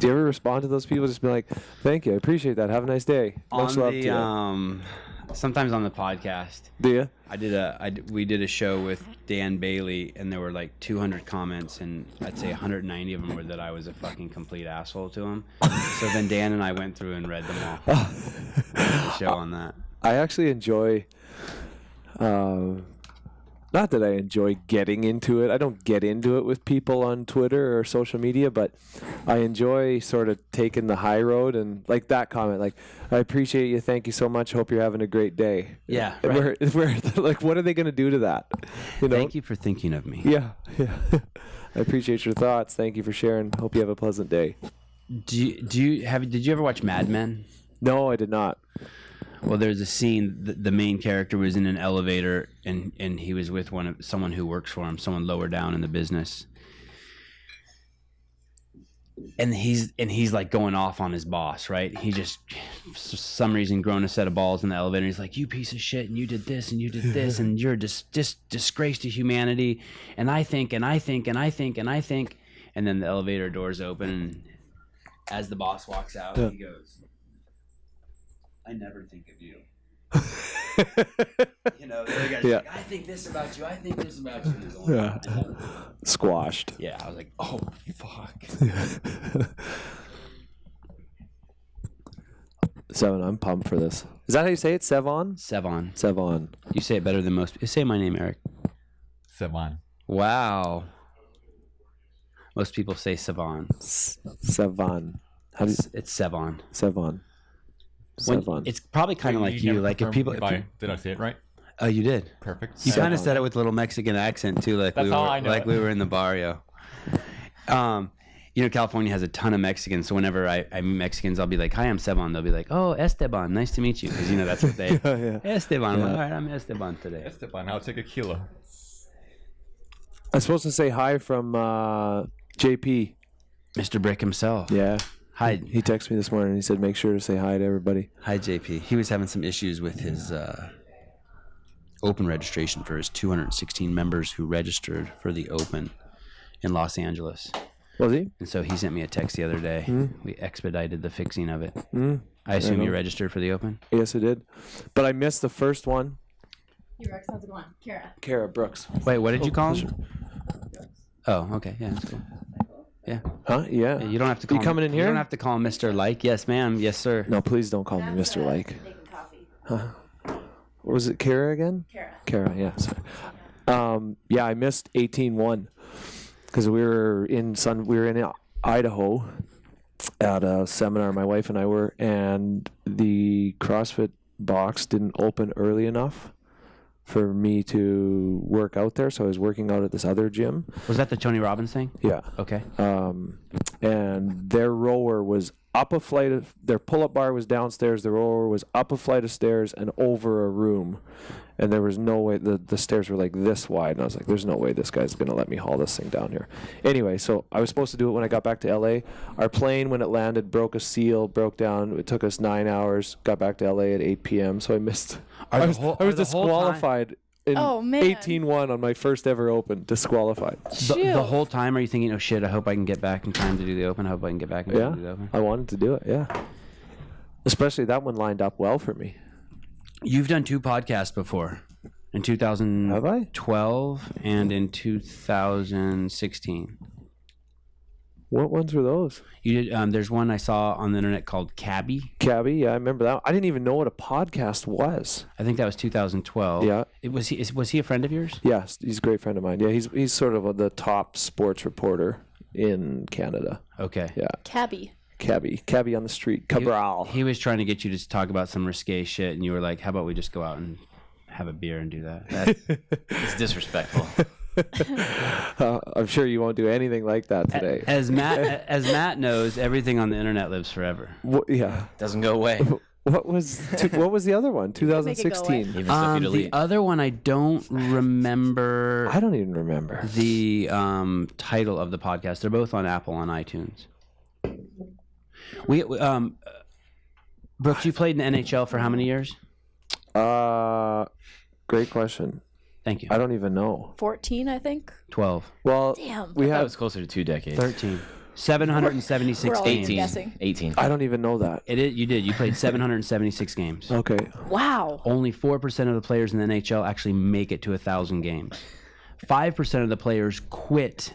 Do you ever respond to those people? Just be like, thank you, I appreciate that. Have a nice day. Much love to you. Sometimes on the podcast. Do you? We did a show with Dan Bailey, and there were like 200 comments, and I'd say 190 of them were that I was a fucking complete asshole to him. So then Dan and I went through and read them all. The show on that. I actually enjoy, not that I enjoy getting into it. I don't get into it with people on Twitter or social media, but I enjoy sort of taking the high road and like that comment, like, I appreciate you. Thank you so much. Hope you're having a great day. Yeah. Right. We're like, what are they going to do to that? You know? Thank you for thinking of me. Yeah. I appreciate your thoughts. Thank you for sharing. Hope you have a pleasant day. Did you ever watch Mad Men? No, I did not. Well, there's a scene. The main character was in an elevator, and he was with someone who works for him, someone lower down in the business. And he's like going off on his boss, right? He just, for some reason, grown a set of balls in the elevator. He's like, "You piece of shit, and you did this, and you did this, and you're just disgrace to humanity." And I think, and then the elevator doors open, and as the boss walks out, he goes, "I never think of you." You know, the other guy's like, "I think this about you. I think this about you." And going, Squashed. Yeah, I was like, "Oh fuck." Seven, I'm pumped for this. Is that how you say it? Sevon? Sevon. You say it better than most. Say my name, Eric. Sevon. Wow. Most people say Sevon. Sevon. It's Sevon. Sevon. Sevon. It's probably kind of like you. Like if people. Did I say it right? Oh, you did. Perfect. You kind of said it with a little Mexican accent too, like we were in the barrio. You know, California has a ton of Mexicans, so whenever I meet Mexicans, I'll be like, "Hi, I'm Esteban." They'll be like, "Oh, Esteban, nice to meet you," because you know that's what they. Esteban. I'm like, "All right, I'm Esteban today." Esteban, I'll take a kilo. I'm supposed to say hi from JP. Mr. Brick himself. Yeah. Hi. He texted me this morning. He said, make sure to say hi to everybody. Hi, JP. He was having some issues with his open registration for his 216 members who registered for the Open in Los Angeles. Was he? And so he sent me a text the other day. We expedited the fixing of it. I I assume know. you registered for the Open? Yes, I did. But I missed the first one. Hey, Rex, how's it going? Kara Brooks. Wait, what did you call him? Oh, okay. Yeah, that's cool. Yeah. Huh? Yeah. You don't have to call You coming in here? You don't have to call him Mr. Laich. Yes, ma'am. Yes, sir. No, please don't call me Mr. Laich. Making coffee. What was it, Kara again? Kara, yeah. Sorry. Yeah, I missed 18-1 because we were in Idaho at a seminar. My wife and I were, and the CrossFit box didn't open early enough for me to work out there, so I was working out at this other gym. Was that the Tony Robbins thing? Yeah. Okay. And their rower was up a flight of, their pull-up bar was downstairs, the rower was up a flight of stairs and over a room, and there was no way, the stairs were like this wide, and I was like, there's no way this guy's gonna let me haul this thing down here. Anyway, so I was supposed to do it when I got back to LA. Our plane, when it landed, broke a seal, broke down. It took us 9 hours, got back to LA at 8 p.m., so I missed. I was disqualified in 18-1 on my first ever Open, disqualified. The whole time, are you thinking, "Oh shit, I hope I can get back in time to do the Open. I hope I can get back in time to do the Open"? I wanted to do it, yeah. Especially that one lined up well for me. You've done 2 podcasts before, in 2012 and in 2016. What ones were those? You did. There's one I saw on the internet called Cabby. Cabby, yeah, I remember that. I didn't even know what a podcast was. I think that was 2012. Yeah. Was he a friend of yours? Yes, he's a great friend of mine. Yeah, he's sort of the top sports reporter in Canada. Okay. Yeah. Cabby on the street. Cabral. He was trying to get you to talk about some risque shit, and you were like, "How about we just go out and have a beer and do that?" It's disrespectful. I'm sure you won't do anything like that today. As Matt knows, everything on the internet lives forever. Yeah, doesn't go away. What was the other one? 2016. The other one, I don't remember. I don't even remember the title of the podcast. They're both on Apple and iTunes. Brooks, you played in the NHL for how many years? Great question. Thank you. I don't even know. 14, I think. 12. Well, damn. That was closer to 2 decades. 13. 776 We're all games. guessing. 18. I don't even know that. You did. You played 776 games. Okay. Wow. Only 4% of the players in the NHL actually make it to 1,000 games. 5% of the players quit.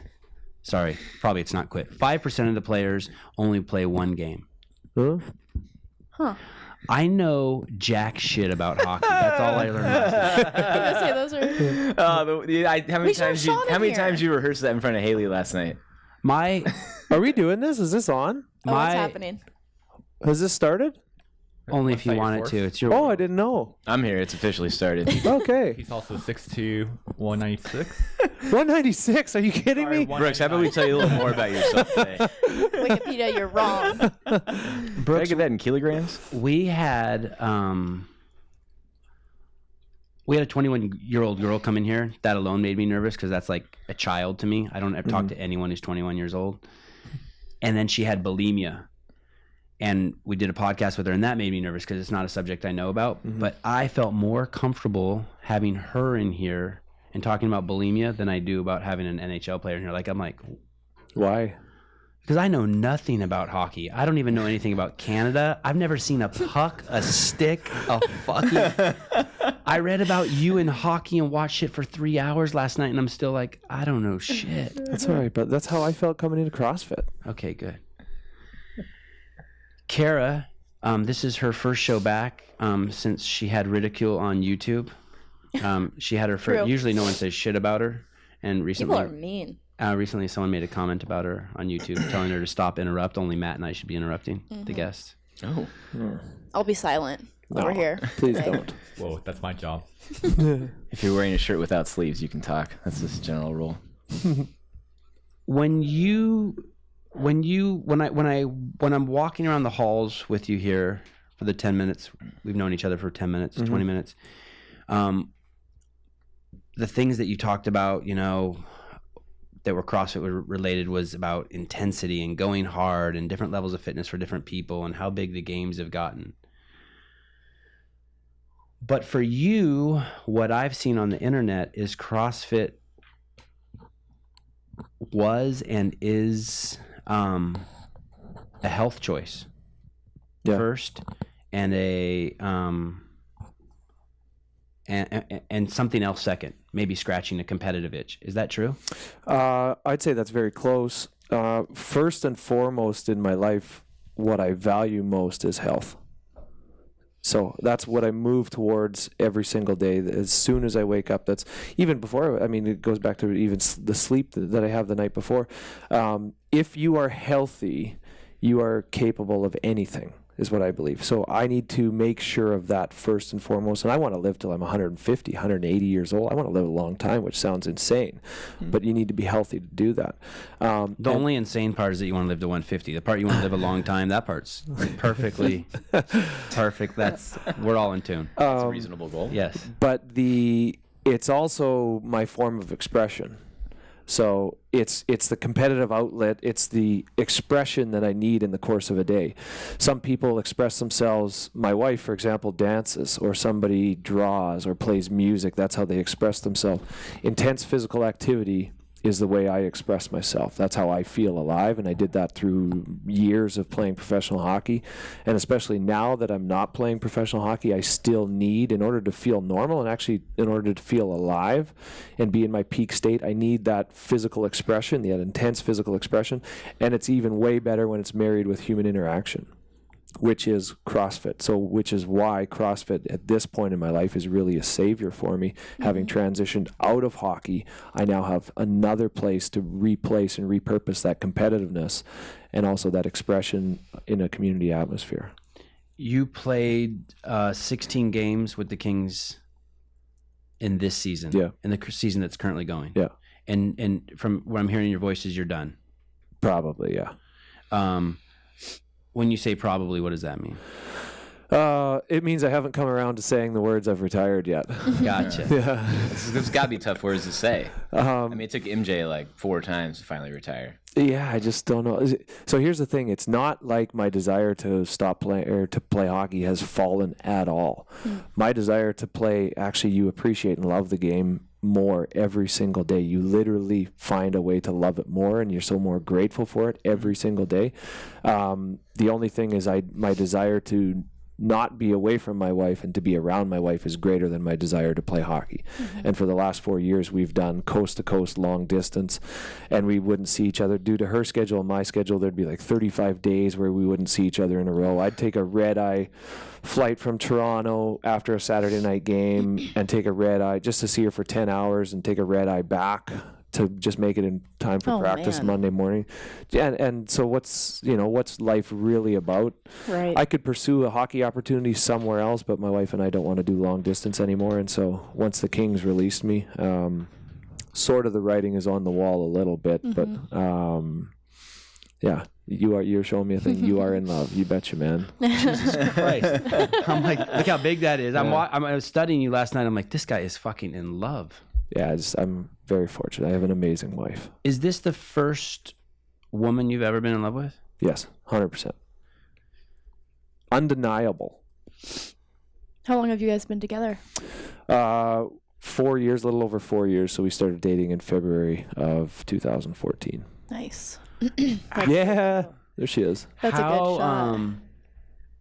Sorry, probably it's not quit. 5% of the players only play one game. Huh. I know jack shit about hockey. That's all I learned last night. I was gonna say those are. How many times you rehearsed that in front of Haley last night? Are we doing this? Is this on? What's happening? Has this started? Only if you want it to. It's your. Oh, I didn't know. I'm here. It's officially started. Okay. He's also 6'2", 196. 196? Are you kidding me? Brooks, how about we tell you a little more about yourself today? Wikipedia, you're wrong. Brooks, I get that in kilograms? We had a 21-year-old girl come in here. That alone made me nervous because that's like a child to me. I don't ever talk to anyone who's 21 years old. And then she had bulimia. And we did a podcast with her, and that made me nervous because it's not a subject I know about. But I felt more comfortable having her in here and talking about bulimia than I do about having an NHL player in here. I'm like, why? Because I know nothing about hockey. I don't even know anything about Canada. I've never seen a puck, a stick, a fucking... I read about you in hockey and watched it for 3 hours last night, and I'm still like, I don't know shit. That's all right, but that's how I felt coming into CrossFit. Okay, good. Kara, this is her first show back since she had ridicule on YouTube. She had her first. Usually, no one says shit about her, and recently, People are mean. Recently, someone made a comment about her on YouTube, telling her to stop interrupt. Only Matt and I should be interrupting the guests. Oh, I'll be silent over here. Please don't. Whoa, that's my job. if you're wearing a shirt without sleeves, you can talk. That's just a general rule. When I'm walking around the halls with you here for the 10 minutes, we've known each other for 10 minutes, 20 minutes. The things that you talked about, that were CrossFit related was about intensity and going hard and different levels of fitness for different people and how big the games have gotten. But for you, what I've seen on the internet is CrossFit was and is a health choice first, and and something else second, maybe scratching a competitive itch. Is that true? I'd say that's very close. First and foremost in my life, what I value most is health. So that's what I move towards every single day. As soon as I wake up, that's even before, it goes back to even the sleep that I have the night before. If you are healthy, you are capable of anything, is what I believe. So I need to make sure of that first and foremost. And I want to live till I'm 150, 180 years old. I want to live a long time, which sounds insane. But you need to be healthy to do that. The only insane part is that you want to live to 150. The part you want to live a long time, that part's perfectly perfect. We're all in tune. That's a reasonable goal. Yes. But it's also my form of expression. So it's the competitive outlet. It's the expression that I need in the course of a day. Some people express themselves. My wife, for example, dances, or somebody draws or plays music. That's how they express themselves. Intense physical activity is the way I express myself. That's how I feel alive, and I did that through years of playing professional hockey. And especially now that I'm not playing professional hockey, I still need, in order to feel normal and actually in order to feel alive and be in my peak state, I need that physical expression, that intense physical expression. And it's even way better when it's married with human interaction, which is CrossFit. So which is why CrossFit at this point in my life is really a savior for me. Having transitioned out of hockey, I now have another place to replace and repurpose that competitiveness and also that expression in a community atmosphere. You played 16 games with the Kings in this season. Yeah. In the season that's currently going. Yeah. And from what I'm hearing in your voice is you're done. Probably, yeah. When you say probably, what does that mean? It means I haven't come around to saying the words I've retired yet. Gotcha. Yeah. There's got to be tough words to say. It took MJ like 4 times to finally retire. Yeah, I just don't know. So here's the thing. It's not like my desire to stop playing or to play hockey has fallen at all. My desire to play, actually, you appreciate and love the game more every single day. You literally find a way to love it more, and you're so more grateful for it every single day. The only thing is my desire to not be away from my wife and to be around my wife is greater than my desire to play hockey. And for the last 4 years, we've done coast to coast long distance, and we wouldn't see each other. Due to her schedule and my schedule, there'd be like 35 days where we wouldn't see each other in a row. I'd take a red-eye flight from Toronto after a Saturday night game and take a red-eye just to see her for 10 hours and take a red-eye back to just make it in time for practice Monday morning. And so what's life really about? Right. I could pursue a hockey opportunity somewhere else, but my wife and I don't want to do long distance anymore. And so once the Kings released me, sort of the writing is on the wall a little bit, but yeah, you're showing me a thing. You are in love. You betcha, man. Jesus Christ. I'm like, look how big that is. I was studying you last night. I'm like, this guy is fucking in love. Yeah, I'm very fortunate. I have an amazing wife. Is this the first woman you've ever been in love with? Yes, 100%. Undeniable. How long have you guys been together? 4 years, a little over 4 years. So we started dating in February of 2014. Nice. Yeah, there she is. That's a good shot.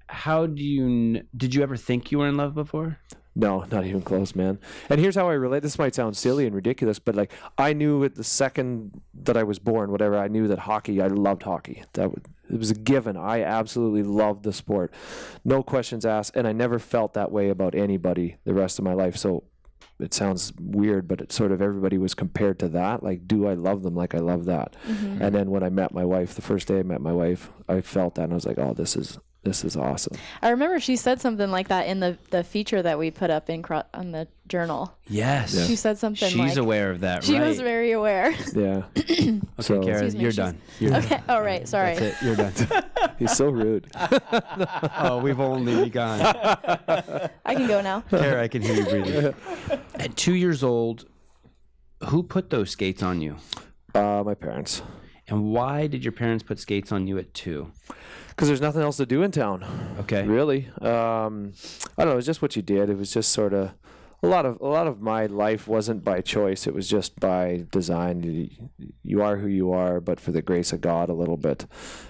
How did you ever think you were in love before? No, not even close, man. And here's how I relate. This might sound silly and ridiculous, but like I knew at the second that I was born, whatever, I knew that I loved hockey. It was a given. I absolutely loved the sport. No questions asked. And I never felt that way about anybody the rest of my life. So it sounds weird, but it's sort of everybody was compared to that. Like, do I love them like I love that? And then when I met my wife, the first day I met my wife, I felt that and I was like, oh, this is awesome. I remember she said something like that in the feature that we put up on the journal. Yes. Yeah. She said something She's aware of that, right? She was very aware. Yeah. Okay, so, Kara, you're done. Okay. All right. Sorry. That's it. You're done. He's so rude. Oh, we've only begun. I can go now. Kara, I can hear you breathing. At 2 years old, who put those skates on you? My parents. And why did your parents put skates on you at 2? Because there's nothing else to do in town. Okay. Really. I don't know. It was just what you did. It was just sort of a lot of my life wasn't by choice. It was just by design. You are who you are, but for the grace of God a little bit.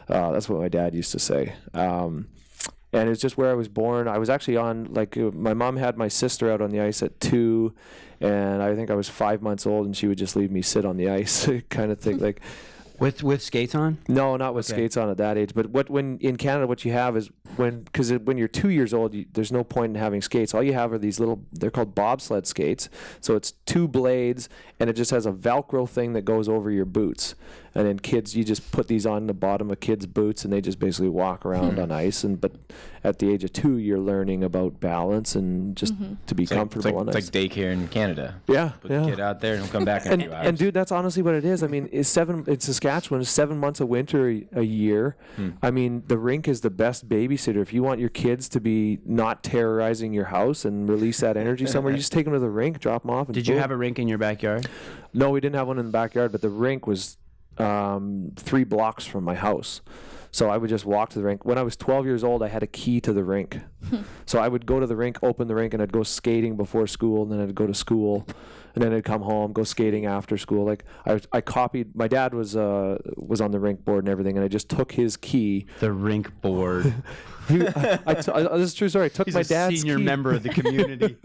That's what my dad used to say. And it's just where I was born. I was actually my mom had my sister out on the ice at 2, and I think I was 5 months old, and she would just leave me sit on the ice kind of thing. Like, With skates on? No, not with skates on at that age. But when in Canada, what you have is because when you're 2 years old, there's no point in having skates. All you have are these they're called bobsled skates. So it's 2 blades, and it just has a Velcro thing that goes over your boots. And then you just put these on the bottom of kids' boots, and they just basically walk around on ice. But at the age of 2, you're learning about balance and just to be comfortable on ice. It's like daycare in Canada. Yeah. Put the kid out there and he'll come back in a few hours. And dude, that's honestly what it is. I mean, it's Saskatchewan. It's 7 months of winter a year. I mean, the rink is the best babysitter. If you want your kids to be not terrorizing your house and release that energy somewhere, you just take them to the rink, drop them off. And Did you have a rink in your backyard? No, we didn't have one in the backyard, but the rink was 3 blocks from my house. So I would just walk to the rink. When I was 12 years old, I had a key to the rink. So I would go to the rink, open the rink, and I'd go skating before school, and then I'd go to school, and then I'd come home, go skating after school. Like I copied. My dad was on the rink board and everything, and I just took his key. The rink board. This is a true story. I took my dad's senior key. member of the community.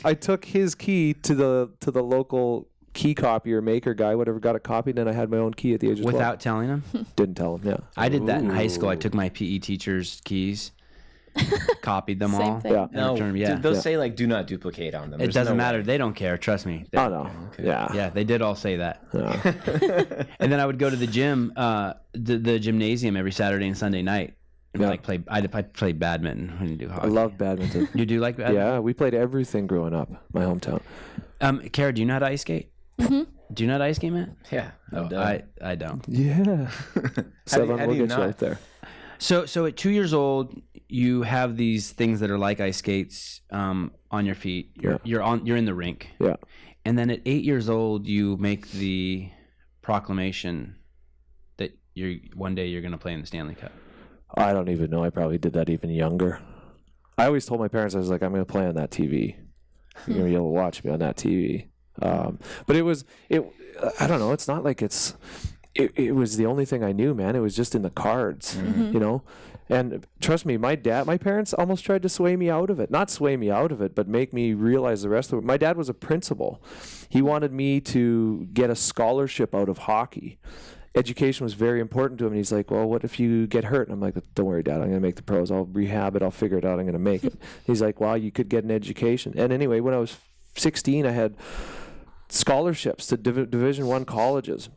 I took his key to the local key copier maker guy, whatever, got it copied, and I had my own key at the age of 12. Without telling him? Didn't tell him, yeah. I did that in high school. I took my PE teacher's keys, copied them all. Thing. Yeah. No, they'll say like do not duplicate on them. It doesn't matter. They don't care. Trust me. Oh, no. Okay. Yeah. They did all say that. Yeah. And then I would go to the gym, the gymnasium every Saturday and Sunday night. And I played badminton. I didn't do hockey. I love badminton. You do like badminton? Yeah, we played everything growing up, my hometown. Kara, do you know how to ice skate? Mm-hmm. Do you know how to ice skate, Matt? Yeah. I don't. Yeah. Seven, how we'll do you get you out there. So at 2 years old, you have these things that are like ice skates on your feet. You're in the rink. Yeah. And then at 8 years old, you make the proclamation that one day you're going to play in the Stanley Cup. I don't even know. I probably did that even younger. I always told my parents, I was like, I'm going to play on that TV. You're going to be able to watch me on that TV. But it I don't know. It's not like it was the only thing I knew, man. It was just in the cards, you know? And trust me, my parents almost tried to sway me out of it. Not sway me out of it, but make me realize the rest of it. My dad was a principal. He wanted me to get a scholarship out of hockey. Education was very important to him. And he's like, well, what if you get hurt? And I'm like, don't worry, Dad. I'm going to make the pros. I'll rehab it. I'll figure it out. I'm going to make it. He's like, well, you could get an education. And anyway, when I was 16, I had scholarships to Division I colleges.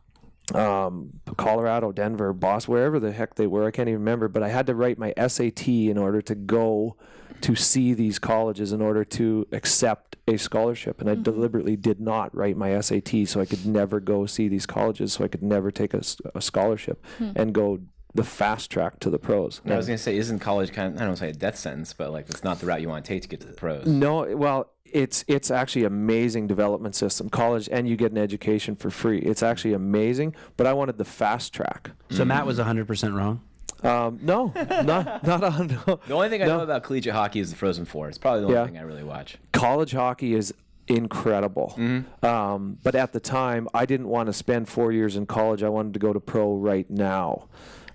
Colorado, Denver, Boston, wherever the heck they were, I can't even remember, but I had to write my SAT in order to go to see these colleges in order to accept a scholarship. And I deliberately did not write my SAT so I could never go see these colleges, so I could never take a scholarship and go the fast track to the pros. I was going to say, isn't college kind of, I don't want to say a death sentence, but like that's not the route you want to take to get to the pros? No, well, it's actually amazing development system, college, and you get an education for free. It's actually amazing, but I wanted the fast track. So Matt was 100% wrong? No, not 100. The only thing I know about collegiate hockey is the Frozen Four. It's probably the only thing I really watch. College hockey is incredible. But at the time, I didn't want to spend 4 years in college. I wanted to go to pro right now.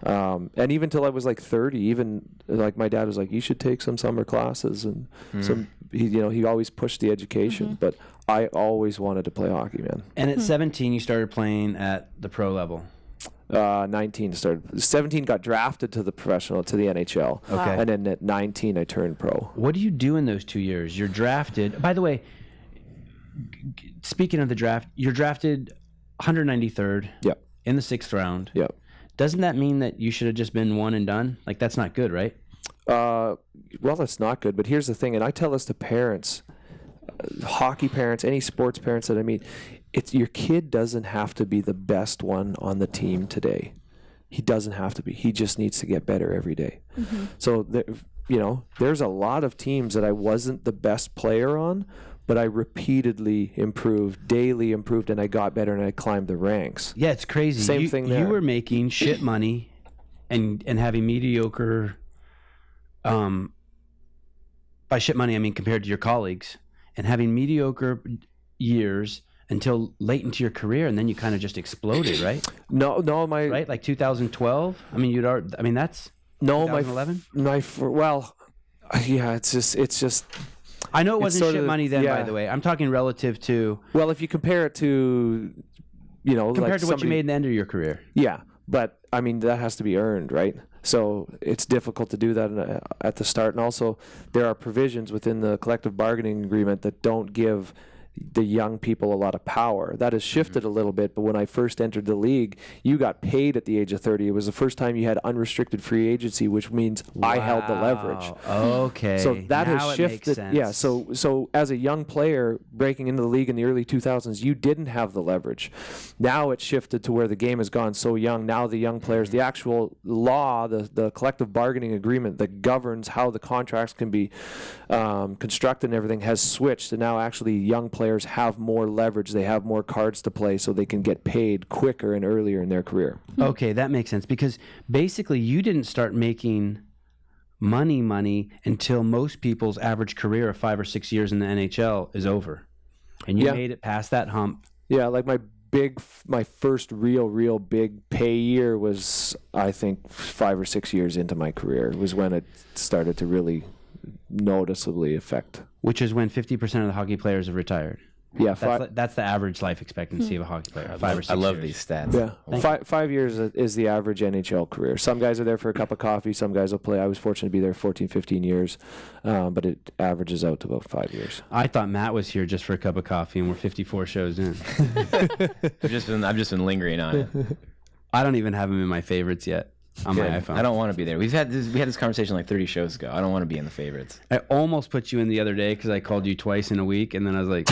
And even till I was like 30, even like my dad was like, you should take some summer classes and he always pushed the education, but I always wanted to play hockey, man. And at 17, you started playing at the pro level. 19 started. 17 got drafted to the professional, to the NHL. Okay. And then at 19, I turned pro. What do you do in those 2 years? You're drafted. By the way, speaking of the draft, you're drafted 193rd. Yep. In the 6th round. Yep. Doesn't that mean that you should have just been one and done? Like, that's not good, right? Well, that's not good. But here's the thing, and I tell this to parents, hockey parents, any sports parents that I meet, your kid doesn't have to be the best one on the team today. He doesn't have to be. He just needs to get better every day. So, there's a lot of teams that I wasn't the best player on, but I repeatedly improved, daily improved, and I got better, and I climbed the ranks. Yeah, it's crazy. Same thing there. You were making shit money and having mediocre, by shit money, I mean compared to your colleagues, and having mediocre years until late into your career, and then you kind of just exploded, right? No, right, like 2012. I mean, that's 2011. It's just. I know it wasn't shit money then, by the way. I'm talking relative to. Well, if you compare it to, compared to what you made in the end of your career. Yeah, but I mean that has to be earned, right? So it's difficult to do that at the start, and also there are provisions within the collective bargaining agreement that don't give the young people a lot of power. That has shifted a little bit, but when I first entered the league, you got paid at the age of 30. It was the first time you had unrestricted free agency, which means I held the leverage. Okay. So that now has shifted. Yeah. So as a young player breaking into the league in the early 2000s, you didn't have the leverage. Now it's shifted to where the game has gone so young. Now the young players, the actual law, the collective bargaining agreement that governs how the contracts can be constructed and everything has switched. And now actually young players have more leverage. They have more cards to play, so they can get paid quicker and earlier in their career. Okay, that makes sense, because basically you didn't start making money until most people's average career of 5 or 6 years in the NHL is over, and you made it past that hump. Yeah, like my first real big pay year was, I think, 5 or 6 years into my career. It was when it started to really noticeably affect. Which is when 50% of the hockey players have retired. Yeah, that's the average life expectancy of a hockey player. 5 or 6 years. I love these stats. Yeah, 5 years is the average NHL career. Some guys are there for a cup of coffee. Some guys will play. I was fortunate to be there 14, 15 years, but it averages out to about 5 years. I thought Matt was here just for a cup of coffee, and we're 54 shows in. I've just been lingering on it. I don't even have him in my favorites yet. On my iPhone. I don't want to be there. We had this conversation like 30 shows ago. I don't want to be in the favorites. I almost put you in the other day because I called you twice in a week, and then I was like,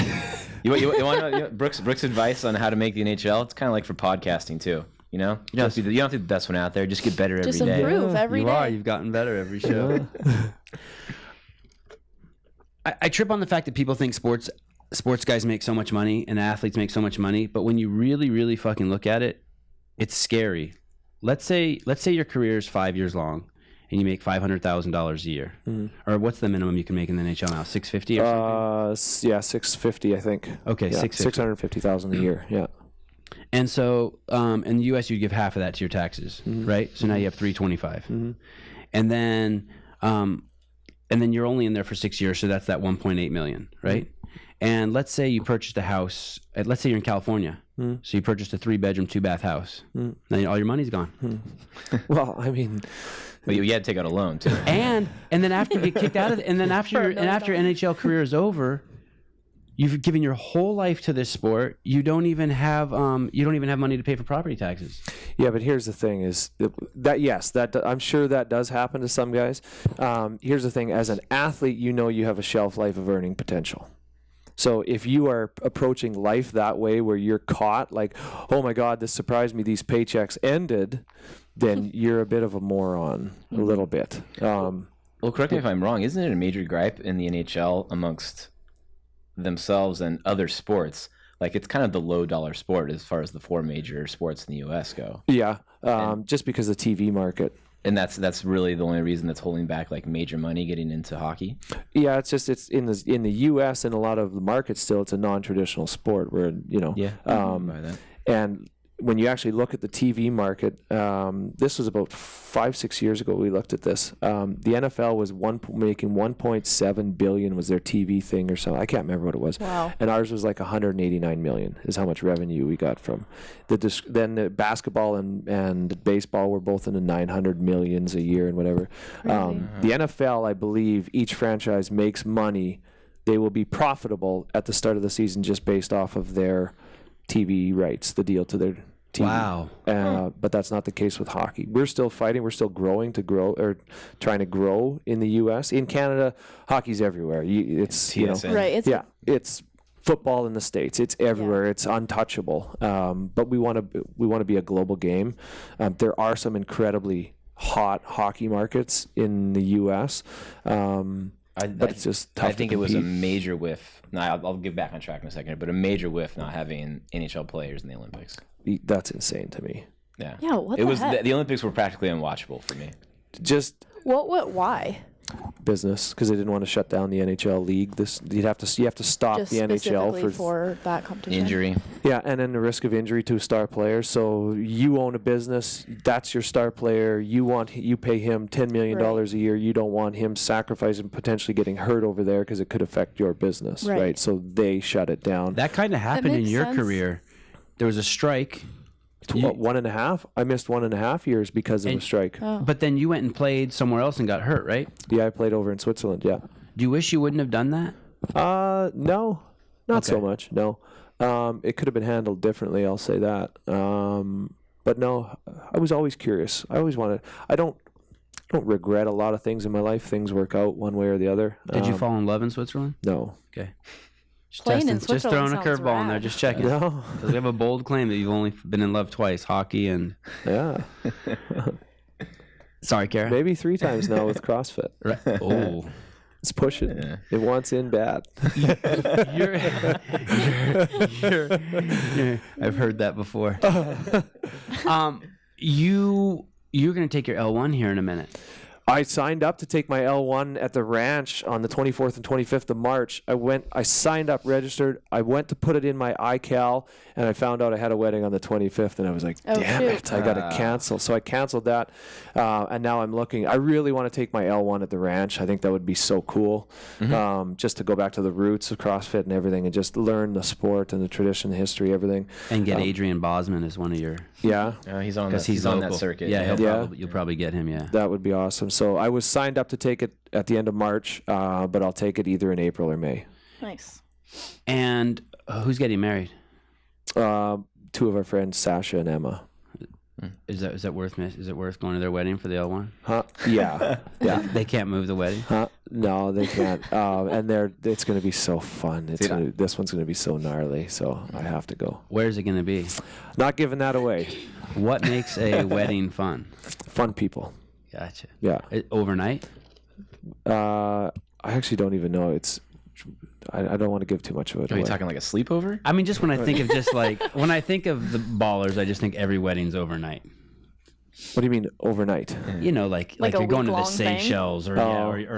you want to know Brooks' advice on how to make the NHL? It's kind of like for podcasting too. You don't have to be the best one out there. Just get better every day. Just improve every day. You are. You've gotten better every show. I trip on the fact that people think sports guys make so much money and athletes make so much money, but when you really, really fucking look at it, it's scary. Let's say your career is 5 years long, and you make $500,000 a year, or what's the minimum you can make in the NHL now? $650 or something? Yeah, $650, I think. Okay, yeah, $650,000 a year. Yeah. And so in the U.S., you give half of that to your taxes, right? So now you have $325, and then you're only in there for 6 years, so that's that $1.8 million, right? And let's say you purchased a house. Let's say you're in California, so you purchased a 3-bedroom, 2-bath house. Now all your money's gone. Well, I mean, but you had to take out a loan too. And then after you get kicked out of it, and then after your NHL career is over, you've given your whole life to this sport. You don't even have money to pay for property taxes. Yeah, but here's the thing: is that yes, that I'm sure that does happen to some guys. Here's the thing: as an athlete, you have a shelf life of earning potential. So if you are approaching life that way, where you're caught, like, oh my God, this surprised me, these paychecks ended, then you're a bit of a moron, a little bit. Well, correct me if I'm wrong. Isn't it a major gripe in the NHL amongst themselves and other sports? Like, it's kind of the low dollar sport as far as the 4 major sports in the U.S. go. Yeah, just because of the TV market. And that's really the only reason that's holding back like major money getting into hockey. Yeah, it's in the U.S. and a lot of the markets still, it's a non-traditional sport where and when you actually look at the TV market, this was about 5-6 years ago we looked at this. The NFL was making $1.7 billion was their TV thing or something. I can't remember what it was. Wow. And ours was like $189 million is how much revenue we got from. Then the basketball and baseball were both in the 900 millions a year and whatever. The NFL, I believe, each franchise makes money. They will be profitable at the start of the season just based off of their TV rights, the deal to their team. Wow. But that's not the case with hockey. We're still fighting. We're still trying to grow in the U.S. In Canada, hockey's everywhere. It's TSN. Right. it's football in the States. It's everywhere. It's untouchable. But we want to be a global game. There are some incredibly hot hockey markets in the U.S. But it's just tough. I think it was a major whiff. Now I'll get back on track in a second, but a major whiff not having NHL players in the Olympics. That's insane to me. Yeah. Yeah. What it the was heck? the Olympics were practically unwatchable for me. Just Why? business because they didn't want to shut down the NHL league. You have to stop Just the NHL specifically for that competition. Injury. Yeah, and then the risk of injury to a star player. So you own a business, that's your star player. You pay him $10 million a year. You don't want him sacrificing, potentially getting hurt over there because it could affect your business, right? So they shut it down. That kind of happened in makes your sense. career. There was a strike. What, 1.5? I missed 1.5 years because of a strike. Oh. But then you went and played somewhere else and got hurt, right? Yeah, I played over in Switzerland. Yeah. Do you wish you wouldn't have done that? No, not so Okay. much. No, it could have been handled differently. I'll say that. But no, I was always curious. I always wanted. I don't regret a lot of things in my life. Things work out one way or the other. Did you fall in love in Switzerland? No. Okay. Just Playing in testing, just throwing a Switzerland sounds curveball in there, rad. just checking. No. Because we have a bold claim that you've only been in love twice, hockey and... Yeah. Sorry, Kara. Maybe 3 times now with CrossFit. Right. Oh. It's pushing. Yeah. It wants in bad. you're, I've heard that before. You're going to take your L1 here in a minute. I signed up to take my L1 at the ranch on the 24th and 25th of March. I signed up, registered. I went to put it in my iCal, and I found out I had a wedding on the 25th, and I was like, damn shoot. it, I got to cancel. So I canceled that, and now I'm looking. I really want to take my L1 at the ranch. I think that would be so cool, just to go back to the roots of CrossFit and everything and just learn the sport and the tradition, the history, everything. And get Adrian Bosman as one of your... Yeah. He's on Because he's on that local. circuit. Yeah, Yeah. you'll probably get him, yeah. That would be awesome. So I was signed up to take it at the end of March, but I'll take it either in April or May. Nice. And who's getting married? 2 of our friends, Sasha and Emma. Is it worth going to their wedding for the L1? Huh? Yeah. Yeah. They can't move the wedding? Huh? No, they can't. And it's going to be so fun. This one's going to be so gnarly. So I have to go. Where's it going to be? Not giving that away. What makes a wedding fun? Fun people. Gotcha. Yeah. Overnight? I actually don't even know. I don't want to give too much of it Are you away. talking like a sleepover? I mean, just when I think of when I think of the ballers, I just think every wedding's overnight. What do you mean overnight? You know, like Like a you're going to the week-long thing? Seychelles or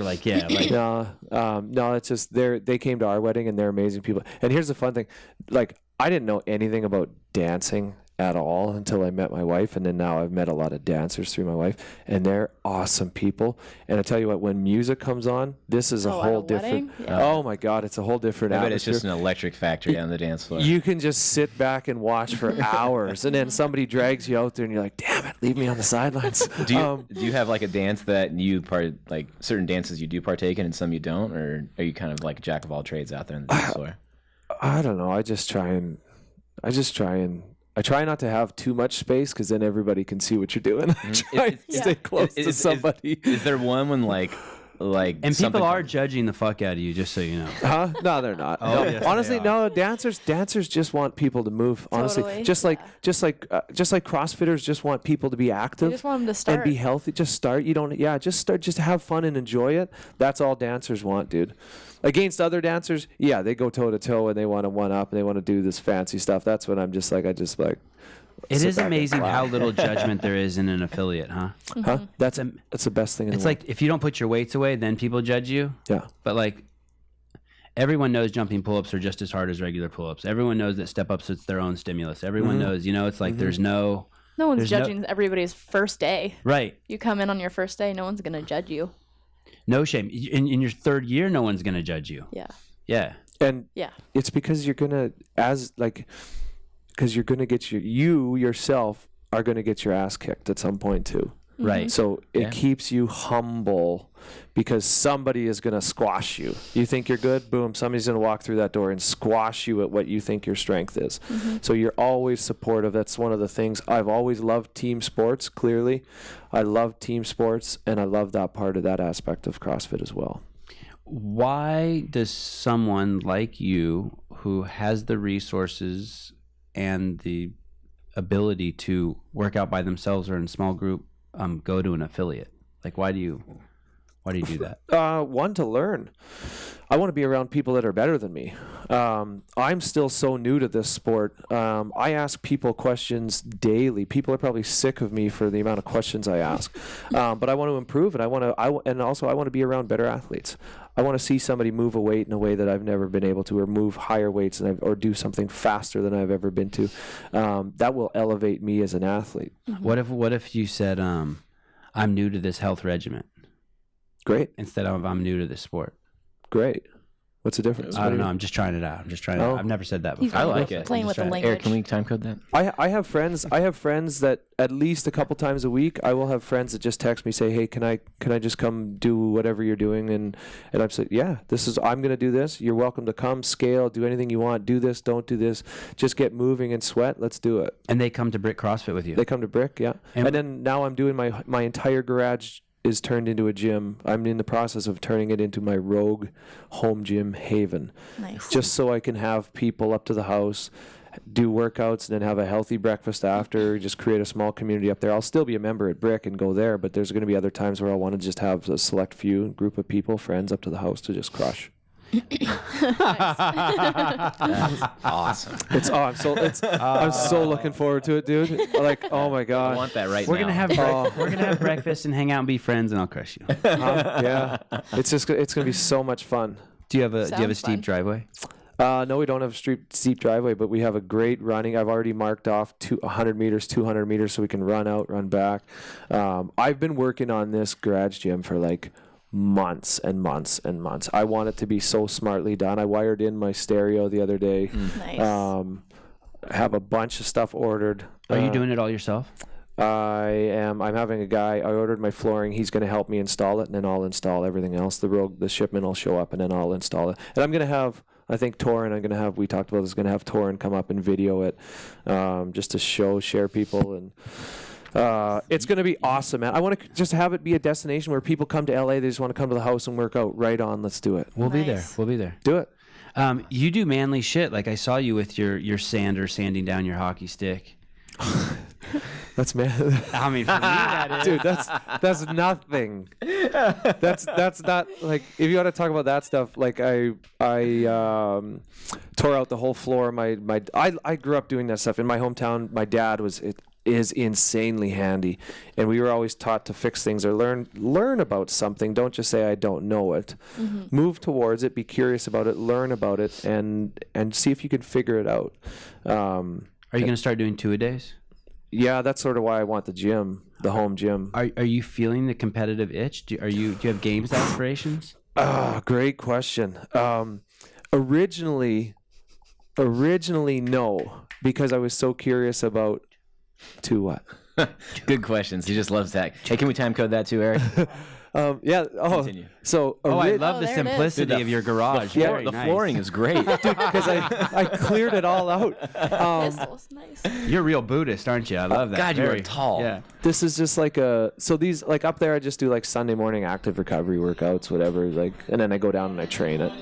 like No, it's just they came to our wedding and they're amazing people. And here's the fun thing, like I didn't know anything about dancing at all until I met my wife, and then now I've met a lot of dancers through my wife, and they're awesome people. And I tell you what, when music comes on, this is a whole different. Yeah. Oh my God, it's a whole different I bet atmosphere. it's just an electric factory on the dance floor. You can just sit back and watch for hours, and then somebody drags you out there, and you're like, "Damn it, leave me on the sidelines." Do you have like a dance that you like certain dances you do partake in and some you don't, or are you kind of like a jack of all trades out there in the dance floor? I don't know. I try not to have too much space because then everybody can see what you're doing. I try to stay close to somebody. Is there one when like and people are judging the fuck out of you, just so you know. Huh? No, they're not. Oh, no. yes, Honestly, they are. no. Dancers just want people to move. Honestly, Totally. just like CrossFitters just want people to be active. You just want them to start. And be healthy. Just start. You don't. Yeah, just start. Just have fun and enjoy it. That's all dancers want, dude. Against other dancers, yeah, they go toe to toe and they want to one up and they want to do this fancy stuff. That's when I'm just like, It is amazing how little judgment there is in an affiliate, huh? Huh? That's the best thing in It's the world. like if you don't put your weights away, then people judge you. Yeah. But like everyone knows jumping pull-ups are just as hard as regular pull-ups. Everyone knows that step-ups it's their own stimulus. Everyone knows, it's like there's no No one's there's judging everybody's first day. right. You come in on your first day, no one's going to judge you. No shame. In your third year, no one's gonna judge you. Yeah. Yeah. And Yeah. it's because you're gonna get you yourself are gonna get your ass kicked at some point too. Right. So it keeps you humble because somebody is going to squash you. You think you're good, boom, somebody's going to walk through that door and squash you at what you think your strength is. So you're always supportive. That's one of the things. I've always loved team sports, clearly. I love team sports, and I love that part of that aspect of CrossFit as well. Why does someone like you who has the resources and the ability to work out by themselves or in a small group go to an affiliate? Like, why do you do that? One, to learn. I want to be around people that are better than me. I'm still so new to this sport. I ask people questions daily. People are probably sick of me for the amount of questions I ask. But I want to improve, and I want to be around better athletes. I want to see somebody move a weight in a way that I've never been able to, or move higher weights or do something faster than I've ever been to. That will elevate me as an athlete. What if you said, I'm new to this health regimen? Great. Instead of I'm new to this sport. Great. What's the difference? I don't know. I'm just trying it out. I've never said that before. I like it. Playing with the language. Eric, can we time code that? I have friends that at least a couple times a week, I will have friends that just text me, say, "Hey, can I just come do whatever you're doing?" And I'm saying, "Yeah, I'm going to do this. You're welcome to come, scale, do anything you want. Do this, don't do this. Just get moving and sweat. Let's do it." And they come to Brick CrossFit with you. They come to Brick, yeah. And then now I'm doing my entire garage is turned into a gym. I'm in the process of turning it into my rogue home gym haven. Nice. Just so I can have people up to the house, do workouts, and then have a healthy breakfast after, just create a small community up there. I'll still be a member at Brick and go there, but there's going to be other times where I want to just have a select few group of people, friends up to the house to just crush. That's awesome. I'm so looking forward to it, dude. Like, oh my god, I want that right We're now. gonna have breakfast and hang out and be friends, and I'll crush you. Yeah, it's gonna be so much fun. Do you have a Sounds steep fun. driveway? No, we don't have a steep driveway, but we have a great running. I've already marked off 100 meters, 200 meters, so we can run out, run back. I've been working on this garage gym for like months and months and months. I want it to be so smartly done. I wired in my stereo the other day. Nice. I have a bunch of stuff ordered. Are you doing it all yourself? I'm having a guy. I ordered my flooring. He's going to help me install it, and then I'll install everything else. The shipment will show up, and then I'll install it. And I'm going to have, I think Torin, we talked about this, going to have Torin come up and video it, just to share people, and it's going to be awesome, man. I want to just have it be a destination where people come to LA. They just want to come to the house and work out. Right on. Let's do it. We'll be there. Nice. We'll be there. Do it. You do manly shit. Like I saw you with your sander sanding down your hockey stick. That's man. I mean, for me, that is. Dude, that's nothing. That's not like, if you want to talk about that stuff. Like I tore out the whole floor. I grew up doing that stuff in my hometown. My dad was is insanely handy. And we were always taught to fix things or learn about something. Don't just say I don't know it. Move towards it, be curious about it, learn about it, and see if you can figure it out. Are you going to start doing 2-a-days? Yeah, that's sort of why I want the gym, the home gym. Are you feeling the competitive itch? Do you have games aspirations? Great question. Originally no, because I was so curious about what? Good questions. He just loves that. Hey, can we time code that too, Eric? Yeah. Continue. So I love the there it is. simplicity of your garage. Very The nice. flooring is great. because I cleared it all out. Pistols, nice. You're a real Buddhist, aren't you? I love that. God, you are tall. Yeah. This is just like these like up there I just do like Sunday morning active recovery workouts, whatever, like, and then I go down and I train it.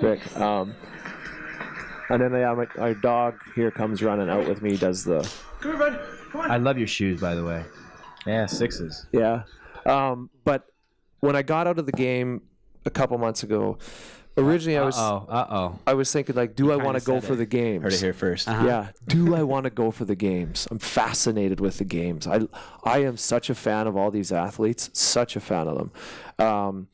Rick. And then my dog here comes running out with me, does the Come here, bud. Come on. I love your shoes, by the way. Yeah, 6s. yeah. But when I got out of the game a couple months ago, originally I was thinking like, do I want to go for the games? Heard it here first. Yeah. Do I want to go for the games? I'm fascinated with the games. I am such a fan of all these athletes, such a fan of them.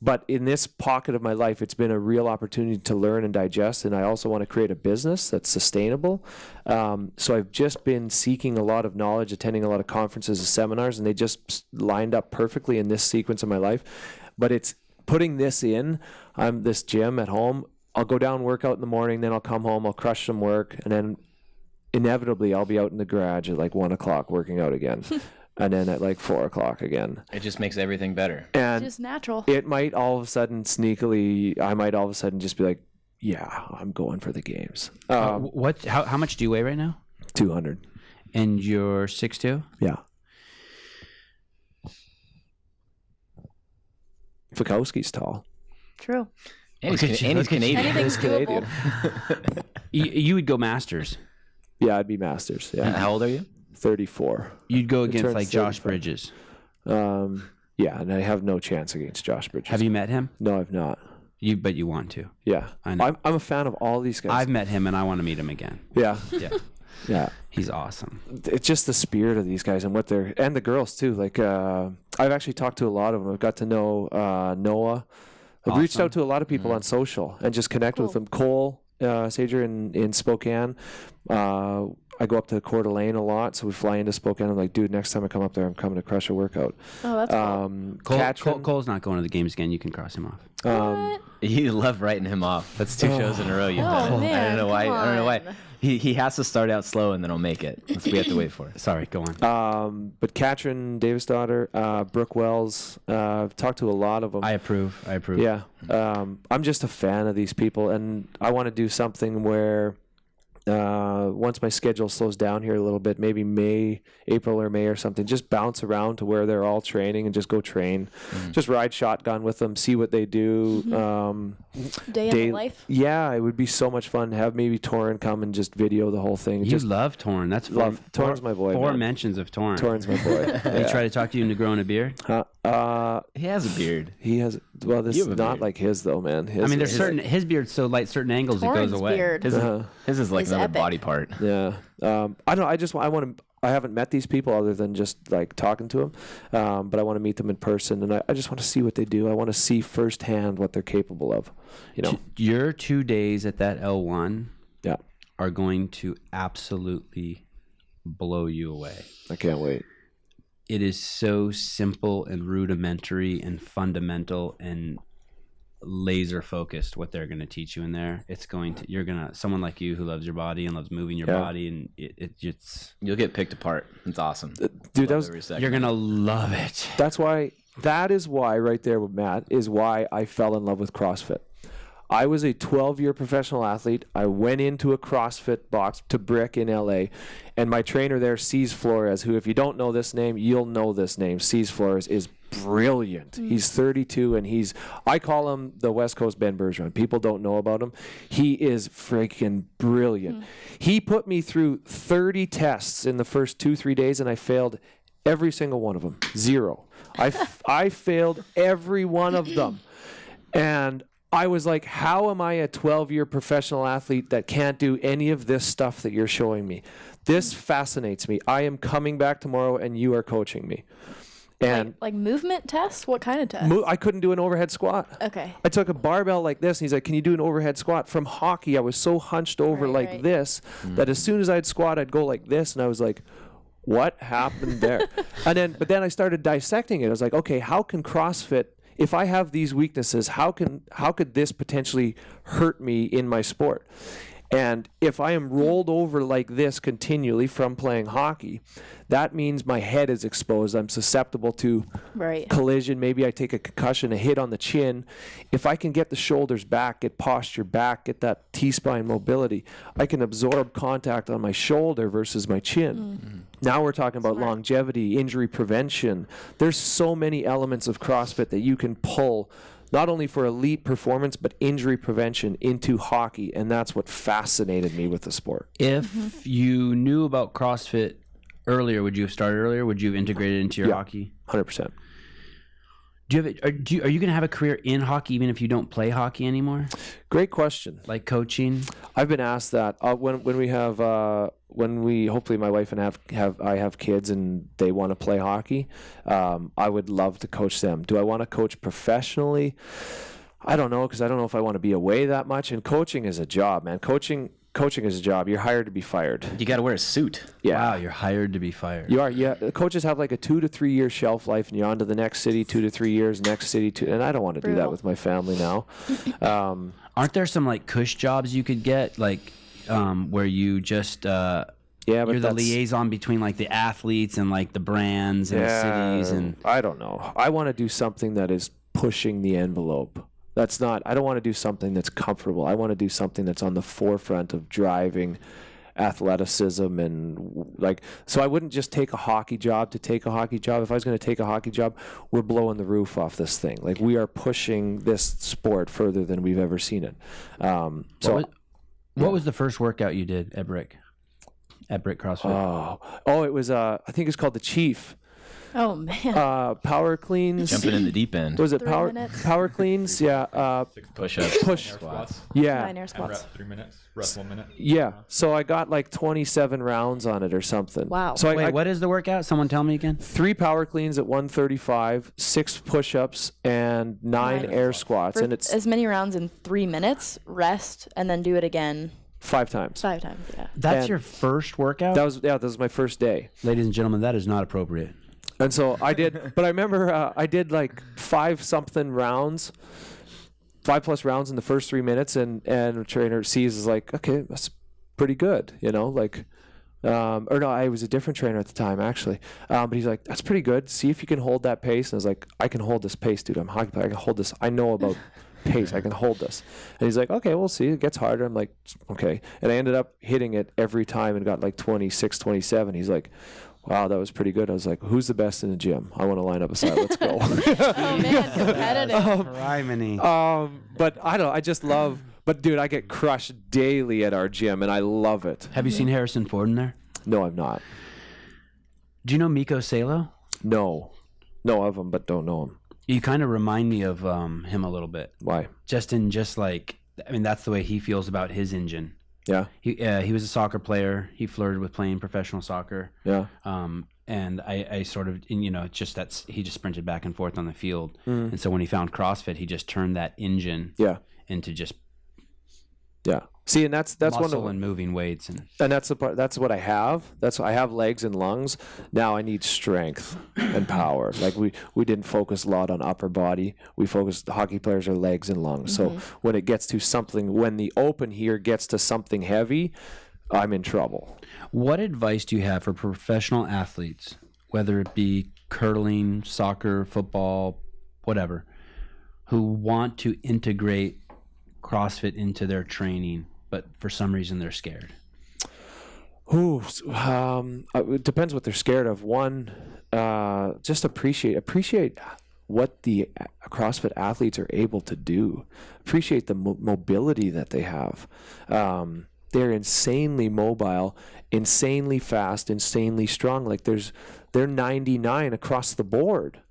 But in this pocket of my life, it's been a real opportunity to learn and digest. And I also want to create a business that's sustainable. So I've just been seeking a lot of knowledge, attending a lot of conferences and seminars, and they just lined up perfectly in this sequence of my life. But it's putting this in. I'm this gym at home. I'll go down, work out in the morning, then I'll come home, I'll crush some work, and then inevitably I'll be out in the garage at like 1 o'clock working out again. And then at like 4 o'clock again. It just makes everything better. And Just natural. it might all of a sudden sneakily, I might all of a sudden just be like, yeah, I'm going for the games. How much do you weigh right now? 200. And you're 6'2"? Yeah. Fikowski's tall. True. And he's Canadian. Anything's doable. You would go masters. Yeah, I'd be masters. Yeah. How old are you? 34. You'd go against turns like Josh 35. Bridges. Yeah, and I have no chance against Josh Bridges. Have you met him? No, I've not. But you want to. Yeah. I know. I'm a fan of all these guys. I've met him and I want to meet him again. Yeah. Yeah. Yeah. He's awesome. It's just the spirit of these guys and what they're, and the girls too. Like, I've actually talked to a lot of them. I've got to know Noah. I've reached out to a lot of people on social and just connected with them. Cole Sager in Spokane. I go up to Coeur d'Alene a lot, so we fly into Spokane. I'm like, dude, next time I come up there, I'm coming to crush a workout. Oh, that's cool. Cole's not going to the games again. You can cross him off. You love writing him off. That's 2 shows in a row you've done it. Man, I don't know why. come I don't know why. on. He has to start out slow and then he'll make it. That's what we have to wait for. Sorry, go on. But Katrin Davis' daughter, Brooke Wells, I've talked to a lot of them. I approve. Yeah. I'm just a fan of these people, and I want to do something where once my schedule slows down here a little bit, maybe April or May or something, just bounce around to where they're all training and just go train. Just ride shotgun with them, see what they do. Day in the life. Yeah, it would be so much fun to have maybe Torin come and just video the whole thing. You Just love Torn. That's love Torin's my boy. Four man. mentions of Torn. Torin's my boy. He tried to talk to you into growing a beard. He has a beard. He has. Well, this You is have a not beard. like his though, man. I mean, there's his beard's so light, certain angles it Torin's goes away. beard. His is like Is another epic. body part. Yeah. I don't know. I haven't met these people other than just like talking to them. But I want to meet them in person, and I just want to see what they do. I want to see firsthand what they're capable of. You know. Your 2 days at that L1 Yeah. are going to absolutely blow you away. I can't wait. It is so simple and rudimentary and fundamental and laser focused what they're going to teach you in there. Someone like you who loves your body and loves moving your body, and it's You'll get picked apart. It's awesome. Dude, you're going to love it. that is why right there with Matt is why I fell in love with CrossFit. I was a 12-year professional athlete. I went into a CrossFit box to Brick in LA, and my trainer there, C's Flores, who if you don't know this name, you'll know this name. C's Flores is brilliant. He's 32, and I call him the West Coast Ben Bergeron. People don't know about him. He is freaking brilliant. He put me through 30 tests in the first 2-3 days, and I failed every single one of them. 0. I failed every one of them. And I was like, how am I a 12-year professional athlete that can't do any of this stuff that you're showing me? This fascinates me. I am coming back tomorrow and you are coaching me. And like movement test? What kind of test? I couldn't do an overhead squat. Okay. I took a barbell like this, and he's like, can you do an overhead squat? From hockey, I was so hunched over this that as soon as I'd squat, I'd go like this, and I was like, what happened there? But then I started dissecting it. I was like, okay, how can CrossFit, if I have these weaknesses, how could this potentially hurt me in my sport? And if I am rolled over like this continually from playing hockey, that means my head is exposed. I'm susceptible to collision. Maybe I take a concussion, a hit on the chin. If I can get the shoulders back, get posture back, get that T-spine mobility, I can absorb contact on my shoulder versus my chin. Now we're talking about longevity, injury prevention. There's so many elements of CrossFit that you can pull not only for elite performance, but injury prevention into hockey. And that's what fascinated me with the sport. If you knew about CrossFit earlier, would you have started earlier? Would you have integrated it into your hockey? 100%. Are you going to have a career in hockey even if you don't play hockey anymore? Great question. Like coaching? I've been asked that when we hopefully my wife and I have kids and they want to play hockey. I would love to coach them. Do I want to coach professionally? I don't know, because I don't know if I want to be away that much. And coaching is a job, man. Coaching is a job. You're hired to be fired. You got to wear a suit. Yeah. Wow, you're hired to be fired. You are. Yeah. The coaches have like a 2 to 3 year shelf life, and you're on to the next city, 2 to 3 years, next city, and I don't want to do that with my family now. Aren't there some like cush jobs you could get, like where you just you're the liaison between like the athletes and like the brands and the cities? And I don't know. I want to do something that is pushing the envelope. I don't want to do something that's comfortable. I want to do something that's on the forefront of driving athleticism so I wouldn't just take a hockey job to take a hockey job. If I was going to take a hockey job, we're blowing the roof off this thing. Like, we are pushing this sport further than we've ever seen it. What was the first workout you did at Brick CrossFit? Oh, it was I think it's called the Chief. Oh man. Power cleans. Jumping in the deep end. Was it 3 minutes? power cleans? Yeah. 6 push-ups. Push squats. Yeah. 9 air squats. Rep 3 minutes. Rest 1 minute. Yeah. So I got like 27 rounds on it or something. Wow. So Wait, what is the workout? Someone tell me again. 3 power cleans at 135, 6 push-ups, and 9 air squats, For and it's as many rounds in 3 minutes, rest, and then do it again 5 times. 5 times. Yeah. That's your first workout? That was my first day. Ladies and gentlemen, that is not appropriate. And so I did, but I remember I did like 5+ rounds in the first 3 minutes, and the trainer sees is like, okay, that's pretty good, like, or no, I was a different trainer at the time actually, but he's like, that's pretty good. See if you can hold that pace. And I was like, I can hold this pace, dude. I'm a hockey player. I can hold this. I know about pace. I can hold this. And he's like, okay, we'll see. It gets harder. I'm like, okay. And I ended up hitting it every time and got like 26, 27. He's like, wow, that was pretty good. I was like, who's the best in the gym? I want to line up aside. Let's go. Oh man, competitive. But I just love, but dude, I get crushed daily at our gym and I love it. Have you seen Harrison Ford in there? No, I've not. Do you know Miko Salo? No. Know of him, but don't know him. You kind of remind me of him a little bit. Why? That's the way he feels about his engine. Yeah. He was a soccer player. He flirted with playing professional soccer. Yeah. And I sort of, it's just he just sprinted back and forth on the field. And so when he found CrossFit, he just turned that engine into just See, and that's muscle one of and moving weights and that's the part. That's what I have. I have legs and lungs. Now I need strength and power. Like we didn't focus a lot on upper body. We focused. Hockey players are legs and lungs. So when it gets to something, when the open here gets to something heavy, I'm in trouble. What advice do you have for professional athletes, whether it be curling, soccer, football, whatever, who want to integrate CrossFit into their training, but for some reason they're scared? It depends what they're scared of. One, just appreciate what the CrossFit athletes are able to do. Appreciate the mobility that they have. They're insanely mobile, insanely fast, insanely strong. Like they're 99 across the board.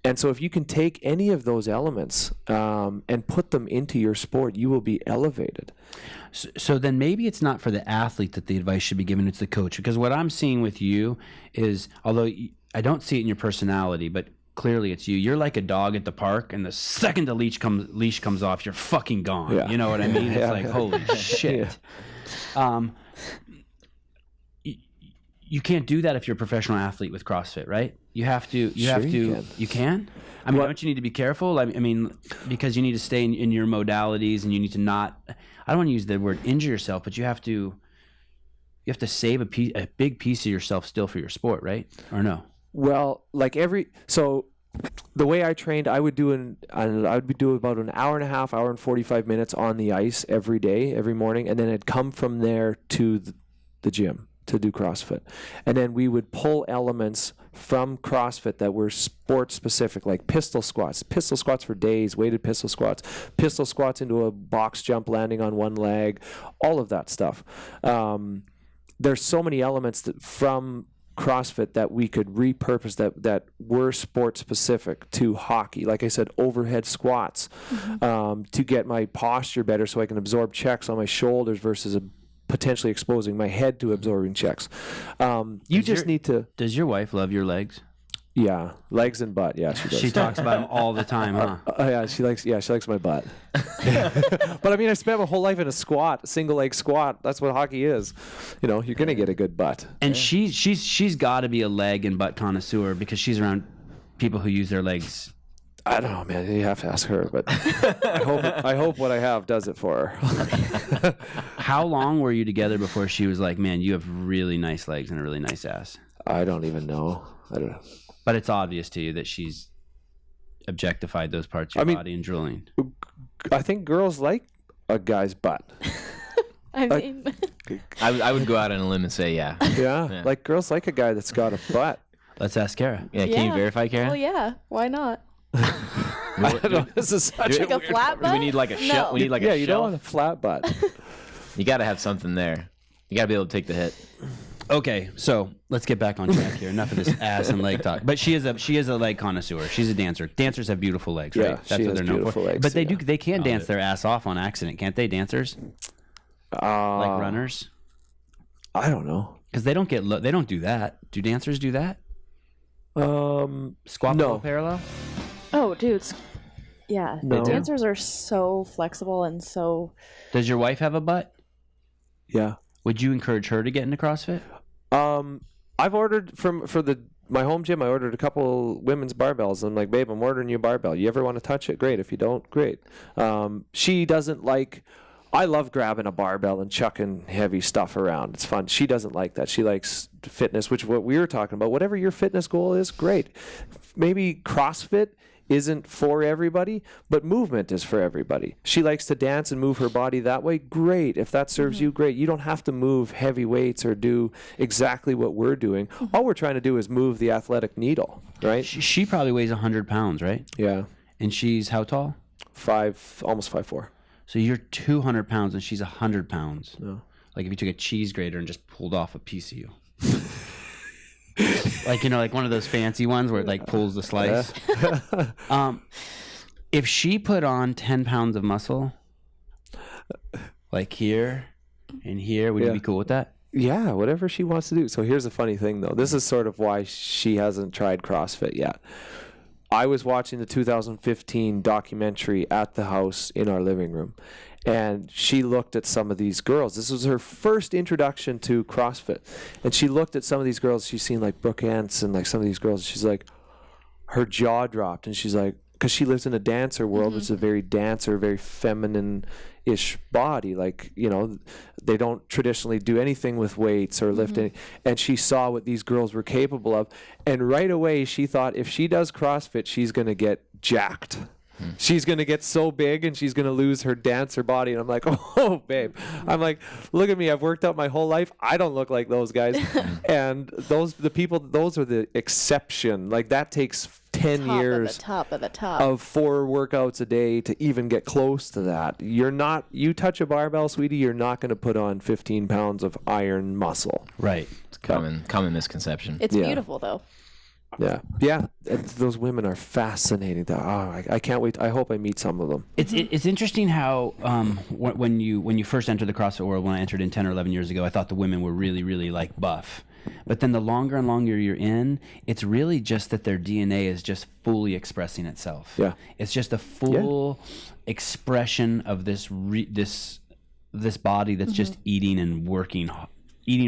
And so if you can take any of those elements and put them into your sport, you will be elevated. So then maybe it's not for the athlete that the advice should be given, it's the coach. Because what I'm seeing with you is, although I don't see it in your personality, but clearly it's you. You're like a dog at the park, and the second the leash comes off, you're fucking gone. Yeah. You know what I mean? It's like, holy shit. You can't do that if you're a professional athlete with CrossFit, right? You have to. You can. I mean, don't you need to be careful? I mean, because you need to stay in your modalities, and you need to not. I don't want to use the word injure yourself, but you have to save a big piece of yourself still for your sport, right? Or no? Well, so the way I trained, I would do about an hour and a half, hour and 45 minutes on the ice every day, every morning, and then I'd come from there to the gym to do CrossFit. And then we would pull elements from CrossFit that were sport specific, like pistol squats for days, weighted pistol squats into a box jump landing on one leg, all of that stuff. There's so many elements from CrossFit that we could repurpose that were sport specific to hockey. Like I said, overhead squats to get my posture better so I can absorb checks on my shoulders versus potentially exposing my head to absorbing checks. You just need to... Does your wife love your legs? Yeah, legs and butt. Yeah, she does. She talks about them all the time, huh? Yeah, she likes my butt. But I mean, I spent my whole life in a single leg squat. That's what hockey is. You know, you're gonna get a good butt. And she's got to be a leg and butt connoisseur because she's around people who use their legs. I don't know, man. You have to ask her, but I hope what I have does it for her. How long were you together before she was like, "Man, you have really nice legs and a really nice ass"? I don't even know. I don't know. But it's obvious to you that she's objectified those parts of your body and drilling. I think girls like a guy's butt. I mean, I would go out on a limb and say yeah. Yeah, like girls like a guy that's got a butt. Let's ask Kara. Yeah, can you verify, Kara? well, yeah. Why not? I don't know. This is such Like a flat butt? We need like a shelf. We need like a you don't shelf. want a flat butt. You got to have something there. You got to be able to take the hit. Okay, so let's get back on track here. Enough of this ass and leg talk. But she is a leg connoisseur. She's a dancer. Dancers have beautiful legs, right? Yeah, That's she what has they're known beautiful for. legs, But yeah. they can dance their ass off on accident, can't they? Dancers, like runners, I don't know. because they don't they don't do that. Do dancers do that? Squat no. below parallel. Oh, dudes. Yeah. No. Dancers are so flexible and so... Does your wife have a butt? Yeah. Would you encourage her to get into CrossFit? I've ordered my home gym. I ordered a couple women's barbells. I'm like, babe, I'm ordering you a barbell. You ever want to touch it? Great. If you don't, great. She doesn't like. I love grabbing a barbell and chucking heavy stuff around. It's fun. She doesn't like that. She likes fitness, which is what we were talking about. Whatever your fitness goal is, great. Maybe CrossFit isn't for everybody, but movement is for everybody. She likes to dance and move her body that way. Great. If that serves you, great. You don't have to move heavy weights or do exactly what we're doing. All we're trying to do is move the athletic needle, right? She probably weighs 100 pounds, right? Yeah. And she's how tall? Almost 5'4". So you're 200 pounds and she's 100 pounds. No. Like if you took a cheese grater and just pulled off a piece of you. Like, like one of those fancy ones where it like pulls the slice. If she put on 10 pounds of muscle, like here and here, would you be cool with that? Yeah, whatever she wants to do. So here's the funny thing, though. This is sort of why she hasn't tried CrossFit yet. I was watching the 2015 documentary at the house in our living room, and she looked at some of these girls. This was her first introduction to CrossFit, and she looked at some of these girls. She's seen like Brooke Ants and like some of these girls. She's like, her jaw dropped, and she's like, because she lives in a dancer world, which is a very dancer, very feminine-ish body. Like, they don't traditionally do anything with weights or lift any. And she saw what these girls were capable of. And right away, she thought if she does CrossFit, she's going to get jacked. She's going to get so big and she's going to lose her dancer body. And I'm like, oh, babe. I'm like, look at me. I've worked out my whole life. I don't look like those guys. And those are the exception. Like that takes 10 years top of the top of 4 workouts a day to even get close to that. You touch a barbell, sweetie, you're not going to put on 15 pounds of iron muscle. Right. It's common misconception. It's beautiful though. Those women are fascinating. I can't wait. I hope I meet some of them. It's interesting how when you first entered the CrossFit world, when I entered in 10 or 11 years ago, I thought the women were really, really like buff. But then the longer and longer you're in, it's really just that their DNA is just fully expressing itself. Yeah. It's just a full expression of this body that's just eating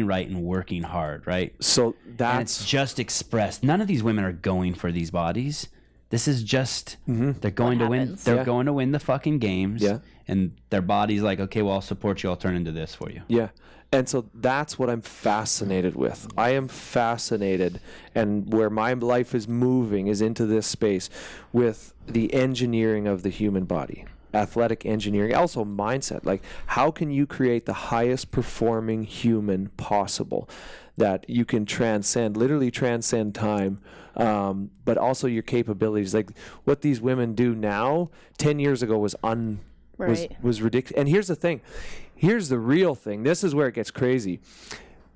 right and working hard, right? So and that's it's just expressed. None of these women are going for these bodies. This is just they're going to win. They're going to win the fucking games. Yeah. And their body's like, okay, well, I'll support you. I'll turn into this for you. Yeah. And so that's what I'm fascinated with. I am fascinated, and where my life is moving is into this space with the engineering of the human body. Athletic engineering, also mindset. Like, how can you create the highest performing human possible that you can literally transcend time, but also your capabilities? Like, what these women do now, 10 years ago was ridiculous. And here's the thing. Here's the real thing. This is where it gets crazy.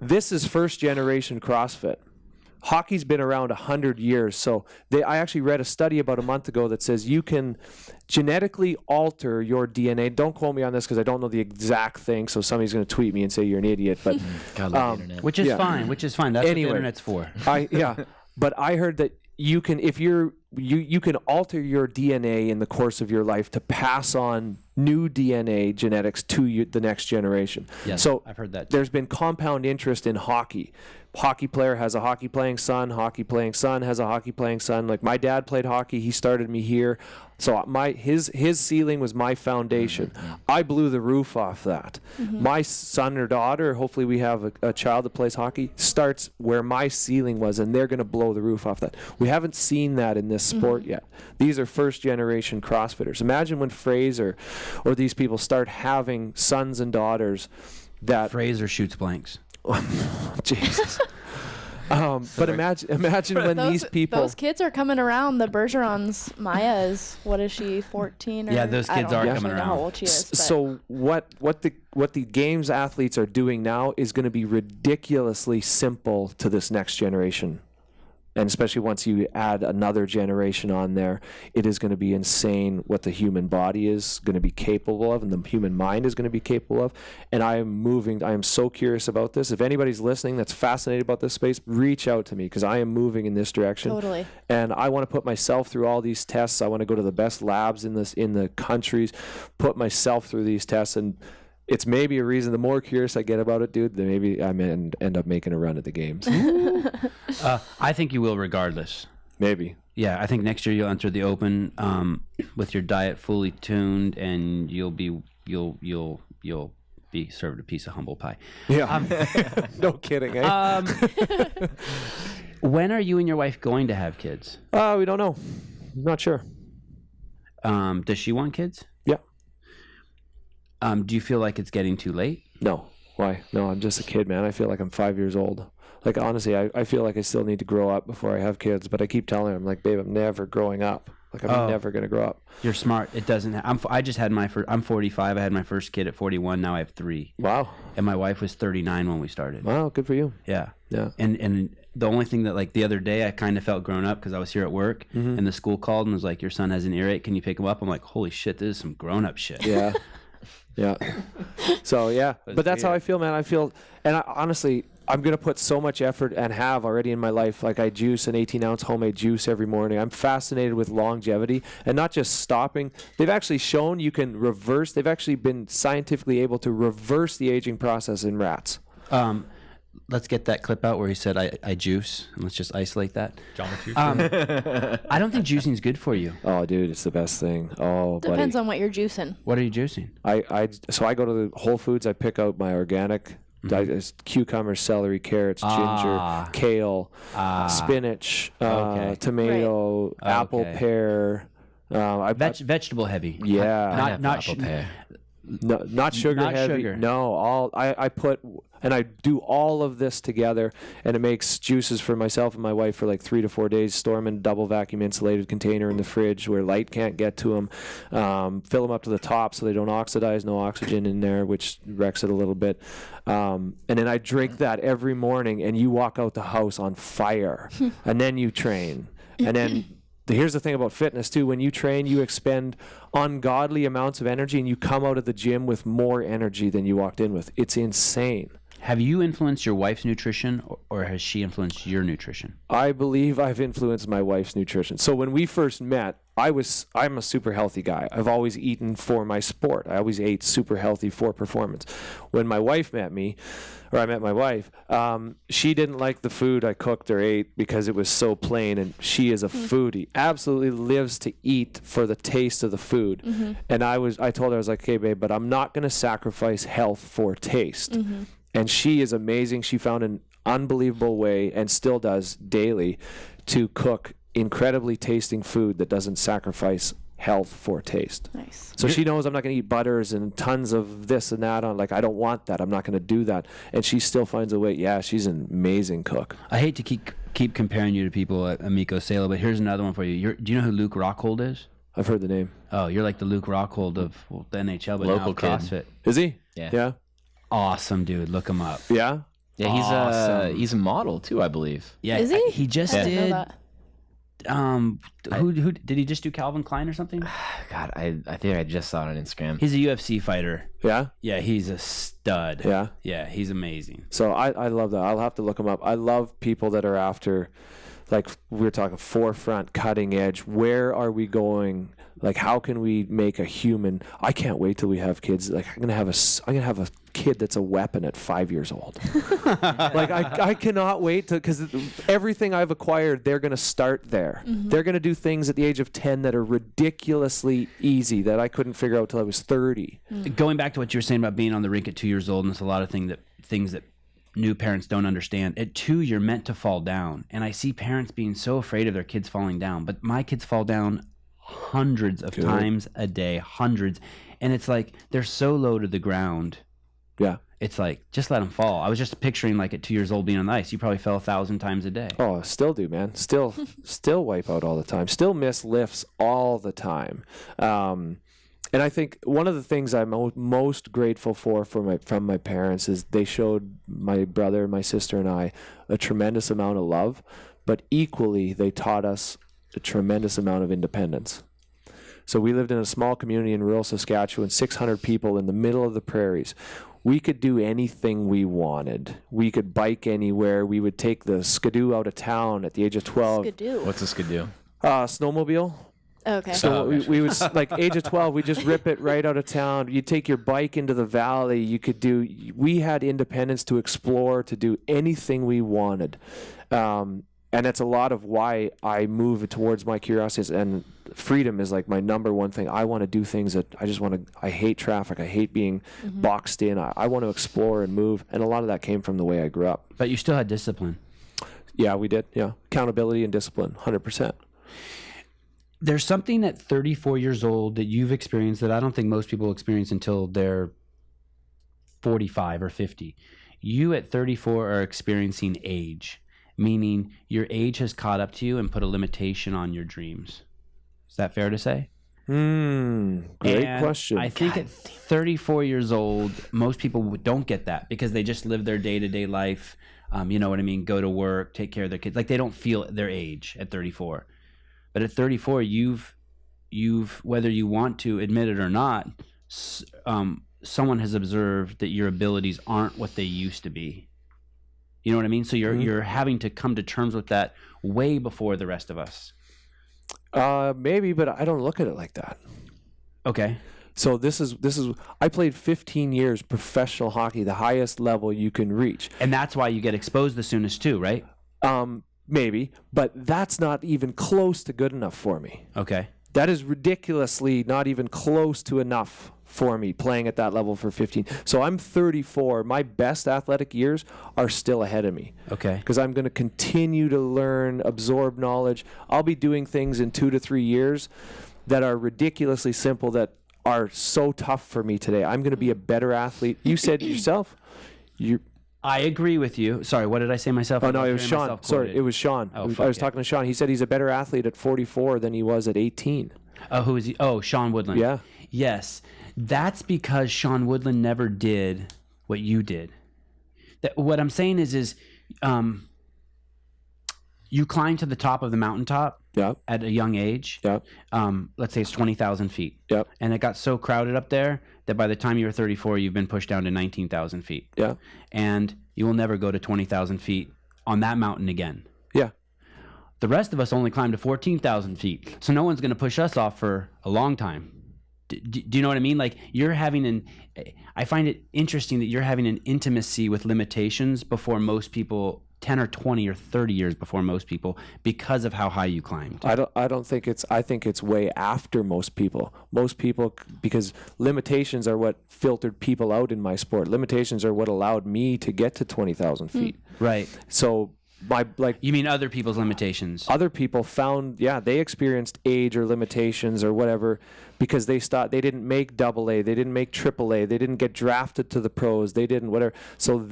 This is first generation CrossFit. Hockey's been around 100 years. So I actually read a study about a month ago that says you can genetically alter your DNA. Don't quote me on this because I don't know the exact thing. So somebody's going to tweet me and say you're an idiot. But which is fine. That's what the internet's for. But I heard that you can, if you can alter your DNA in the course of your life to pass on new DNA genetics to the next generation. Yes, so I've heard that. There's been compound interest in hockey. Hockey player has a hockey playing son. Hockey playing son has a hockey playing son. Like, my dad played hockey. He started me here. So his ceiling was my foundation. I blew the roof off that. My son or daughter, hopefully we have a child that plays hockey, starts where my ceiling was, and they're going to blow the roof off that. We haven't seen that in this sport yet. These are first generation CrossFitters. Imagine when Fraser or these people start having sons and daughters that Fraser shoots blanks. Jesus. But imagine when those kids are coming around. The Bergerons, Maya is, what is she, 14? Or, those kids are coming around. How old she is, so what the games athletes are doing now is going to be ridiculously simple to this next generation. And especially once you add another generation on there, it is going to be insane what the human body is going to be capable of and the human mind is going to be capable of. And I am so curious about this. If anybody's listening that's fascinated about this space, reach out to me because I am moving in this direction. Totally. And I want to put myself through all these tests. I want to go to the best labs in the countries, put myself through these tests, and it's maybe a reason. The more curious I get about it, dude, then maybe I end up making a run at the games. I think you will, regardless. Maybe. Yeah, I think next year you'll enter the Open with your diet fully tuned, and you'll be served a piece of humble pie. Yeah. No kidding. Eh? When are you and your wife going to have kids? We don't know. I'm not sure. Does she want kids? Yeah. Do you feel like it's getting too late? No. Why? No, I'm just a kid, man. I feel like I'm 5 years old. Like, honestly, I feel like I still need to grow up before I have kids, but I keep telling her, I'm like, babe, I'm never growing up. Like, I'm never going to grow up. You're smart. It doesn't. I just had I'm 45. I had my first kid at 41. Now I have 3. Wow. And my wife was 39 when we started. Wow. Good for you. Yeah. Yeah. And the only thing that, like, the other day I kind of felt grown up because I was here at work and the school called and was like, your son has an earache. Can you pick him up? I'm like, holy shit, this is some grown up shit. Yeah. Yeah. So, yeah. But that's how I feel, man. And honestly, I'm going to put so much effort and have already in my life. Like, I juice an 18-ounce homemade juice every morning. I'm fascinated with longevity and not just stopping. They've actually shown you can reverse. They've actually been scientifically able to reverse the aging process in rats. Let's get that clip out where he said, I juice. And let's just isolate that. I don't think juicing is good for you. Oh, dude, it's the best thing. Oh, Depends buddy. on what you're juicing. What are you juicing? So I go to the Whole Foods. I pick out my organic cucumber, celery, carrots, ginger, kale, spinach, tomato, apple, pear. Vegetable heavy. Yeah. Not apple pear. No, not sugar Not heavy. sugar. No, I put And I do all of this together, and it makes juices for myself and my wife for like 3 to 4 days. Store them in a double vacuum insulated container in the fridge where light can't get to them. Fill them up to the top so they don't oxidize, no oxygen in there, which wrecks it a little bit. And then I drink that every morning, and you walk out the house on fire, and then you train. And then here's the thing about fitness too. When you train, you expend ungodly amounts of energy, and you come out of the gym with more energy than you walked in with. It's insane. Have you influenced your wife's nutrition, or has she influenced your nutrition? I believe I've influenced my wife's nutrition. So when we first met, I'm a super healthy guy. I've always eaten for my sport. I always ate super healthy for performance. When my wife met me, or I met my wife, she didn't like the food I cooked or ate because it was so plain, and she is a foodie. Absolutely lives to eat for the taste of the food. And I told her, I was like, okay, babe, but I'm not going to sacrifice health for taste. And she is amazing. She found an unbelievable way, and still does daily, to cook incredibly tasting food that doesn't sacrifice health for taste. Nice. So she knows I'm not going to eat butters and tons of this and that. I don't want that. I'm not going to do that. And she still finds a way. Yeah, she's an amazing cook. I hate to keep comparing you to people at Amico Salo, but here's another one for you. Do you know who Luke Rockhold is? I've heard the name. Oh, you're like the Luke Rockhold of the NHL, but Local now CrossFit. Is he? Yeah. Awesome, dude. Look him up. Yeah? Yeah, he's a model too, I believe. Yeah, Is he? He just I didn't know did. that. Who did he just do Calvin Klein or something? God, I think I just saw it on Instagram. He's a UFC fighter. Yeah? Yeah, he's a stud. Yeah. Yeah, he's amazing. So I love that. I'll have to look him up. I love people that are after, like we were talking, forefront, cutting edge. Where are we going? Like, how can we make a human? I can't wait till we have kids. Like, I'm gonna have a kid that's a weapon at 5 years old. Like, I cannot wait to, because everything I've acquired, they're gonna start there. They're gonna do things at the age of 10 that are ridiculously easy that I couldn't figure out till I was 30. Going back to what you were saying about being on the rink at 2 years old, and there's a lot of things that new parents don't understand. At 2, you're meant to fall down, and I see parents being so afraid of their kids falling down. But my kids fall down hundreds of times a day, hundreds, and it's like they're so low to the ground. Yeah. It's like, just let them fall. I was just picturing, like, at 2 years old being on the ice, you probably fell 1,000 times a day. Oh, still do, man. Still wipe out all the time. Still miss lifts all the time. And I think one of the things I'm most grateful for from my parents is they showed my brother, my sister, and I a tremendous amount of love, but equally they taught us a tremendous amount of independence. So we lived in a small community in rural Saskatchewan, 600 people in the middle of the prairies. We could do anything we wanted. We could bike anywhere. We would take the skidoo out of town at the age of 12. Skidoo. What's a skidoo? Snowmobile. Okay. So we would, like, age of 12, we just rip it right out of town. You take your bike into the valley. We had independence to explore, to do anything we wanted. And that's a lot of why I move towards my curiosities, and freedom is like my number one thing. I want to do things that I hate traffic. I hate being boxed in. I want to explore and move. And a lot of that came from the way I grew up. But you still had discipline. Yeah, we did. Yeah. Accountability and discipline, 100%. There's something at 34 years old that you've experienced that I don't think most people experience until they're 45 or 50. You at 34 are experiencing age. Meaning your age has caught up to you and put a limitation on your dreams. Is that fair to say? Great question. I think at 34 years old, most people don't get that because they just live their day-to-day life. You know what I mean? Go to work, take care of their kids. Like, they don't feel their age at 34. But at 34, you've whether you want to admit it or not, someone has observed that your abilities aren't what they used to be. You know what I mean? So you're having to come to terms with that way before the rest of us. Maybe, but I don't look at it like that. Okay. So this is I played 15 years professional hockey, the highest level you can reach. And that's why you get exposed the soonest too, right? Maybe, but that's not even close to good enough for me. Okay. That is ridiculously not even close to enough for me playing at that level for 15. So I'm 34. My best athletic years are still ahead of me. Okay. Because I'm going to continue to learn, absorb knowledge. I'll be doing things in 2 to 3 years that are ridiculously simple that are so tough for me today. I'm going to be a better athlete. You said yourself, I agree with you. Sorry, what did I say myself? Oh, no, it was Sean. Sorry, it was Sean. I was talking to Sean. He said he's a better athlete at 44 than he was at 18. Oh, who is he? Oh, Sean Woodland. Yeah. Yes. That's because Sean Woodland never did what you did. What I'm saying is you climb to the top of the mountaintop at a young age. Yep. Let's say it's 20,000 feet. Yep. And it got so crowded up there that by the time you were 34, you've been pushed down to 19,000 feet. Yeah. And you will never go to 20,000 feet on that mountain again. Yeah. The rest of us only climb to 14,000 feet. So no one's going to push us off for a long time. Do you know what I mean? Like I find it interesting that you're having an intimacy with limitations before most people, 10 or 20 or 30 years before most people, because of how high you climbed. I think it's way after most people. Most people, because limitations are what filtered people out in my sport. Limitations are what allowed me to get to 20,000 feet. Right. So you mean other people's limitations? Other people found, they experienced age or limitations or whatever because they didn't make AA, they didn't make AAA, they didn't get drafted to the pros, they didn't whatever. So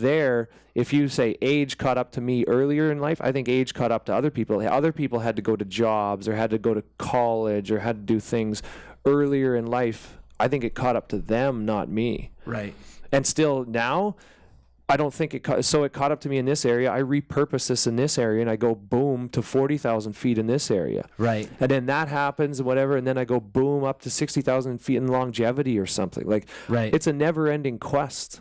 if you say age caught up to me earlier in life, I think age caught up to other people. Other people had to go to jobs or had to go to college or had to do things earlier in life. I think it caught up to them, not me. Right. And still now, I don't think it caught up to me in this area. I repurpose this in this area and I go boom to 40,000 feet in this area. Right. And then that happens and whatever. And then I go boom up to 60,000 feet in longevity or something. Right. It's a never ending quest.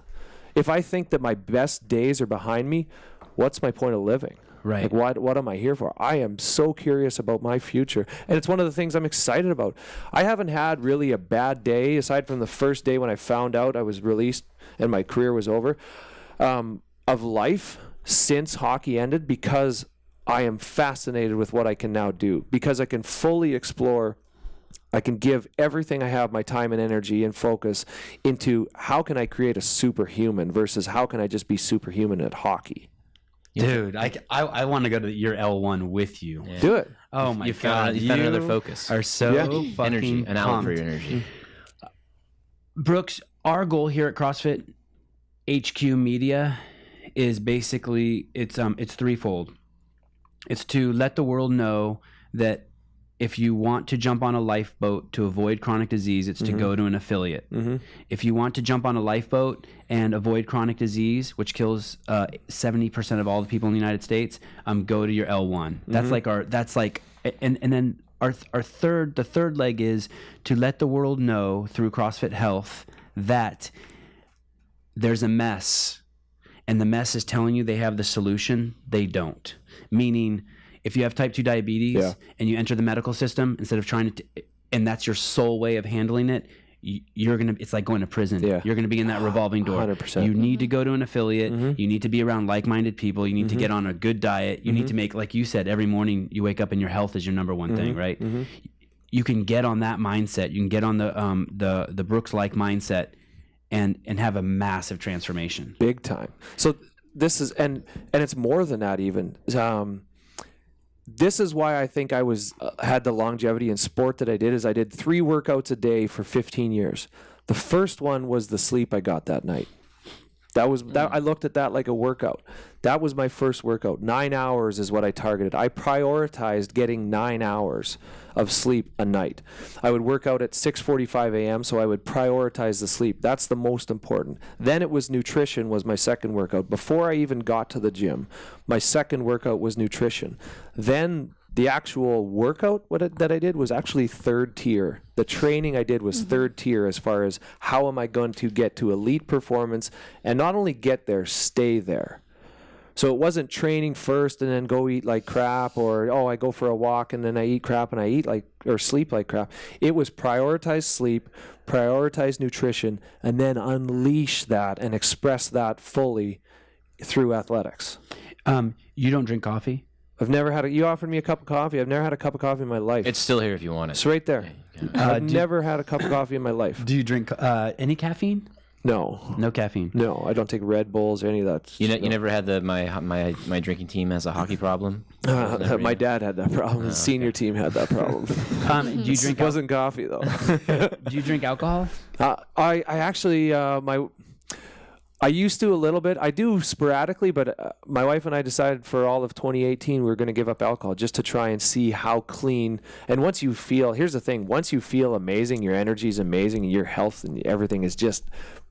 If I think that my best days are behind me, what's my point of living? Right. What am I here for? I am so curious about my future. And it's one of the things I'm excited about. I haven't had really a bad day aside from the first day when I found out I was released and my career was over. Of life since hockey ended, because I am fascinated with what I can now do, because I can fully explore, I can give everything I have, my time and energy and focus into how can I create a superhuman versus how can I just be superhuman at hockey. Dude, I want to go to your L1 with you. Yeah. Do it. Oh my God. You found another focus. Are so fucking energy, an outlet for pumped. your energy. Brooks, our goal here at CrossFit HQ Media is basically it's threefold. It's to let the world know that if you want to jump on a lifeboat to avoid chronic disease, it's to go to an affiliate. Mm-hmm. If you want to jump on a lifeboat and avoid chronic disease, which kills 70% of all the people in the United States, go to your L1. And then the third leg is to let the world know through CrossFit Health that there's a mess, and the mess is telling you they have the solution. They don't. Meaning, if you have type 2 diabetes and you enter the medical system, instead of trying to, and that's your sole way of handling it, it's like going to prison. Yeah. You're going to be in that revolving door. 100%. You need to go to an affiliate. You need to be around like-minded people. You need to get on a good diet. You need to make, like you said, every morning you wake up and your health is your number one thing, right? You can get on that mindset. You can get on the Brooks-like mindset and have a massive transformation. Big time. So this is, and it's more than that even. This is why I think I had the longevity in sport that I did, is I did 3 workouts a day for 15 years. The first one was the sleep I got that night. I looked at that like a workout. That was my first workout. 9 hours is what I targeted. I prioritized getting 9 hours of sleep a night. I would work out at 6:45 a.m., so I would prioritize the sleep. That's the most important. Then it was nutrition was my second workout. Before I even got to the gym, my second workout was nutrition. Then the actual workout that I did was actually third tier. The training I did was third tier as far as how am I going to get to elite performance and not only get there, stay there. So it wasn't training first and then go eat like crap, or, I go for a walk and then I eat crap and I eat or sleep like crap. It was prioritize sleep, prioritize nutrition, and then unleash that and express that fully through athletics. You don't drink coffee? I've never had you offered me a cup of coffee. I've never had a cup of coffee in my life. It's still here if you want it. It's right there. I've never had a cup of coffee in my life. Do you drink any caffeine? No. No caffeine? No, I don't take Red Bulls or any of that. You never had my drinking team has a hockey problem? My dad had that problem. His senior team had that problem. Do you drink? It wasn't coffee though. Do you drink alcohol? I actually I used to a little bit. I do sporadically, but my wife and I decided for all of 2018 we were going to give up alcohol just to try and see how clean. And once you feel, here's the thing, once you feel amazing, your energy is amazing, and your health and everything is just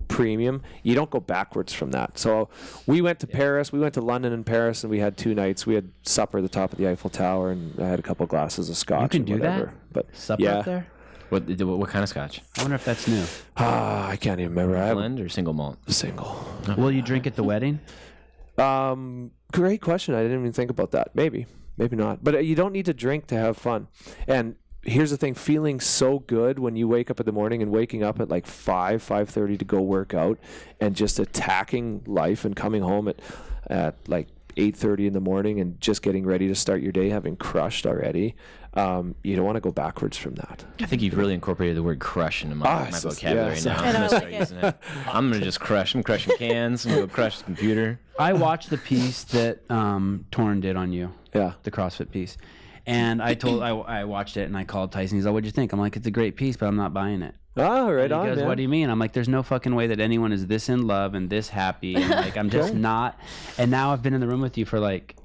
premium, you don't go backwards from that. So we went to Paris, we went to London and Paris, and we had 2 nights. We had supper at the top of the Eiffel Tower, and I had a couple glasses of scotch. You can do whatever. that? But Supper up there? What kind of scotch? I wonder if that's new. I can't even remember. I have Blend or single malt? single. Will you drink at the wedding? Great question. I didn't even think about that. Maybe not. But you don't need to drink to have fun. And here's the thing, feeling so good when you wake up in the morning and waking up at like 5:30 to go work out and just attacking life and coming home at like 8:30 in the morning and just getting ready to start your day having crushed already. You don't want to go backwards from that. I think you've really incorporated the word crush into my vocabulary now. And I I'm going to start using it. I'm going to just crush. I'm crushing cans. I'm going to go crush the computer. I watched the piece that Torrin did on you. Yeah. The CrossFit piece. And I watched it and I called Tyson. He's like, what'd you think? I'm like, it's a great piece, but I'm not buying it. Oh, right on, He goes, man. what do you mean? I'm like, there's no fucking way that anyone is this in love and this happy. And like, I'm just not. And now I've been in the room with you for like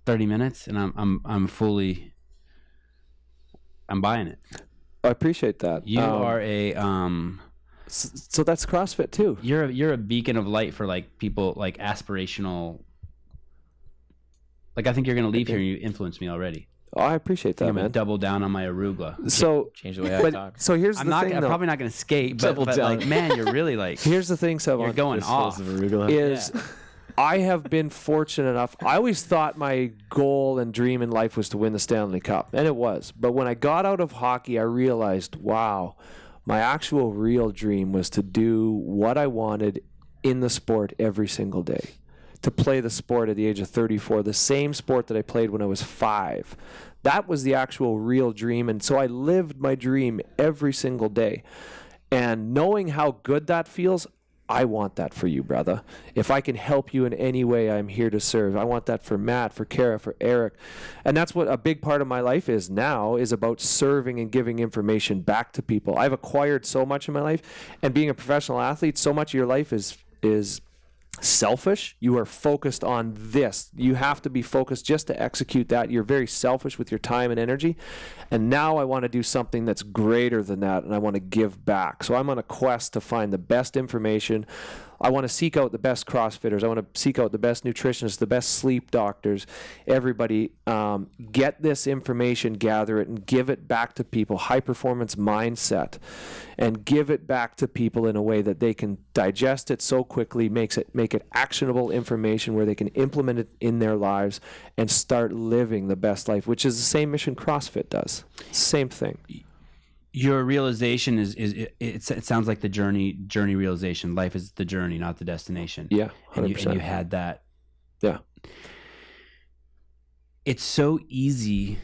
30 minutes and I'm fully, I'm buying it. I appreciate that. You are a, so that's CrossFit too. you're a beacon of light for like people, like aspirational. Like, I think you're going to leave here and you influence me already. Oh, I appreciate that, I'm going man. to double down on my arugula. So Change the way I talk. So here's the thing, I'm though. probably not going to skate, but Double down. like, man, you're really like, Here's the thing, Savon. you're going off. Is I have been fortunate enough. I always thought my goal and dream in life was to win the Stanley Cup, and it was. But when I got out of hockey, I realized, wow, my actual real dream was to do what I wanted in the sport every single day. To play the sport at the age of 34, the same sport that I played when I was 5. That was the actual real dream, and so I lived my dream every single day. And knowing how good that feels, I want that for you, brother. If I can help you in any way, I'm here to serve. I want that for Matt, for Kara, for Eric. And that's what a big part of my life is now, is about serving and giving information back to people. I've acquired so much in my life, and being a professional athlete, so much of your life is selfish. You are focused on this. You have to be focused just to execute that. You're very selfish with your time and energy. And now I want to do something that's greater than that, and I want to give back. So I'm on a quest to find the best information. I want to seek out the best CrossFitters. I want to seek out the best nutritionists, the best sleep doctors, everybody. Get this information, gather it, and give it back to people. High performance mindset, and give it back to people in a way that they can digest it so quickly, make it actionable information where they can implement it in their lives and start living the best life, which is the same mission CrossFit does. Same thing. Your realization it sounds like the journey realization. Life is the journey, not the destination. Yeah, 100%. And you had that. Yeah. It's so easy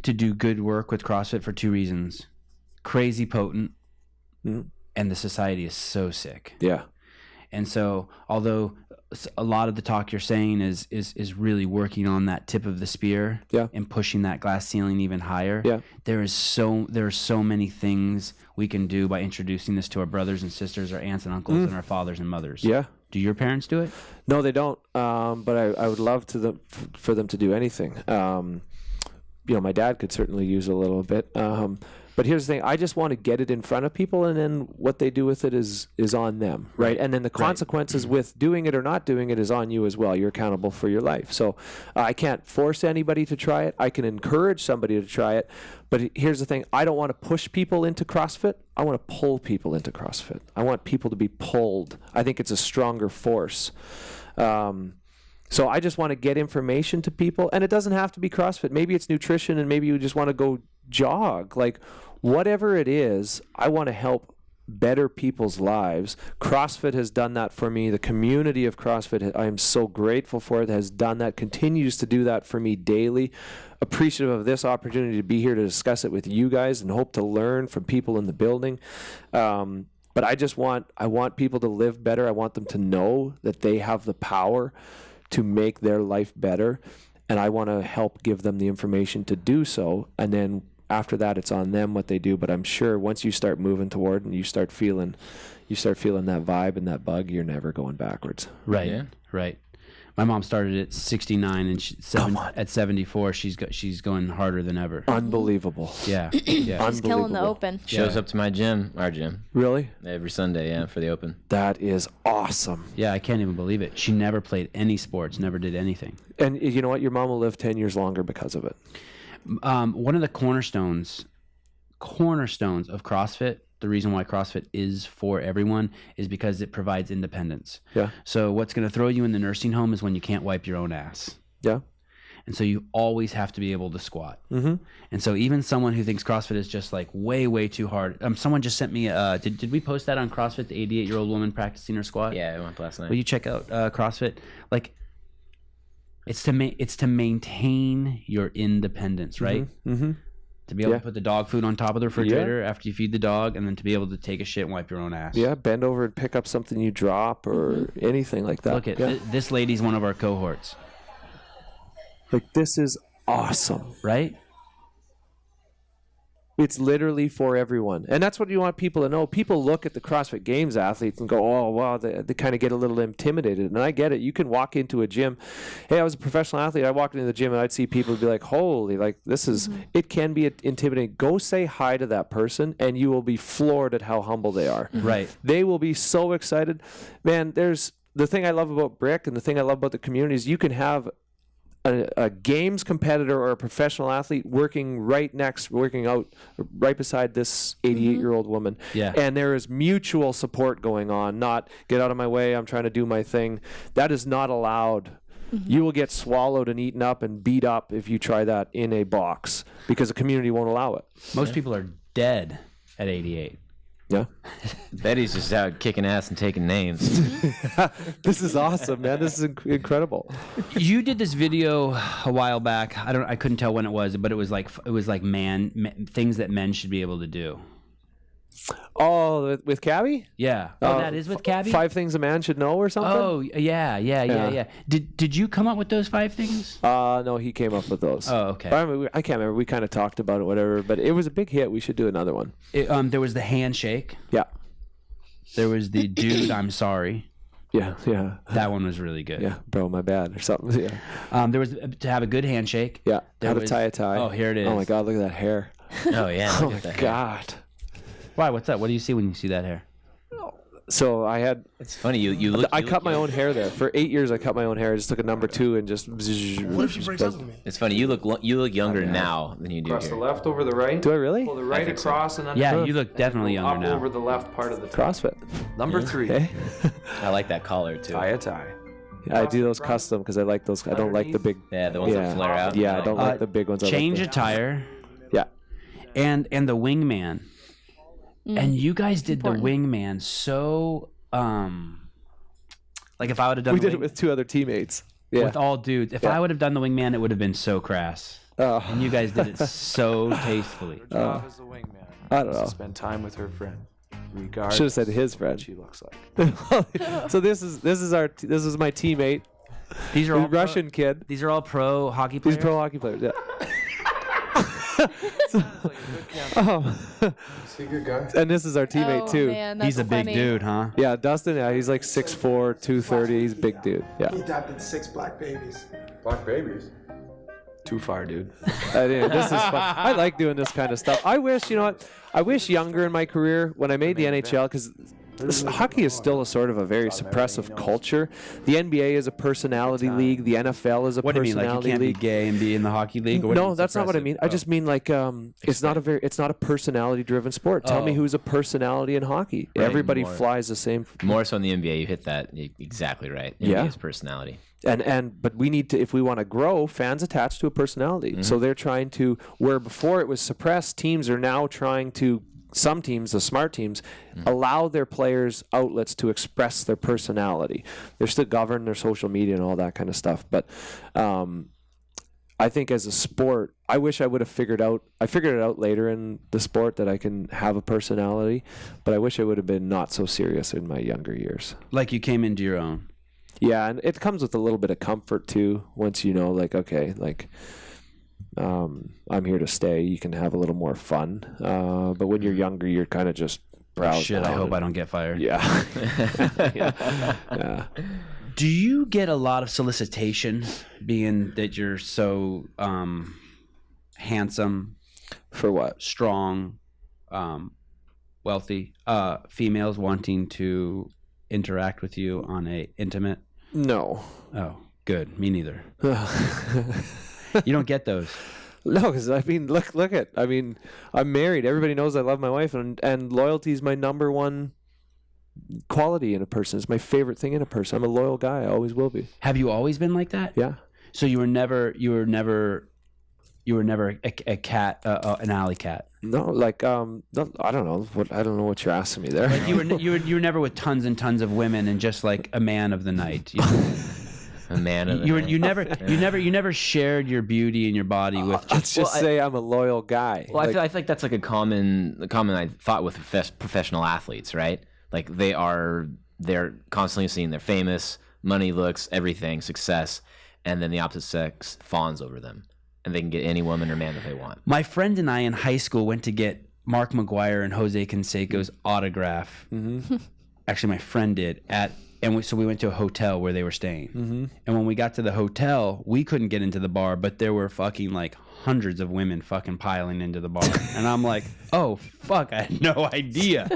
to do good work with CrossFit for 2 reasons. Crazy potent, and the society is so sick. Yeah. And so, although a lot of the talk you're saying is really working on that tip of the spear, and pushing that glass ceiling even higher, there are so many things we can do by introducing this to our brothers and sisters, our aunts and uncles, and our fathers and mothers. Yeah. Do your parents do it? No, they don't. But I would love for them to do anything. My dad could certainly use a little bit. But here's the thing, I just want to get it in front of people, and then what they do with it is on them, right? And then the consequences with doing it or not doing it is on you as well. You're accountable for your life. So I can't force anybody to try it. I can encourage somebody to try it. But here's the thing, I don't want to push people into CrossFit. I want to pull people into CrossFit. I want people to be pulled. I think it's a stronger force. So I just want to get information to people, and it doesn't have to be CrossFit. Maybe it's nutrition, and maybe you just want to go jog. Like, whatever it is, I want to help better people's lives. CrossFit has done that for me. The community of CrossFit, I am so grateful for it, has done that, continues to do that for me daily. Appreciative of this opportunity to be here to discuss it with you guys, and hope to learn from people in the building. But I want people to live better. I want them to know that they have the power to make their life better, and I want to help give them the information to do so. And then after that it's on them what they do. But I'm sure once you start moving toward and you start feeling that vibe and that bug, you're never going backwards. Right. Yeah. Right. My mom started at 69 and at 74 she's going harder than ever. Unbelievable. Yeah. Yeah. He's killing the Unbelievable. open. Shows up to my gym, our gym, Really? every Sunday, for the open. That is awesome. Yeah, I can't even believe it. She never played any sports, never did anything. And you know what? Your mom will live 10 years longer because of it. One of the cornerstones of CrossFit, the reason why CrossFit is for everyone is because it provides independence. Yeah. So what's going to throw you in the nursing home is when you can't wipe your own ass. Yeah. And so you always have to be able to squat. Mm-hmm. And so even someone who thinks CrossFit is just like way, way too hard. Someone just sent me, did we post that on CrossFit, the 88-year-old woman practicing her squat? Yeah, I went last night. Will you check out CrossFit? Like, it's to maintain your independence, right? Mm-hmm. To be able to put the dog food on top of the refrigerator after you feed the dog, and then to be able to take a shit and wipe your own ass. Yeah, bend over and pick up something you drop or anything like that. Look at this lady's one of our cohorts, like this is awesome. right? It's literally for everyone. And that's what you want people to know. People look at the CrossFit Games athletes and go, oh, wow, they kind of get a little intimidated. And I get it. You can walk into a gym. Hey, I was a professional athlete. I walked into the gym and I'd see people be like, holy, like this is, it can be intimidating. Go say hi to that person and you will be floored at how humble they are. Right. They will be so excited. Man, there's the thing I love about Brick and the thing I love about the community is you can have a games competitor or a professional athlete working out right beside this 88-year-old woman. Yeah. And there is mutual support going on, not get out of my way, I'm trying to do my thing. That is not allowed. You will get swallowed and eaten up and beat up if you try that in a box because the community won't allow it. Most people are dead at 88. Yeah. Betty's just out kicking ass and taking names. This is awesome, man. This is incredible. You did this video a while back. I couldn't tell when it was, but it was like things that men should be able to do. Oh, with Cabby? Yeah. Oh, that is with Cabby? 5 things a man should know or something? Oh, yeah. Did you come up with those 5 things? No, he came up with those. Oh, okay. I can't remember. We kind of talked about it, whatever, but it was a big hit. We should do another one. There was the handshake. Yeah. There was the dude, I'm sorry. Yeah. That one was really good. Yeah, bro, my bad, or something. Yeah. There was to have a good handshake. Yeah. There How to was- tie a tie. Oh, here it is. Oh my God, look at that hair. Oh, yeah. Oh Look my at that hair. God. Why? What's that? What do you see when you see that hair? So I had. It's funny. You look. I you cut look my young. own hair there for 8 years. I cut my own hair. I just took a number 2 and just. What if she breaks up with me? It's funny. You look younger now than you do Across here. the left over the right. Do I really? Pull the right think so. across and then Yeah, you look definitely younger up now. over the left part of the CrossFit. Number 3. Okay. I like that collar too. Tie a tie. I do those custom because I like those. I don't like the big. Yeah, the ones that flare out. Yeah, I don't like the big ones. I like Change the- attire. Yeah. And the wingman. And you guys did Important. the wingman so like if I would have done We the did it with 2 other teammates. Yeah. with all dudes. If I would have done the wingman, it would have been so crass. Oh. And you guys did it so tastefully. Her job as the wingman. I don't is know. to spend time with her friend, regardless Should have said his of friend. what she looks like. So this is my teammate, These are the all Russian kid. These are all pro hockey players. He's pro hockey players. Yeah. See, good guy. And this is our teammate Oh, too. man, that's He's a big funny. dude, huh? Yeah, Dustin. Yeah, he's like 6'4", 230. He's a big dude. Yeah. He adopted 6 black babies. Black babies. Too far, dude. This is fun. I like doing this kind of stuff. I wish, you know what? I wish younger in my career when I made the NHL, because hockey is still a sort of a very suppressive culture. The NBA is a personality league. The NFL is a What do you mean? Like you personality can't be league. gay and be in the hockey league? Or what do you No, mean that's not what I suppressive? mean. I just mean like it's not a personality driven sport. Tell me Oh. who's a personality in hockey. Right, Everybody more. flies the same. More so in the NBA, you hit that exactly right. Yeah. NBA's personality. But we need to, if we want to grow, fans attached to a personality. So they're trying to, where before it was suppressed, teams are now trying to, some teams, the smart teams, allow their players outlets to express their personality. They're still governed their social media and all that kind of stuff. But I think as a sport, I wish I would have figured it out later in the sport that I can have a personality, but I wish I would have been not so serious in my younger years. Like you came into your own. Yeah, and it comes with a little bit of comfort too. Once you know, like, okay, like I'm here to stay. You can have a little more fun. But when you're younger, you're kind of just browsing. Shit, I hope I don't get fired. Yeah. Yeah. Do you get a lot of solicitation being that you're so handsome, For what? strong, wealthy, females wanting to interact with you on a intimate? No. Oh, good. Me neither. You don't get those. No, because I mean, look at. I mean, I'm married. Everybody knows I love my wife, and loyalty is my number one quality in a person. It's my favorite thing in a person. I'm a loyal guy. I always will be. Have you always been like that? Yeah. So you were never a cat, an alley cat. No, like I don't know what you're asking me there. Like you were never with tons and tons of women and just like a man of the night. You know? A man of the night. You never shared your beauty and your body with. Let's just say I'm a loyal guy. Well, I feel like that's like a common thought with professional athletes, right? Like they're constantly seeing they're famous, money, looks, everything, success, and then the opposite sex fawns over them, and they can get any woman or man that they want. My friend and I in high school went to get Mark McGuire and Jose Canseco's autograph. Mm-hmm. Actually, my friend did so we went to a hotel where they were staying. Mm-hmm. And when we got to the hotel, we couldn't get into the bar, but there were fucking like hundreds of women fucking piling into the bar. And I'm like, oh, fuck, I had no idea.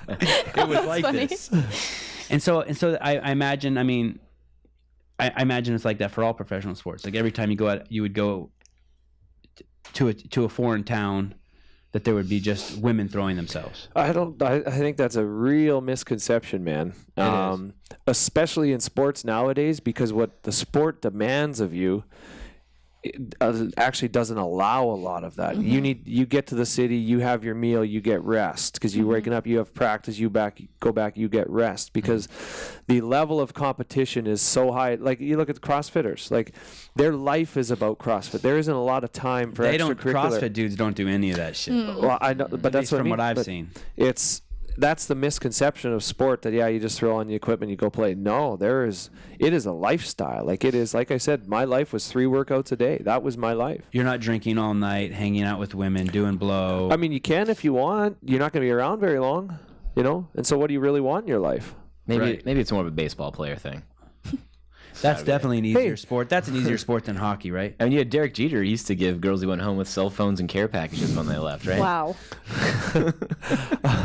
It was like funny. This. And so I imagine, I imagine it's like that for all professional sports. Like every time you go out, you would go to a foreign town, that there would be just women throwing themselves. I think that's a real misconception, man. Especially in sports nowadays, because what the sport demands of you actually doesn't allow a lot of that. Mm-hmm. You get to the city, you have your meal, you get rest, because you're waking up, you have practice, you go back, you get rest, because the level of competition is so high. Like you look at the CrossFitters, like their life is about CrossFit. There isn't a lot of time for extracurricular. CrossFit dudes don't do any of that shit. Well, I know, but that's from what I've seen. That's the misconception of sport, that you just throw on the equipment, you go play. No, it is a lifestyle. Like it is, like I said, my life was 3 workouts a day. That was my life. You're not drinking all night, hanging out with women, doing blow. I mean, you can if you want. You're not going to be around very long, And so what do you really want in your life? Maybe it's more of a baseball player thing. That's definitely an easier sport. That's an easier sport than hockey, right? I mean, Derek Jeter used to give girls who went home with cell phones and care packages when they left, right? Wow.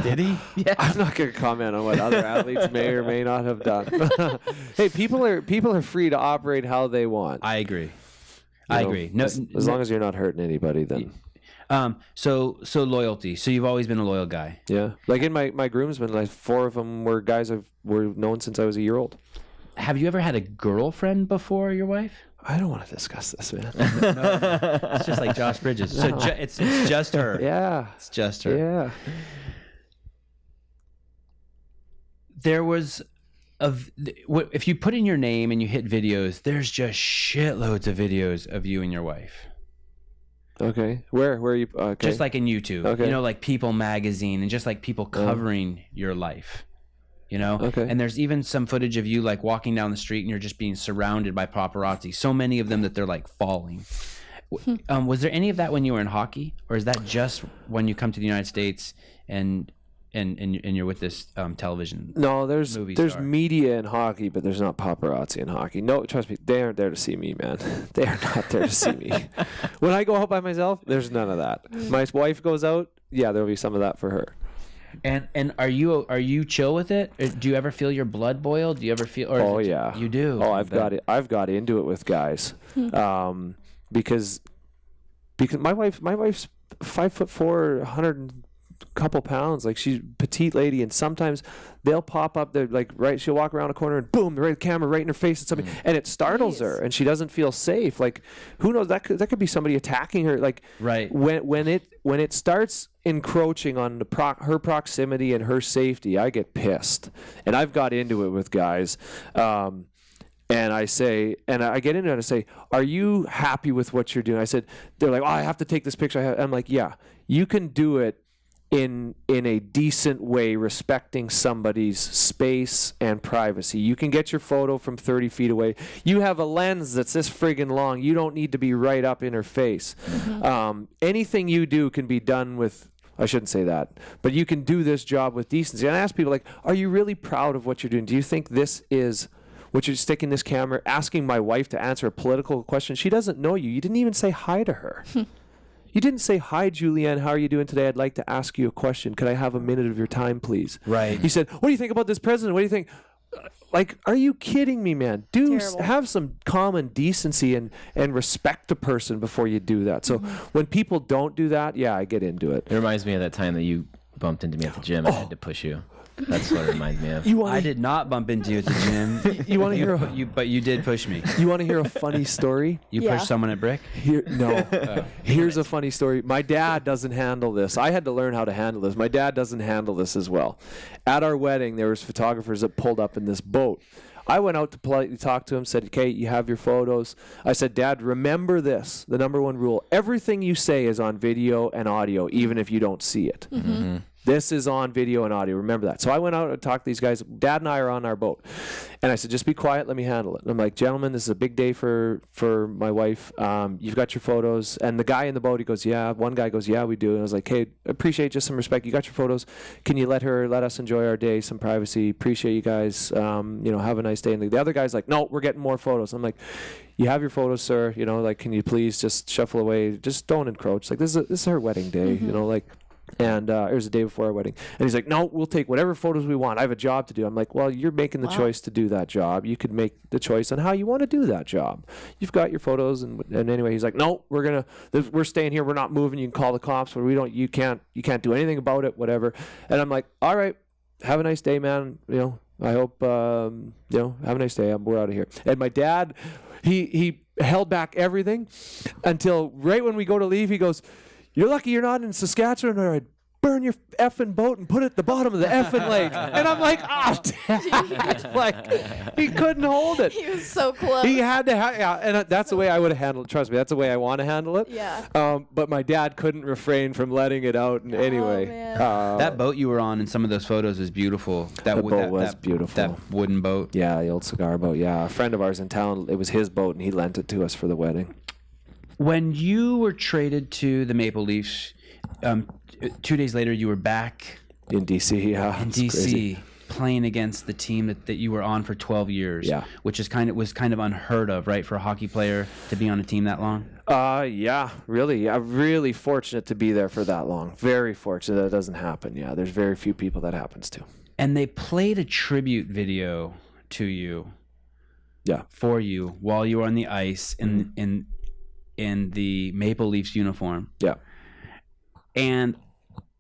Did he? Yeah. I'm not going to comment on what other athletes may or may not have done. Hey, people are free to operate how they want. I agree. I agree. No, as long as you're not hurting anybody, then. So loyalty. So you've always been a loyal guy. Yeah. Like in my groomsmen, like 4 of them were guys were known since I was a year old. Have you ever had a girlfriend before your wife? I don't want to discuss this, man. No, it's just like Josh Bridges. So it's just her. Yeah. It's just her. Yeah. There was if you put in your name and you hit videos, there's just shitloads of videos of you and your wife. Okay. Where are you? Okay. Just like in YouTube. Okay. Like People Magazine, and just like people covering your life. Okay. And there's even some footage of you like walking down the street and you're just being surrounded by paparazzi. So many of them that they're like falling. Was there any of that when you were in hockey, or is that just when you come to the United States and you're with this television? No, there's media in hockey, but there's not paparazzi in hockey. No, trust me, they aren't there to see me, man. They are not there to see me. When I go out by myself, there's none of that. My wife goes out, there'll be some of that for her. And are you chill with it? Do you ever feel your blood boil? Do you ever feel? Oh yeah, you do. Oh, I've got into it with guys, because my wife's 5'4", 100 couple pounds. Like, she's a petite lady, and sometimes they'll pop up. They're like, right, she'll walk around a corner and boom, the camera right in her face and something, and it startles her, and she doesn't feel safe. Like, who knows? That could be somebody attacking her. Like, right. When it starts encroaching on her proximity and her safety, I get pissed, and I've got into it with guys. And I say, and I get into it and I say, are you happy with what you're doing? I said, they're like, oh, I have to take this picture. I'm like, yeah, you can do it in a decent way, respecting somebody's space and privacy. You can get your photo from 30 feet away. You have a lens that's this friggin' long. You don't need to be right up in her face. Anything you do can be done with, I shouldn't say that, but you can do this job with decency. And I ask people, like, are you really proud of what you're doing? Do you think this is what you're sticking this camera, asking my wife to answer a political question? She doesn't know you. You didn't even say hi to her. You didn't say, hi, Julianne, how are you doing today? I'd like to ask you a question. Could I have a minute of your time, please? Right. You said, what do you think about this president? What do you think? Like, are you kidding me, man? Have some common decency and respect a person before you do that. So when people don't do that, yeah, I get into it. It reminds me of that time that you bumped into me at the gym. I had to push you. That's what it reminds me of. I did not bump into you at the gym. You want to hear? But you did push me. You want to hear a funny story? You pushed someone at Brick? Here's a funny story. My dad doesn't handle this. I had to learn how to handle this. My dad doesn't handle this as well. At our wedding, there was photographers that pulled up in this boat. I went out to politely talk to him, said, okay, you have your photos. I said, Dad, remember this, the number one rule. Everything you say is on video and audio, even if you don't see it. This is on video and audio. Remember that. So I went out and talked to these guys. Dad and I are on our boat. And I said, just be quiet. Let me handle it. And I'm like, gentlemen, this is a big day for my wife. You've got your photos. And the guy in the boat, he goes, yeah. One guy goes, yeah, we do. And I was like, hey, appreciate just some respect. You got your photos. Can you let us enjoy our day, some privacy? Appreciate you guys. Have a nice day. And the other guy's like, no, we're getting more photos. I'm like, you have your photos, sir. Can you please just shuffle away? Just don't encroach. Like, this is her wedding day, And it was the day before our wedding. And he's like, no, we'll take whatever photos we want. I have a job to do. I'm like, well, you're making the choice to do that job. You could make the choice on how you want to do that job. You've got your photos. And anyway, he's like, no, we're staying here. We're not moving. You can call the cops, but you can't do anything about it, whatever. And I'm like, all right, have a nice day, man. I hope, have a nice day. We're out of here. And my dad, he held back everything until right when we go to leave, he goes, you're lucky you're not in Saskatchewan, or I'd burn your effing boat and put it at the bottom of the effing lake. And I'm like, Dad. Like, he couldn't hold it. He was so close. He had to and that's the way I would have handled it. Trust me, that's the way I want to handle it. Yeah. But my dad couldn't refrain from letting it out. And anyway. That boat you were on in some of those photos is beautiful. That boat was beautiful. That wooden boat. Yeah, the old cigar boat. Yeah, a friend of ours in town, it was his boat, and he lent it to us for the wedding. When you were traded to the Maple Leafs, 2 days later you were back in DC. Yeah, in DC playing against the team that you were on for 12 years. Yeah, which is kind of unheard of, right, for a hockey player to be on a team that long. Yeah, really. I'm really fortunate to be there for that long. Very fortunate. That doesn't happen. Yeah, there's very few people that happens to. And they played a tribute video to you. Yeah, for you while you were on the ice in the Maple Leafs uniform. Yeah. And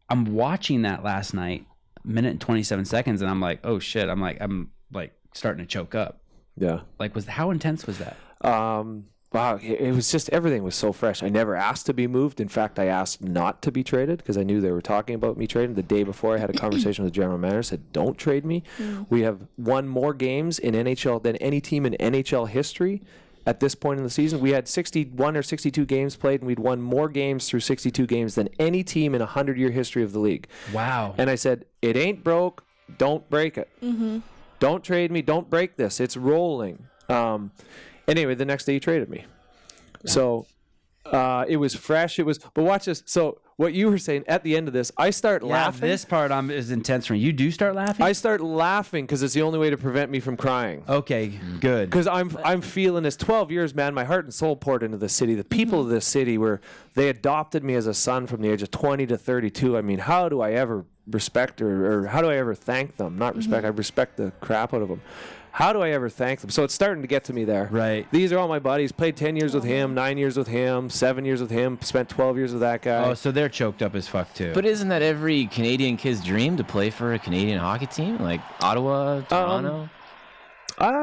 I'm watching that last night, minute and 27 seconds, and I'm like, oh shit. I'm like starting to choke up. Yeah. Like, how intense was that? Wow. It was just, everything was so fresh. I never asked to be moved. In fact, I asked not to be traded because I knew they were talking about me trading. The day before, I had a conversation with the general manager, said, don't trade me. We have won more games in NHL than any team in NHL history. At this point in the season, we had 61 or 62 games played, and we'd won more games through 62 games than any team in a 100-year history of the league. Wow. And I said, it ain't broke. Don't break it. Don't trade me. Don't break this. It's rolling. Anyway, the next day he traded me. Yeah. So it was fresh. But watch this. So what you were saying at the end of this, I start laughing. This part is intense for me. You do start laughing? I start laughing because it's the only way to prevent me from crying. Okay, good. Because I'm feeling this 12 years, man. My heart and soul poured into the city. The people of this city they adopted me as a son from the age of 20 to 32. I mean, how do I ever respect or how do I ever thank them? Not respect. I respect the crap out of them. How do I ever thank them? So it's starting to get to me there. Right. These are all my buddies. Played 10 years with him, 9 years with him, 7 years with him, spent 12 years with that guy. Oh, so they're choked up as fuck, too. But isn't that every Canadian kid's dream to play for a Canadian hockey team? Like Ottawa, Toronto?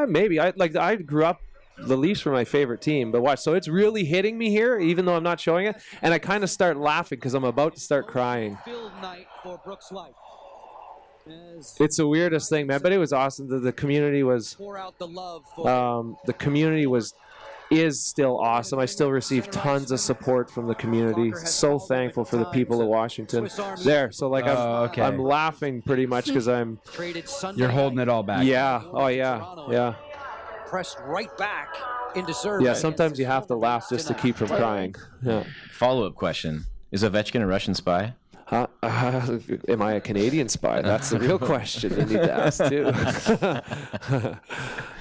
Maybe. I grew up, the Leafs were my favorite team. But watch, so it's really hitting me here, even though I'm not showing it. And I kind of start laughing because I'm about to start crying. It's the weirdest thing, man, but it was awesome. The community was is still awesome. I still receive tons of support from the community. So thankful for the people of Washington. There, so like I'm laughing pretty much because You're holding it all back. Yeah. Oh yeah. Pressed right back into serve. Yeah. Sometimes you have to laugh just to keep from crying. Yeah. Follow-up question: is Ovechkin a Russian spy? Am I a Canadian spy? That's the real question you need to ask too.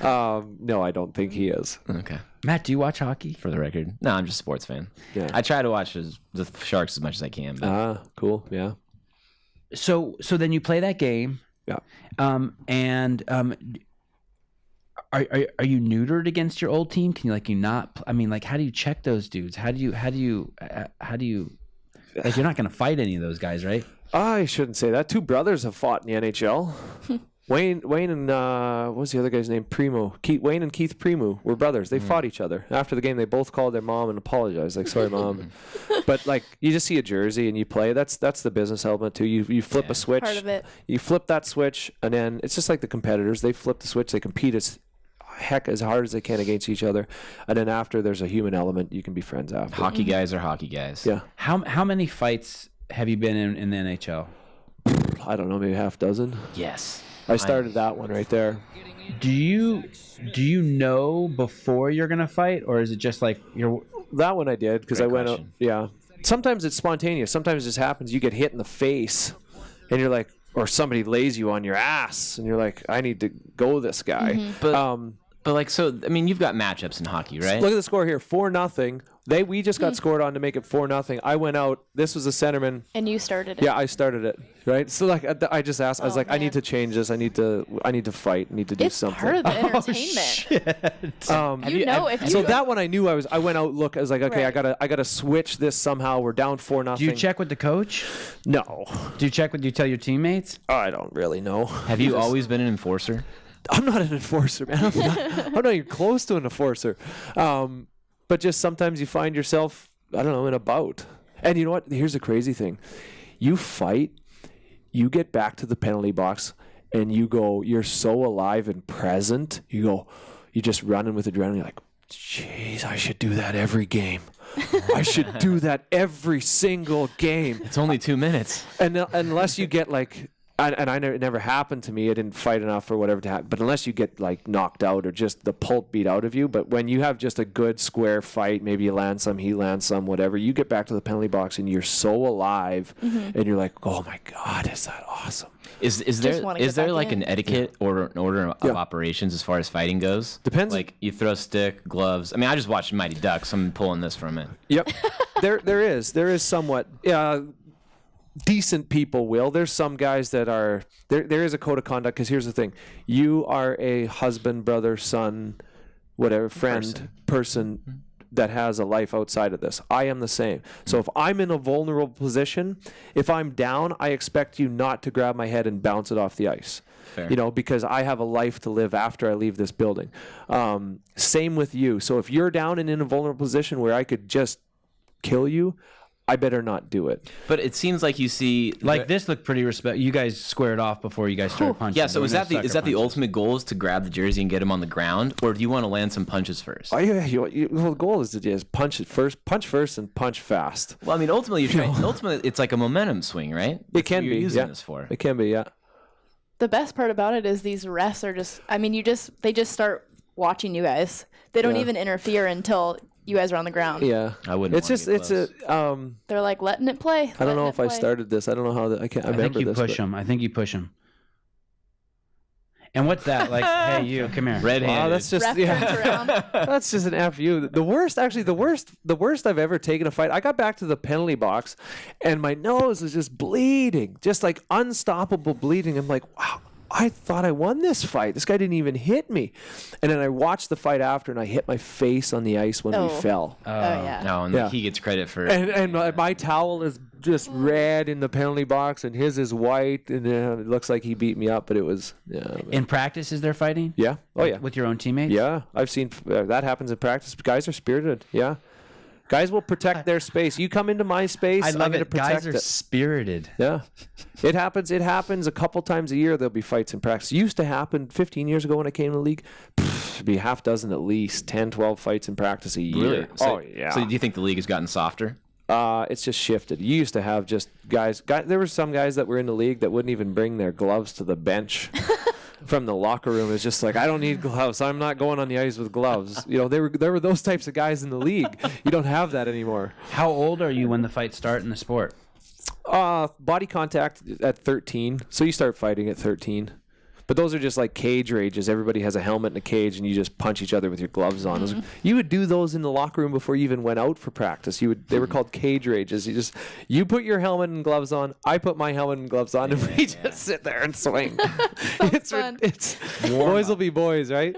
No, I don't think he is. Okay. Matt, do you watch hockey? For the record, no, I'm just a sports fan. Yeah. I try to watch the Sharks as much as I can. But Cool. Yeah. So then you play that game. Yeah. Are you neutered against your old team? Can you not? I mean, how do you check those dudes? How do you like, you're not going to fight any of those guys, right? I shouldn't say that. Two brothers have fought in the NHL. Wayne and what was the other guy's name? Primo. Wayne and Keith Primo were brothers. They fought each other. After the game, they both called their mom and apologized. Like, sorry, mom. But you just see a jersey and you play. That's the business element too. You flip a switch. Part of it. You flip that switch, and then it's just like the competitors. They flip the switch. They compete as hard as they can against each other, and then after there's a human element. You can be friends after. hockey guys are hockey guys. Yeah. How many fights have you been in the NHL? I don't know, maybe half dozen. Yes. I started that one right there. Do you know before you're gonna fight, or is it just like you're? That one I did because I Great went out. question. Yeah. Sometimes it's spontaneous. Sometimes it just happens. You get hit in the face, and you're like, or somebody lays you on your ass, and you're like, I need to go this guy. But so I mean, you've got matchups in hockey, right? Look at the score here, 4-0. We just got scored on to make it 4-0. I went out. This was a centerman. And you started it. Yeah, I started it. Right. So I just asked. I was Oh, like, I need man. to change this. I need to fight. I need to do It's something. part of the entertainment. That one I knew I went out. Look, I was like, okay, Right. I gotta switch this somehow. We're down 4-0. Do you check with the coach? No, Do you check with? Do you tell your teammates? I don't really know. Have you always been an enforcer? I'm not an enforcer, man. I'm not even close to an enforcer. But just sometimes you find yourself, I don't know, in a bout. And you know what? Here's the crazy thing. You fight, you get back to the penalty box, and you're so alive and present. You're just running with adrenaline. You're like, jeez, I should do that every game. I should do that every single game. It's only 2 minutes. And unless you get it never happened to me. I didn't fight enough or whatever to happen. But unless you get knocked out or just the pulp beat out of you. But when you have just a good square fight, maybe you land some, he lands some, whatever. You get back to the penalty box and you're so alive, and you're like, oh my God, is that awesome? Is Just wanna get there back like in. an etiquette or an order of operations as far as fighting goes? Depends. Like you throw a stick, gloves. I mean, I just watched Mighty Ducks. I'm pulling this from it. Yep. There is somewhat. Decent people will. There's some guys that are there is a code of conduct, because here's the thing. You are a husband, brother, son, whatever, friend, person that has a life outside of this. I am the same. So if I'm in a vulnerable position, if I'm down, I expect you not to grab my head and bounce it off the ice. Fair. Because I have a life to live after I leave this building. Same with you. So if you're down and in a vulnerable position where I could just kill you, I better not do it. But it seems like you see This looked pretty You guys squared off before you guys started punching. Yeah, so There is were no that the sucker punches. ultimate goal, is to grab the jersey and get him on the ground, or do you want to land some punches first? The goal is to just punch first and punch fast. Well, I mean, ultimately it's like a momentum swing, right? It can That's what be. you're using Yeah. this for. It can be. Yeah. The best part about it is these refs are just, they just start watching you guys. They don't even interfere until you guys are on the ground. Yeah. I wouldn't. It's just want to get close. They're like letting it play. I don't know if I started this. I don't know how I can't. I I think remember you this. push him. I think you push him. And what's that? Like, hey, you, come here. Red-handed. Wow, that's just Ref turns around. that's just an FU. The worst I've ever taken a fight. I got back to the penalty box, and my nose was just bleeding, just like unstoppable bleeding. I'm like, wow. I thought I won this fight. This guy didn't even hit me. And then I watched the fight after, and I hit my face on the ice when we fell. Oh yeah. No, and Yeah. he gets credit for. And my towel is just red in the penalty box, and his is white, and it looks like he beat me up, but it was In practice, is there fighting? yeah. Oh yeah. With your own teammates? Yeah, I've seen that happens in practice. Guys are spirited. Yeah, guys will protect their space. You come into my space, I I'm love going to it. protect Guys are it. spirited. Yeah, it happens. It happens a couple times a year. There'll be fights in practice. It used to happen 15 years ago when I came to the league. to be half dozen at least, 10, 12 fights in practice a year. Really? So, oh, yeah. So do you think the league has gotten softer? It's just shifted. You used to have just guys. There were some guys that were in the league that wouldn't even bring their gloves to the bench from the locker room. It's just like, I don't need gloves. I'm not going on the ice with gloves. You know, there were those types of guys in the league. You don't have that anymore. How old are you when the fights start in the sport? Body contact at 13. So you start fighting at 13. But those are just like cage rages. Everybody has a helmet and a cage, and you just punch each other with your gloves on. You would do those in the locker room before you even went out for practice. They were called cage rages. You put your helmet and gloves on. I put my helmet and gloves on, and we just sit there and swing. It's fun. It's boys will be boys, right?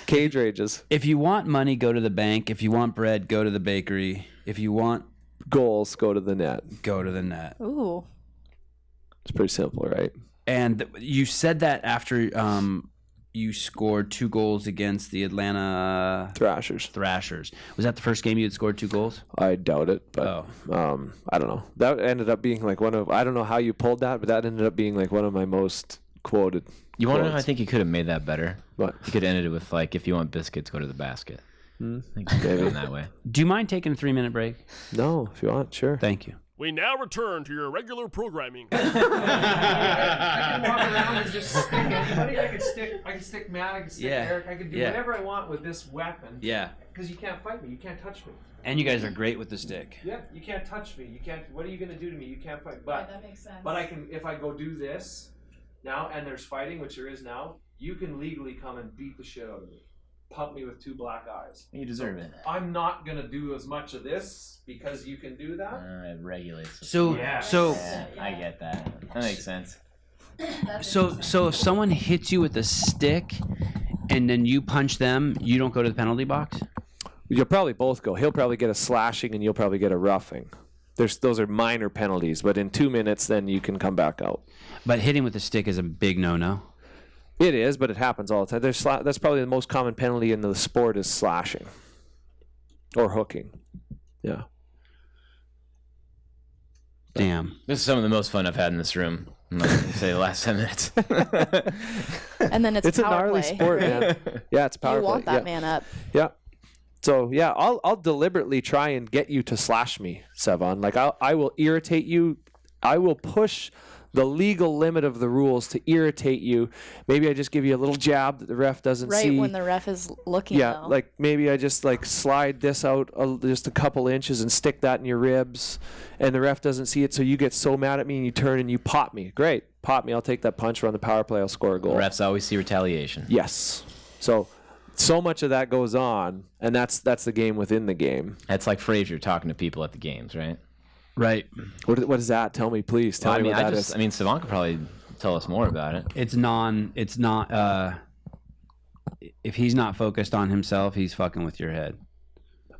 Cage rages. If you want money, go to the bank. If you want bread, go to the bakery. If you want goals, go to the net. Go to the net. Ooh. It's pretty simple, right? And you said that after you scored 2 goals against the Atlanta Thrashers. Was that the first game you had scored 2 goals? I doubt it, but I don't know. That ended up being like I don't know how you pulled that, but that ended up being like one of my most quoted. You want to know? I think you could have made that better. What? You could have ended it with like, if you want biscuits, go to the basket. I think you could have done that way. Do you mind taking a 3-minute break? No, if you want, sure. Thank you. We now return to your regular programming. I can walk around and just stick anybody. I can stick Matt. I can stick Eric. I can do whatever I want with this weapon. Yeah. Because you can't fight me. You can't touch me. And you guys are great with the stick. Yeah. You can't touch me. You can't. What are you gonna do to me? You can't fight. But that makes sense. But I can. If I go do this now, and there's fighting, which there is now, you can legally come and beat the shit out of me. Pump me with 2 black eyes. You deserve it. I'm not gonna do as much of this because you can do that. It regulates. So I get that. That makes sense. So if someone hits you with a stick and then you punch them, you don't go to the penalty box? You'll probably both go. He'll probably get a slashing and you'll probably get a roughing. Those are minor penalties, but in 2 minutes then you can come back out. But hitting with a stick is a big no-no. It is, but it happens all the time. That's probably the most common penalty in the sport is slashing or hooking. Yeah. Damn. This is some of the most fun I've had in this room. I'm not going to say the last 10 minutes. And then it's a power gnarly play. sport, man. Yeah, it's power You want play. that man up. Yeah. So yeah, I'll deliberately try and get you to slash me, Sevon. Like I will irritate you. I will push the legal limit of the rules to irritate you. Maybe I just give you a little jab that the ref doesn't see. Right when the ref is looking. Yeah, though. like maybe I just like slide this out just a couple inches and stick that in your ribs, and the ref doesn't see it, so you get so mad at me and you turn and you pop me. Great, pop me. I'll take that punch, run the power play. I'll score a goal. Refs always see retaliation. Yes. So much of that goes on, and that's the game within the game. That's like Frazier talking to people at the games, right? Right. What is that? Tell me, please. Tell me what that is. I mean, Savant could probably tell us more about it. It's not if he's not focused on himself, he's fucking with your head.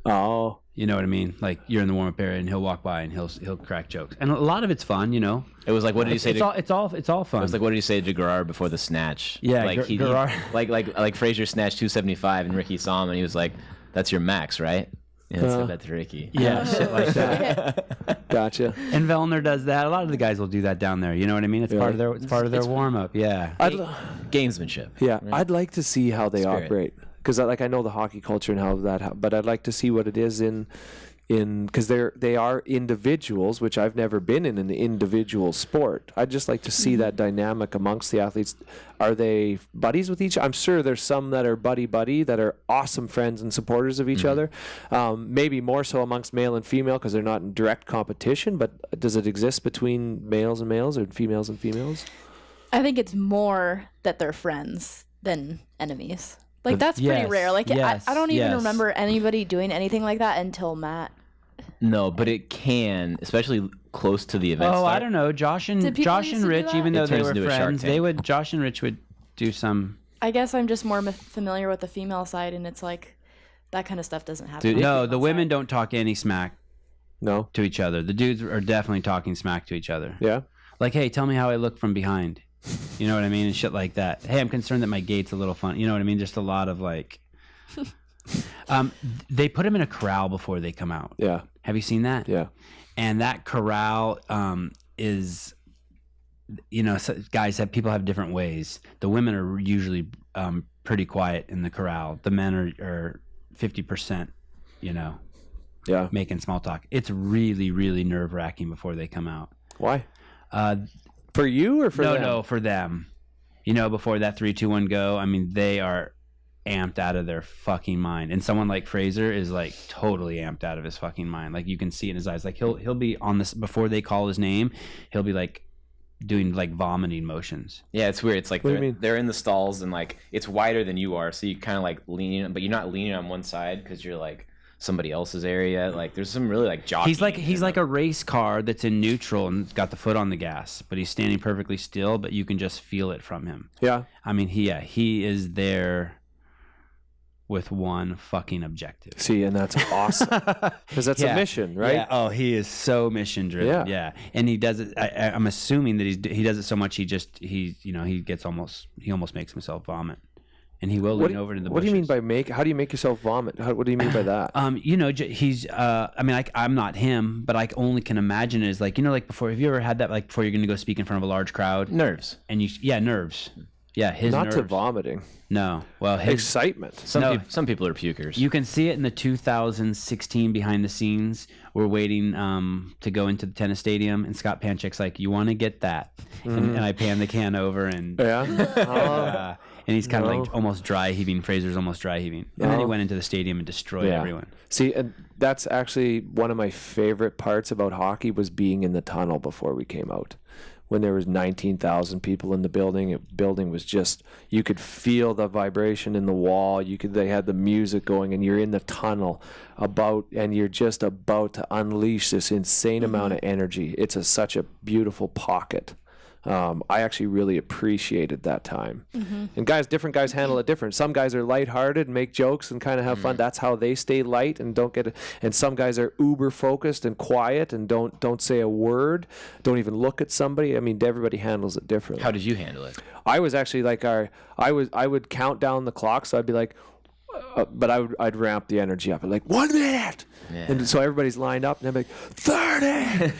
Oh. You know what I mean? Like you're in the warm up area and he'll walk by and he'll crack jokes. And a lot of it's fun, you know. It was like, what did he say? It's all fun. It was like, what did he say to Gerard before the snatch? Yeah, like Gerard. like Frazier snatched 275 and Ricky saw him and he was like, "That's your max, right?" Yeah, said that to Ricky. Yeah, shit like that. Gotcha. And Vellner does that. A lot of the guys will do that down there. You know what I mean? It's part of their warm up. Yeah. Gamesmanship. Yeah, right? I'd like to see how they operate because I know the hockey culture and how that, but I'd like to see what it is in because they are individuals, which I've never been in an individual sport. I'd just like to see that dynamic amongst the athletes. Are they buddies with each? I'm sure there's some that are buddy that are awesome friends and supporters of each other. Maybe more so amongst male and female because they're not in direct competition. But does it exist between males and males or females and females? I think it's more that they're friends than enemies. Like that's pretty Yes, rare. Like yes, I don't even yes. remember anybody doing anything like that until Matt. No, but it can, especially close to the event. I don't know. Josh and used to do Rich, that? even though It they turns were into a Shark friends, Tank. Josh and Rich would do some. I guess I'm just more familiar with the female side, and it's like that kind of stuff doesn't happen. Dude, on No, female the women side. don't talk any smack No. to each other. The dudes are definitely talking smack to each other. Yeah. Like, hey, tell me how I look from behind. You know what I mean? And shit like that. Hey, I'm concerned that my gait's a little fun. You know what I mean? Just a lot of like. They put them in a corral before they come out. Yeah. Have you seen that? Yeah. And that corral is, you know, people have different ways. The women are usually pretty quiet in the corral. The men are 50%, making small talk. It's really, really nerve-wracking before they come out. Why? For you or for them? No, for them. Before that 3, 2, 1 go, I mean, they are amped out of their fucking mind. And someone like Fraser is like totally amped out of his fucking mind. Like you can see it in his eyes. Like he'll be on this before they call his name. He'll be like doing like vomiting motions. Yeah, it's weird. It's like they're in the stalls and like it's wider than you are, so you kind of like lean, but you're not leaning on one side because you're like somebody else's area. Like there's some really like jockeying. He's like a race car that's in neutral and got the foot on the gas, but he's standing perfectly still, but you can just feel it from him. Yeah. I mean, he is there with one fucking objective. See, and that's awesome because that's a mission, right? Yeah. Oh, he is so mission driven. Yeah. And he does it. I'm assuming that he does it so much he almost makes himself vomit, and he will lean over to the bushes. What do you mean by how do you make yourself vomit? What do you mean by that? He's I mean, like I'm not him, but I only can imagine it is like like before. Have you ever had that like before you're going to go speak in front of a large crowd? Nerves. And nerves. Yeah, his not nerves. To vomiting. No, well, his excitement. Some people are pukers. You can see it in the 2016 behind the scenes. We're waiting to go into the tennis stadium, and Scott Panchik's like, "You want to get that?" And I pan the can over, and and he's kind of like almost dry heaving. Fraser's almost dry heaving, and then he went into the stadium and destroyed everyone. See, and that's actually one of my favorite parts about hockey was being in the tunnel before we came out. When there was 19,000 people in the building, building was just, you could feel the vibration in the wall. They had the music going, and you're in the tunnel and you're just about to unleash this insane amount of energy. It's such a beautiful pocket. I actually really appreciated that time. And different guys handle it different. Some guys are lighthearted and make jokes and kind of have fun. That's how they stay light and don't get it. And some guys are uber focused and quiet and don't say a word, don't even look at somebody. I mean, everybody handles it differently. How did you handle it? I was actually like I would count down the clock, so I'd be like, but I'd ramp the energy up. I'd like 1 minute, and so everybody's lined up, and I'm like 30.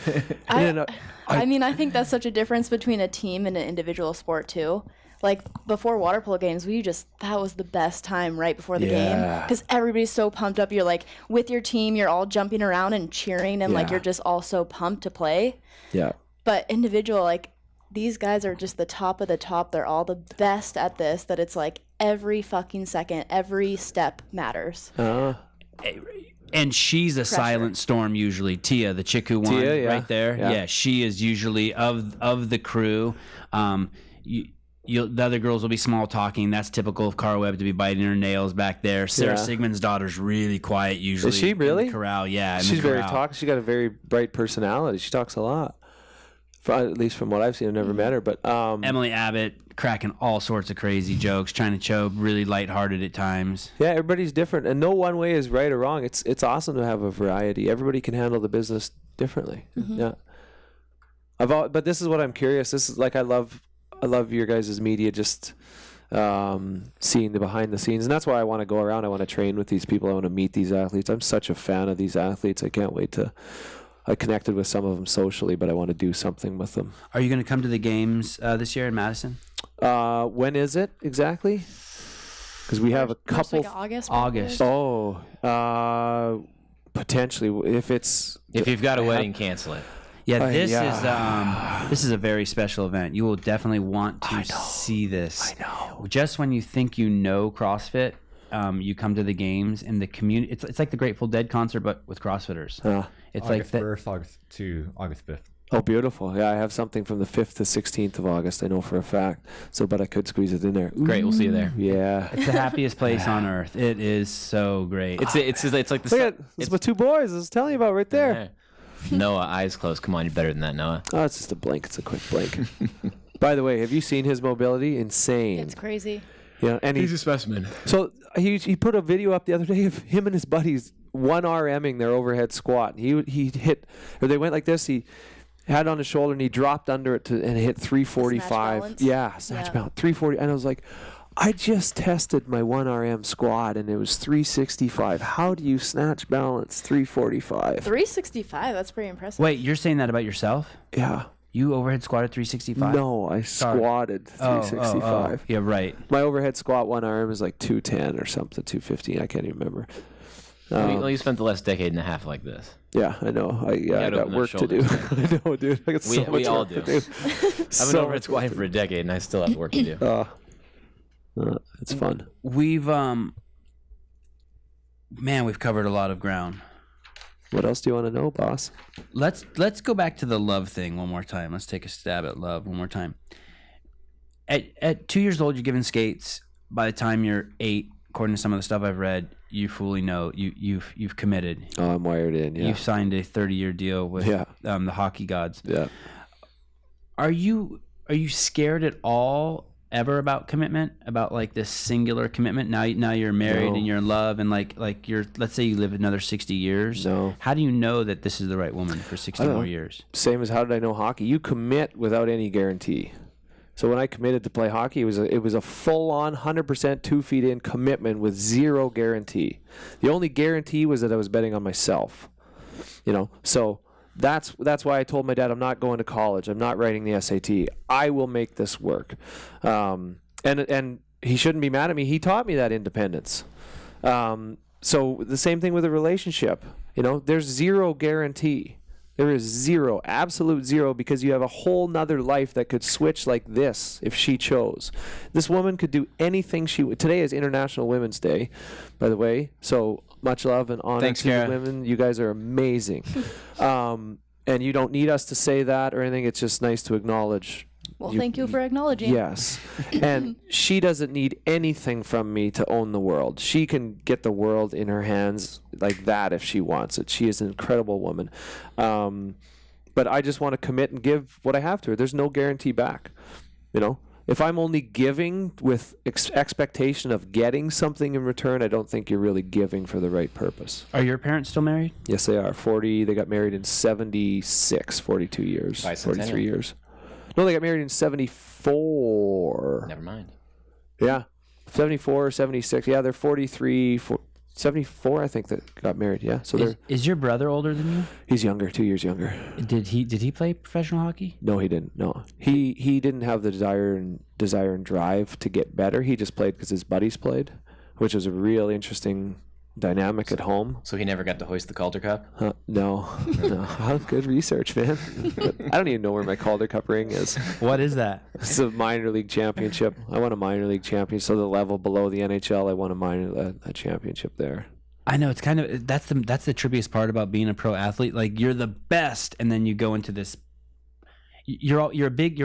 I mean, I think that's such a difference between a team and an individual sport too. Like before water polo games, that was the best time right before the game because everybody's so pumped up. You're like with your team, you're all jumping around and cheering, and like you're just all so pumped to play. Yeah. But individual, like these guys are just the top of the top. They're all the best at this. That it's like every fucking second, every step matters. And she's a silent storm usually. Tia, the chick who won right there. Yeah, she is usually of the crew. The other girls will be small talking. That's typical of Cara Webb to be biting her nails back there. Sarah Sigmund's daughter's really quiet usually. Is she really? In the corral, yeah. She's very talkative. She's got a very bright personality. She talks a lot. At least from what I've seen, I've never met her. But Emily Abbott cracking all sorts of crazy jokes, trying to show really lighthearted at times. Yeah, everybody's different, and no one way is right or wrong. It's awesome to have a variety. Everybody can handle the business differently. Yeah. But this is what I'm curious. This is like I love your guys' media, just seeing the behind the scenes, and that's why I want to go around. I want to train with these people. I want to meet these athletes. I'm such a fan of these athletes. I can't wait to. I connected with some of them socially, but I want to do something with them. Are you going to come to the games this year in Madison? When is it exactly? Because we have a couple. Like August. Oh, potentially. If you've got a wedding, cancel it. Yeah, this is a very special event. You will definitely want to see this. I know. Just when you think you know CrossFit, you come to the games and the community. It's like the Grateful Dead concert, but with CrossFitters. It's August like 1st, August 2, August 5th. Oh, beautiful. Yeah, I have something from the 5th to 16th of August, I know for a fact. But I could squeeze it in there. Great, we'll see you there. Yeah. It's the happiest place on earth. It is so great. It's like the Look at it's my 2 boys I was telling you about right there. Noah, eyes closed. Come on, you're better than that, Noah. Oh, it's just a blink. It's a quick blink. By the way, have you seen his mobility? Insane. It's crazy. Yeah, and he's a specimen. So he put a video up the other day of him and his buddies 1RMing their overhead squat. He hit, or they went like this. He had on his shoulder and he dropped under it and hit 345. Snatch balance 340. And I was like, I just tested my 1RM squat and it was 365. How do you snatch balance 345? 365. That's pretty impressive. Wait, you're saying that about yourself? Yeah. You overhead squatted 365? No, I squatted 365. Yeah, right. My overhead squat one arm is like 210 or something, 215. I can't even remember. Well, you spent the last decade and a half like this. Yeah, I know. I got work to do. I know, dude. I got so much we all work do. to do. I've been overhead squatting for a decade, and I still have work to do. It's fun. We've we've covered a lot of ground. What else do you want to know, boss? Let's go back to the love thing one more time. Let's take a stab at love one more time. At 2 years old, you're given skates. By the time you're 8, according to some of the stuff I've read, you fully know you've committed. Oh, I'm wired in. Yeah. You've signed a 30-year deal with the hockey gods. Yeah. Are you scared at all ever about commitment? About like this singular commitment? Now you're married and you're in love, and like you're, let's say you live another 60 years. No. How do you know that this is the right woman for 60 more years? Same as how did I know hockey? You commit without any guarantee. So when I committed to play hockey, it was a full-on 100% 2 feet in commitment with zero guarantee. The only guarantee was that I was betting on myself. So that's why I told my dad, I'm not going to college. I'm not writing the SAT. I will make this work. And he shouldn't be mad at me. He taught me that independence. So the same thing with a relationship. There's zero guarantee. There is zero, absolute zero, because you have a whole nother life that could switch like this if she chose. This woman could do anything she would. Today is International Women's Day, by the way. So much love and honor to the women. You guys are amazing. And you don't need us to say that or anything. It's just nice to acknowledge. Well, thank you for acknowledging. Yes. And she doesn't need anything from me to own the world. She can get the world in her hands like that if she wants it. She is an incredible woman. But I just want to commit and give what I have to her. There's no guarantee back. If I'm only giving with expectation of getting something in return, I don't think you're really giving for the right purpose. Are your parents still married? Yes, they are. They got married in 76, 42 years, 43 years. No, they got married in 74. Never mind. Yeah. 74, 76. Yeah, they're 43, 74, I think, that got married. Yeah. So is your brother older than you? He's younger, 2 years younger. Did he play professional hockey? No, he didn't. No. He didn't have the desire and drive to get better. He just played because his buddies played, which was a real interesting dynamic at home. So he never got to hoist the Calder Cup? No. Good research, man. I don't even know where my Calder Cup ring is. What is that? It's a minor league championship. I won a minor league championship. So the level below the NHL, I won a championship there. I know, it's kind of that's the trippiest part about being a pro athlete. Like, you're the best, and then you go into this. You're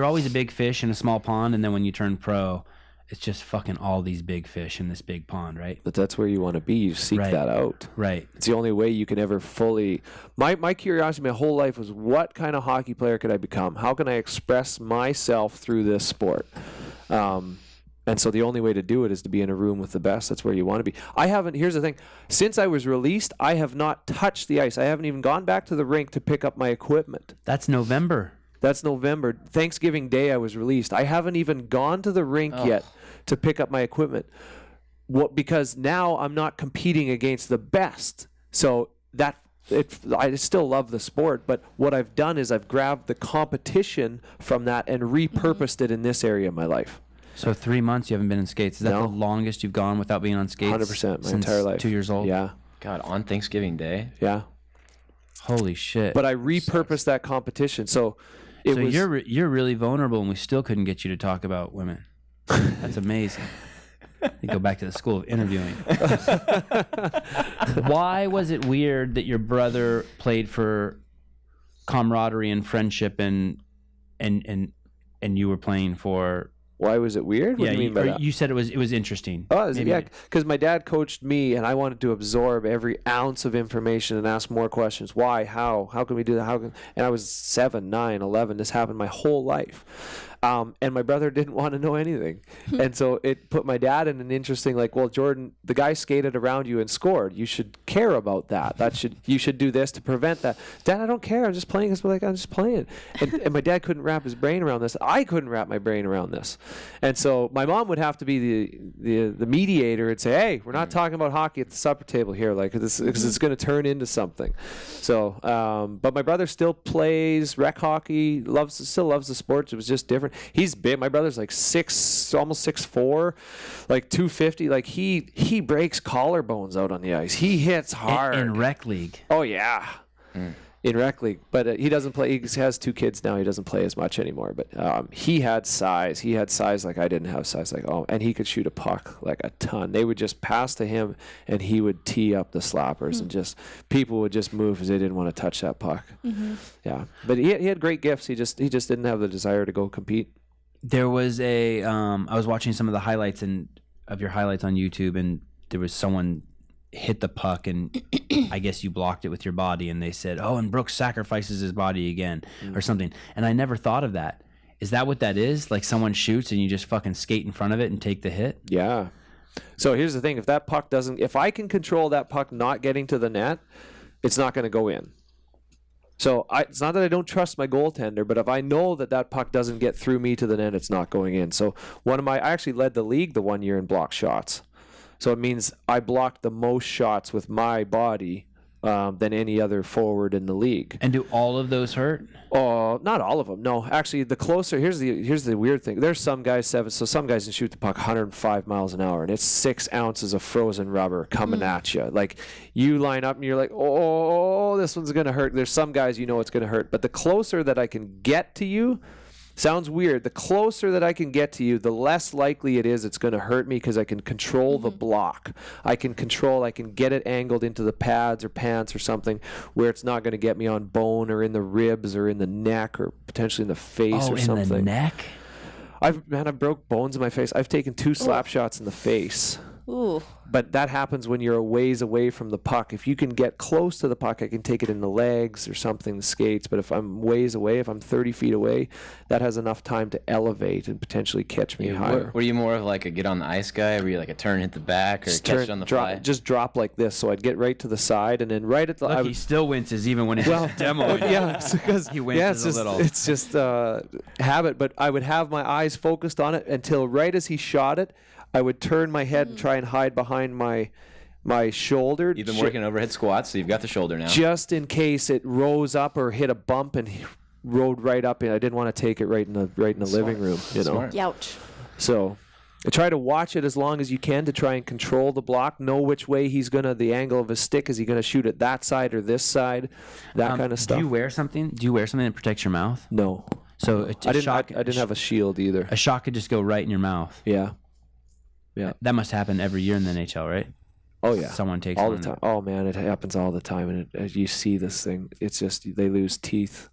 always a big fish in a small pond, and then when you turn pro, it's just fucking all these big fish in this big pond, right? But that's where you want to be. You seek that out. Right. It's the only way you can ever fully... My curiosity my whole life was, what kind of hockey player could I become? How can I express myself through this sport? And so the only way to do it is to be in a room with the best. That's where you want to be. Here's the thing. Since I was released, I have not touched the ice. I haven't even gone back to the rink to pick up my equipment. That's November. Thanksgiving Day I was released. I haven't even gone to the rink yet to pick up my equipment. Because now I'm not competing against the best. So I still love the sport, but what I've done is I've grabbed the competition from that and repurposed it in this area of my life. So 3 months you haven't been in skates. Is that the longest you've gone without being on skates? 100%, my entire life. 2 years old? Yeah. God, on Thanksgiving Day? Yeah. Holy shit. But I repurposed that competition. So you're really vulnerable, and we still couldn't get you to talk about women. That's amazing. You go back to the school of interviewing. Why was it weird that your brother played for camaraderie and friendship, and you were playing for? Why was it weird? What do you mean by that? You said it was interesting. Oh, because my dad coached me, and I wanted to absorb every ounce of information and ask more questions. Why? How? How can we do that? And I was 7, 9, 11. This happened my whole life. And my brother didn't want to know anything. And so it put my dad in an interesting, like, well, Jordan, the guy skated around you and scored. You should care about that. You should do this to prevent that. Dad, I don't care. I'm just playing. I'm just playing. And my dad couldn't wrap his brain around this. I couldn't wrap my brain around this. And so my mom would have to be the mediator and say, hey, we're not talking about hockey at the supper table here, like this, because it's going to turn into something. So, but my brother still plays rec hockey, still loves the sport. It was just different. He's big. My brother's like almost 6'4", like 250. Like he breaks collarbones out on the ice. He hits hard. In rec league. Oh yeah. In rec league, but he doesn't play. He has 2 kids now. He doesn't play as much anymore. But he had size. He had size like I didn't have size. Like and he could shoot a puck like a ton. They would just pass to him, and he would tee up the slappers, and just people would just move because they didn't want to touch that puck. Yeah, but he had great gifts. He just didn't have the desire to go compete. There was I was watching some of the highlights of your highlights on YouTube, and there was someone hit the puck, and I guess you blocked it with your body, and they said, oh, and Brooks sacrifices his body again or something. And I never thought of that. Is that what that is? Like someone shoots and you just fucking skate in front of it and take the hit? Yeah. So here's the thing. If I can control that puck not getting to the net, it's not going to go in. So it's not that I don't trust my goaltender, but if I know that puck doesn't get through me to the net, it's not going in. So I actually led the league the 1 year in block shots. So it means I blocked the most shots with my body than any other forward in the league. And do all of those hurt? Oh, not all of them. No, actually, the closer. Here's the weird thing. There's some guys some guys can shoot the puck 105 miles an hour, and it's 6 ounces of frozen rubber coming at you. Like you line up and you're like, oh, this one's gonna hurt. There's some guys it's gonna hurt, but the closer that I can get to you. Sounds weird. The closer that I can get to you, the less likely it is it's going to hurt me because I can control the block. I can get it angled into the pads or pants or something where it's not going to get me on bone or in the ribs or in the neck or potentially in the face or something. Oh, in the neck? I broke bones in my face. I've taken 2 slap shots in the face. Ooh. But that happens when you're a ways away from the puck. If you can get close to the puck, I can take it in the legs or something, the skates. But if I'm ways away, if I'm 30 feet away, that has enough time to elevate and potentially catch me higher. Were you more of like a get on the ice guy? Were you like a turn, hit the back, or catch it on the fly? Just drop like this. So I'd get right to the side and then right at the... Look, he still winces even when he's demoing. Yeah, because he winces a little. It's just habit. But I would have my eyes focused on it until right as he shot it, I would turn my head and try and hide behind my shoulder. You've been working overhead squats, so you've got the shoulder now. Just in case it rose up or hit a bump and rode right up. And I didn't want to take it right in the living room. Smart. Youch. So I try to watch it as long as you can to try and control the block. Know which way the angle of his stick. Is he going to shoot it that side or this side? That kind of stuff. Do you wear something? that protects your mouth? No. So I didn't have a shield either. A shot could just go right in your mouth. Yeah. Yeah. That must happen every year in the NHL, right? Oh yeah. Someone takes all the time. Oh man, it happens all the time, and as you see this thing, it's just they lose teeth.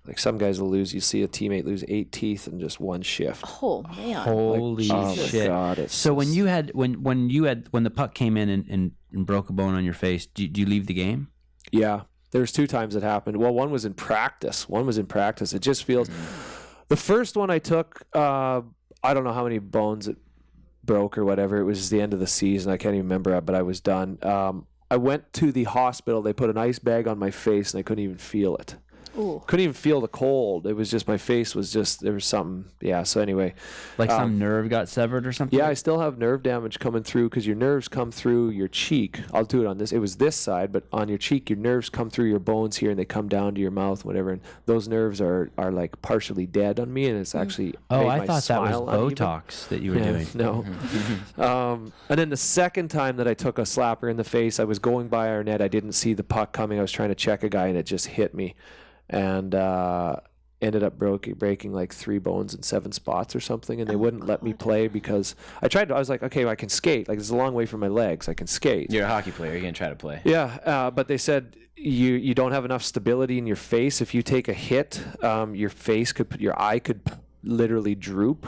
Like some guys will lose. You see a teammate lose 8 teeth in just one shift. Oh man! Holy shit! God, so when the puck came in and broke a bone on your face, do you leave the game? Yeah, there's 2 times it happened. Well, one was in practice. It just feels. The first one I took, I don't know how many bones it broke or whatever. It was the end of the season. I can't even remember, but I was done. I went to the hospital. They put an ice bag on my face, and I couldn't even feel it. Ooh. Couldn't even feel the cold. It was just my face was just there was something. Yeah. So anyway, like some nerve got severed or something. Yeah, I still have nerve damage coming through because your nerves come through your cheek. I'll do it on this. It was this side, but on your cheek, your nerves come through your bones here and they come down to your mouth, whatever. And those nerves are like partially dead on me, and it's actually. Oh, I thought that was Botox that you were doing. No. And then the second time that I took a slapper in the face, I was going by our net. I didn't see the puck coming. I was trying to check a guy, and it just hit me. And ended up breaking like 3 bones in 7 spots or something, and they wouldn't let me play because I was like, okay, I can skate. Like, it's a long way from my legs. I can skate. You're a hockey player. You're going to try to play. Yeah, but they said you don't have enough stability in your face. If you take a hit, your eye could literally droop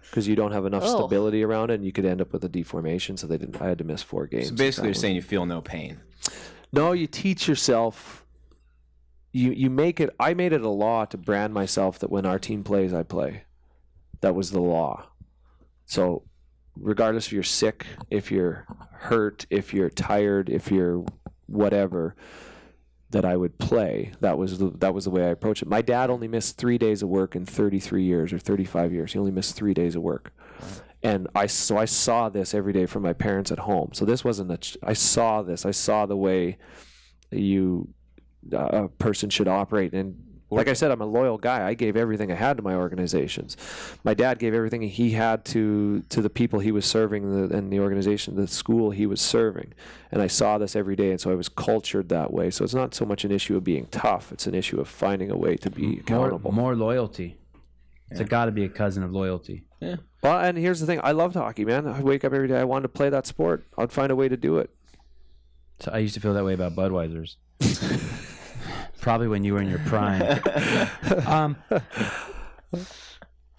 because you don't have enough stability around it, and you could end up with a deformation. So I had to miss 4 games. So basically you're saying you feel no pain. No, you teach yourself. You make it. I made it a law to brand myself that when our team plays, I play. That was the law. So regardless if you're sick, if you're hurt, if you're tired, if you're whatever, that I would play. That was the way I approached it. My dad only missed 3 days of work in 33 years or 35 years. He only missed 3 days of work. And I saw this every day from my parents at home. So this wasn't I saw this. I saw the way a person should operate. And like I said, I'm a loyal guy. I gave everything I had to my organizations. My dad gave everything he had to the people he was serving and the organization, the school he was serving. And I saw this every day, and so I was cultured that way. So it's not so much an issue of being tough. It's an issue of finding a way to be accountable. More loyalty. It's got to be a cousin of loyalty. Yeah. Well, and here's the thing. I loved hockey, man. I wake up every day. I wanted to play that sport. I'd find a way to do it. So I used to feel that way about Budweiser's. Probably when you were in your prime. How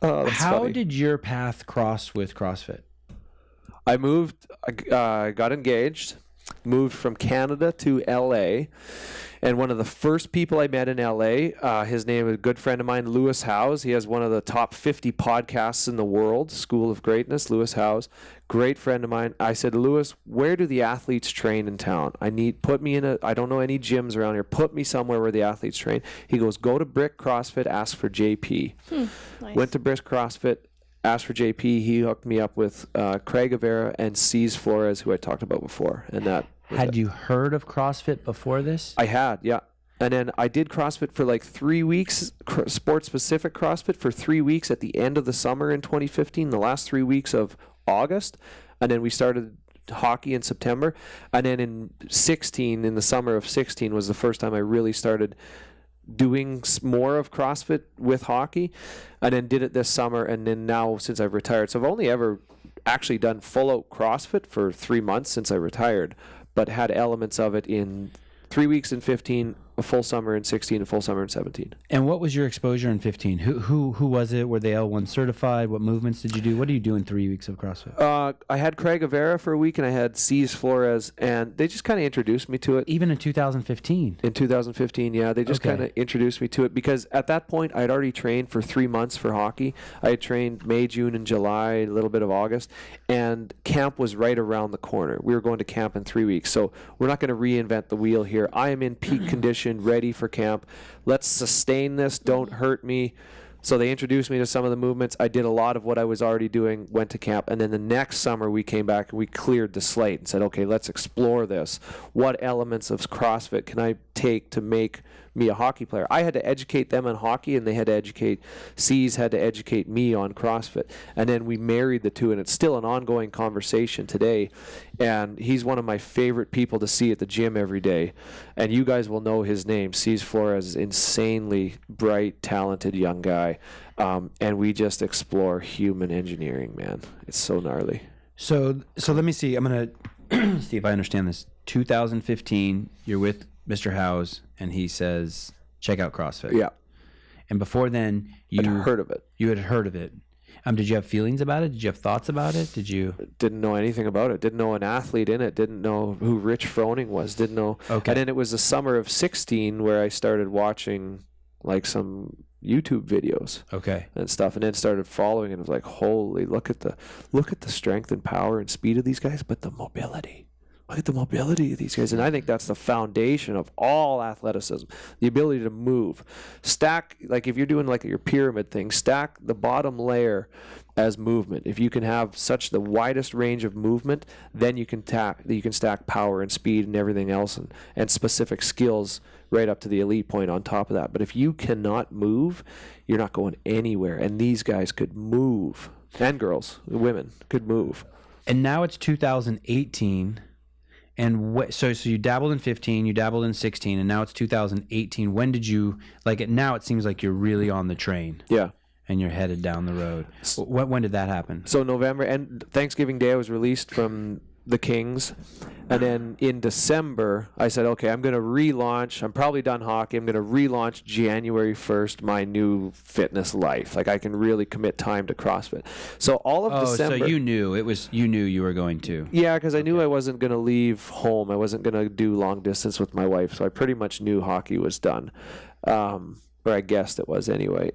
funny. did your path cross with CrossFit? I moved, got engaged, moved from Canada to LA. And one of the first people I met in LA, his name is a good friend of mine, Lewis Howes. He has one of the top 50 podcasts in the world, School of Greatness, Lewis Howes. Great friend of mine. I said, Lewis, where do the athletes train in town? I don't know any gyms around here. Put me somewhere where the athletes train. He goes, go to Brick CrossFit, ask for JP. Nice. Went to Brick CrossFit, asked for JP. He hooked me up with Craig Avera and C's Flores, who I talked about before. And that Had you heard of CrossFit before this? I had, yeah. And then I did CrossFit for like 3 weeks, sport-specific CrossFit for 3 weeks at the end of the summer in 2015, the last 3 weeks of August. And then we started hockey in September. And then in the summer of 16 was the first time I really started doing more of CrossFit with hockey. And then did it this summer. And then now since I've retired. So I've only ever actually done full-out CrossFit for 3 months since I retired, but had elements of it in 3 weeks in 15, a full summer in 16, a full summer in 17. And what was your exposure in 15? Who was it? Were they L1 certified? What movements did you do? What do you do in 3 weeks of CrossFit? I had Craig Avera for a week, and I had C's Flores, and they just kind of introduced me to it. Even in 2015? In 2015, yeah. They just kind of introduced me to it because at that point, I had already trained for 3 months for hockey. I had trained May, June, and July, a little bit of August, and camp was right around the corner. We were going to camp in 3 weeks, so we're not going to reinvent the wheel here. I am in peak condition, ready for camp. Let's sustain this. Don't hurt me. So they introduced me to some of the movements. I did a lot of what I was already doing, went to camp. And then the next summer we came back and we cleared the slate and said, okay, let's explore this. What elements of CrossFit can I take to make me a hockey player? I had to educate them on hockey, and they had to C's had to educate me on CrossFit. And then we married the two, and it's still an ongoing conversation today. And he's one of my favorite people to see at the gym every day. And you guys will know his name. C's Flores is insanely bright, talented young guy. And we just explore human engineering, man. It's so gnarly. So let me see. I'm going to see if I understand this. 2015, you're with Mr. Howes, and he says, check out CrossFit. Yeah. And before then, you had heard of it. You had heard of it. Did you have feelings about it? Did you have thoughts about it? Didn't know anything about it. Didn't know an athlete in it. Didn't know who Rich Froning was. Didn't know. Okay. And then it was the summer of 16 where I started watching like some YouTube videos. Okay. And stuff, and then started following, and it was like, holy, look at the strength and power and speed of these guys, but the mobility. Look at the mobility of these guys. And I think that's the foundation of all athleticism, the ability to move. Stack, like if you're doing like your pyramid thing, stack the bottom layer as movement. If you can have such the widest range of movement, then you can stack power and speed and everything else and specific skills right up to the elite point on top of that. But if you cannot move, you're not going anywhere. And these guys could move. And girls, women could move. And now it's 2018. And so you dabbled in 15, you dabbled in 16, and now it's 2018. When did you, now it seems like you're really on the train. Yeah. And you're headed down the road. When did that happen? So November, and Thanksgiving Day I was released from the Kings. And then in December, I said, okay, I'm going to relaunch. I'm probably done hockey. I'm going to relaunch January 1st, my new fitness life. Like I can really commit time to CrossFit. So all of December. So you knew you were going to. Yeah, because I knew I wasn't going to leave home. I wasn't going to do long distance with my wife. So I pretty much knew hockey was done. Or I guessed it was anyway.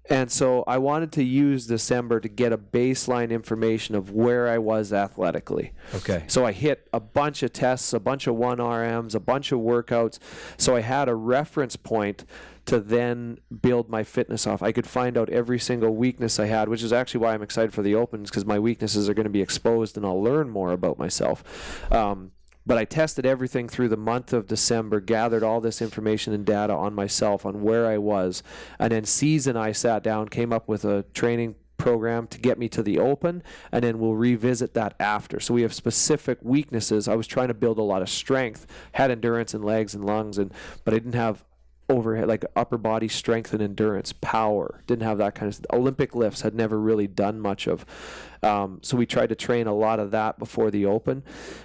And so I wanted to use December to get a baseline information of where I was athletically. Okay. So I hit a bunch of tests, a bunch of 1RMs, a bunch of workouts. So I had a reference point to then build my fitness off. I could find out every single weakness I had, which is actually why I'm excited for the Opens, because my weaknesses are going to be exposed and I'll learn more about myself. But I tested everything through the month of December, gathered all this information and data on myself, on where I was. And then season, I sat down, came up with a training program to get me to the Open, and then we'll revisit that after. So we have specific weaknesses. I was trying to build a lot of strength, had endurance in legs and lungs, but I didn't have overhead, like upper body strength and endurance, power. Didn't have that kind of Olympic lifts, had never really done much of. So we tried to train a lot of that before the Open.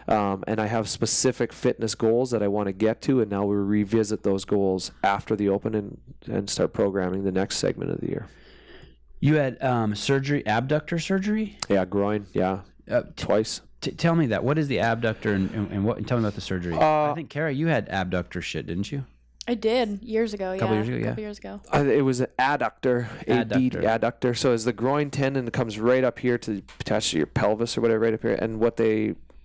And I have specific fitness goals that I want to get to, and now we revisit those goals after the Open and start programming the next segment of the year. You had surgery, abductor surgery? Yeah, groin, yeah, twice. Tell me that. What is the abductor and what? Tell me about the surgery. I think, Kara, you had abductor shit, didn't you? I did years ago. Couple years ago. It was an adductor, adductor. So as the groin tendon comes right up here to attach to your pelvis or whatever, right up here, and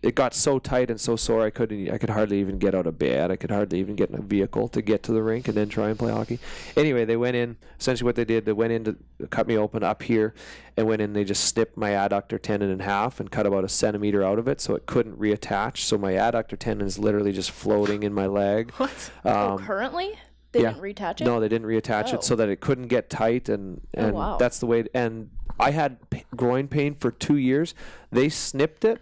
it got so tight and so sore I could hardly even get out of bed. I could hardly even get in a vehicle to get to the rink and then try and play hockey. Anyway, they went in. Essentially, what they did, they went in to cut me open up here, and went in. They just snipped my adductor tendon in half and cut about 1 centimeter out of it, so it couldn't reattach. So my adductor tendon is literally just floating in my leg. What? Currently? They didn't reattach it? No, they didn't reattach it so that it couldn't get tight, and wow. That's the way. And I had groin pain for 2 years. They snipped it.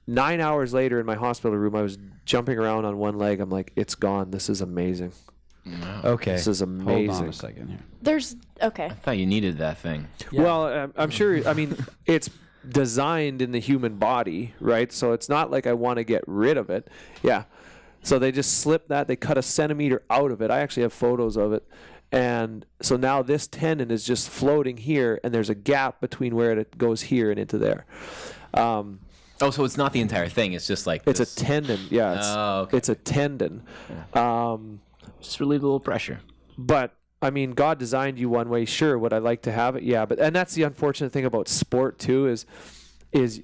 9 hours later in my hospital room, I was jumping around on one leg. I'm like, it's gone. This is amazing. Wow. Okay. This is amazing. Hold on a second here. I thought you needed that thing. Yeah. Well, I'm sure. I mean, it's designed in the human body, right? So it's not like I want to get rid of it. Yeah. So they just slipped that. They cut 1 centimeter out of it. I actually have photos of it. And so now this tendon is just floating here, and there's a gap between where it goes here and into there. So it's not the entire thing. It's just like it's a tendon. Yeah, it's a tendon. Just relieve a little pressure. But I mean, God designed you one way. Sure, would I like to have it? Yeah, and that's the unfortunate thing about sport too is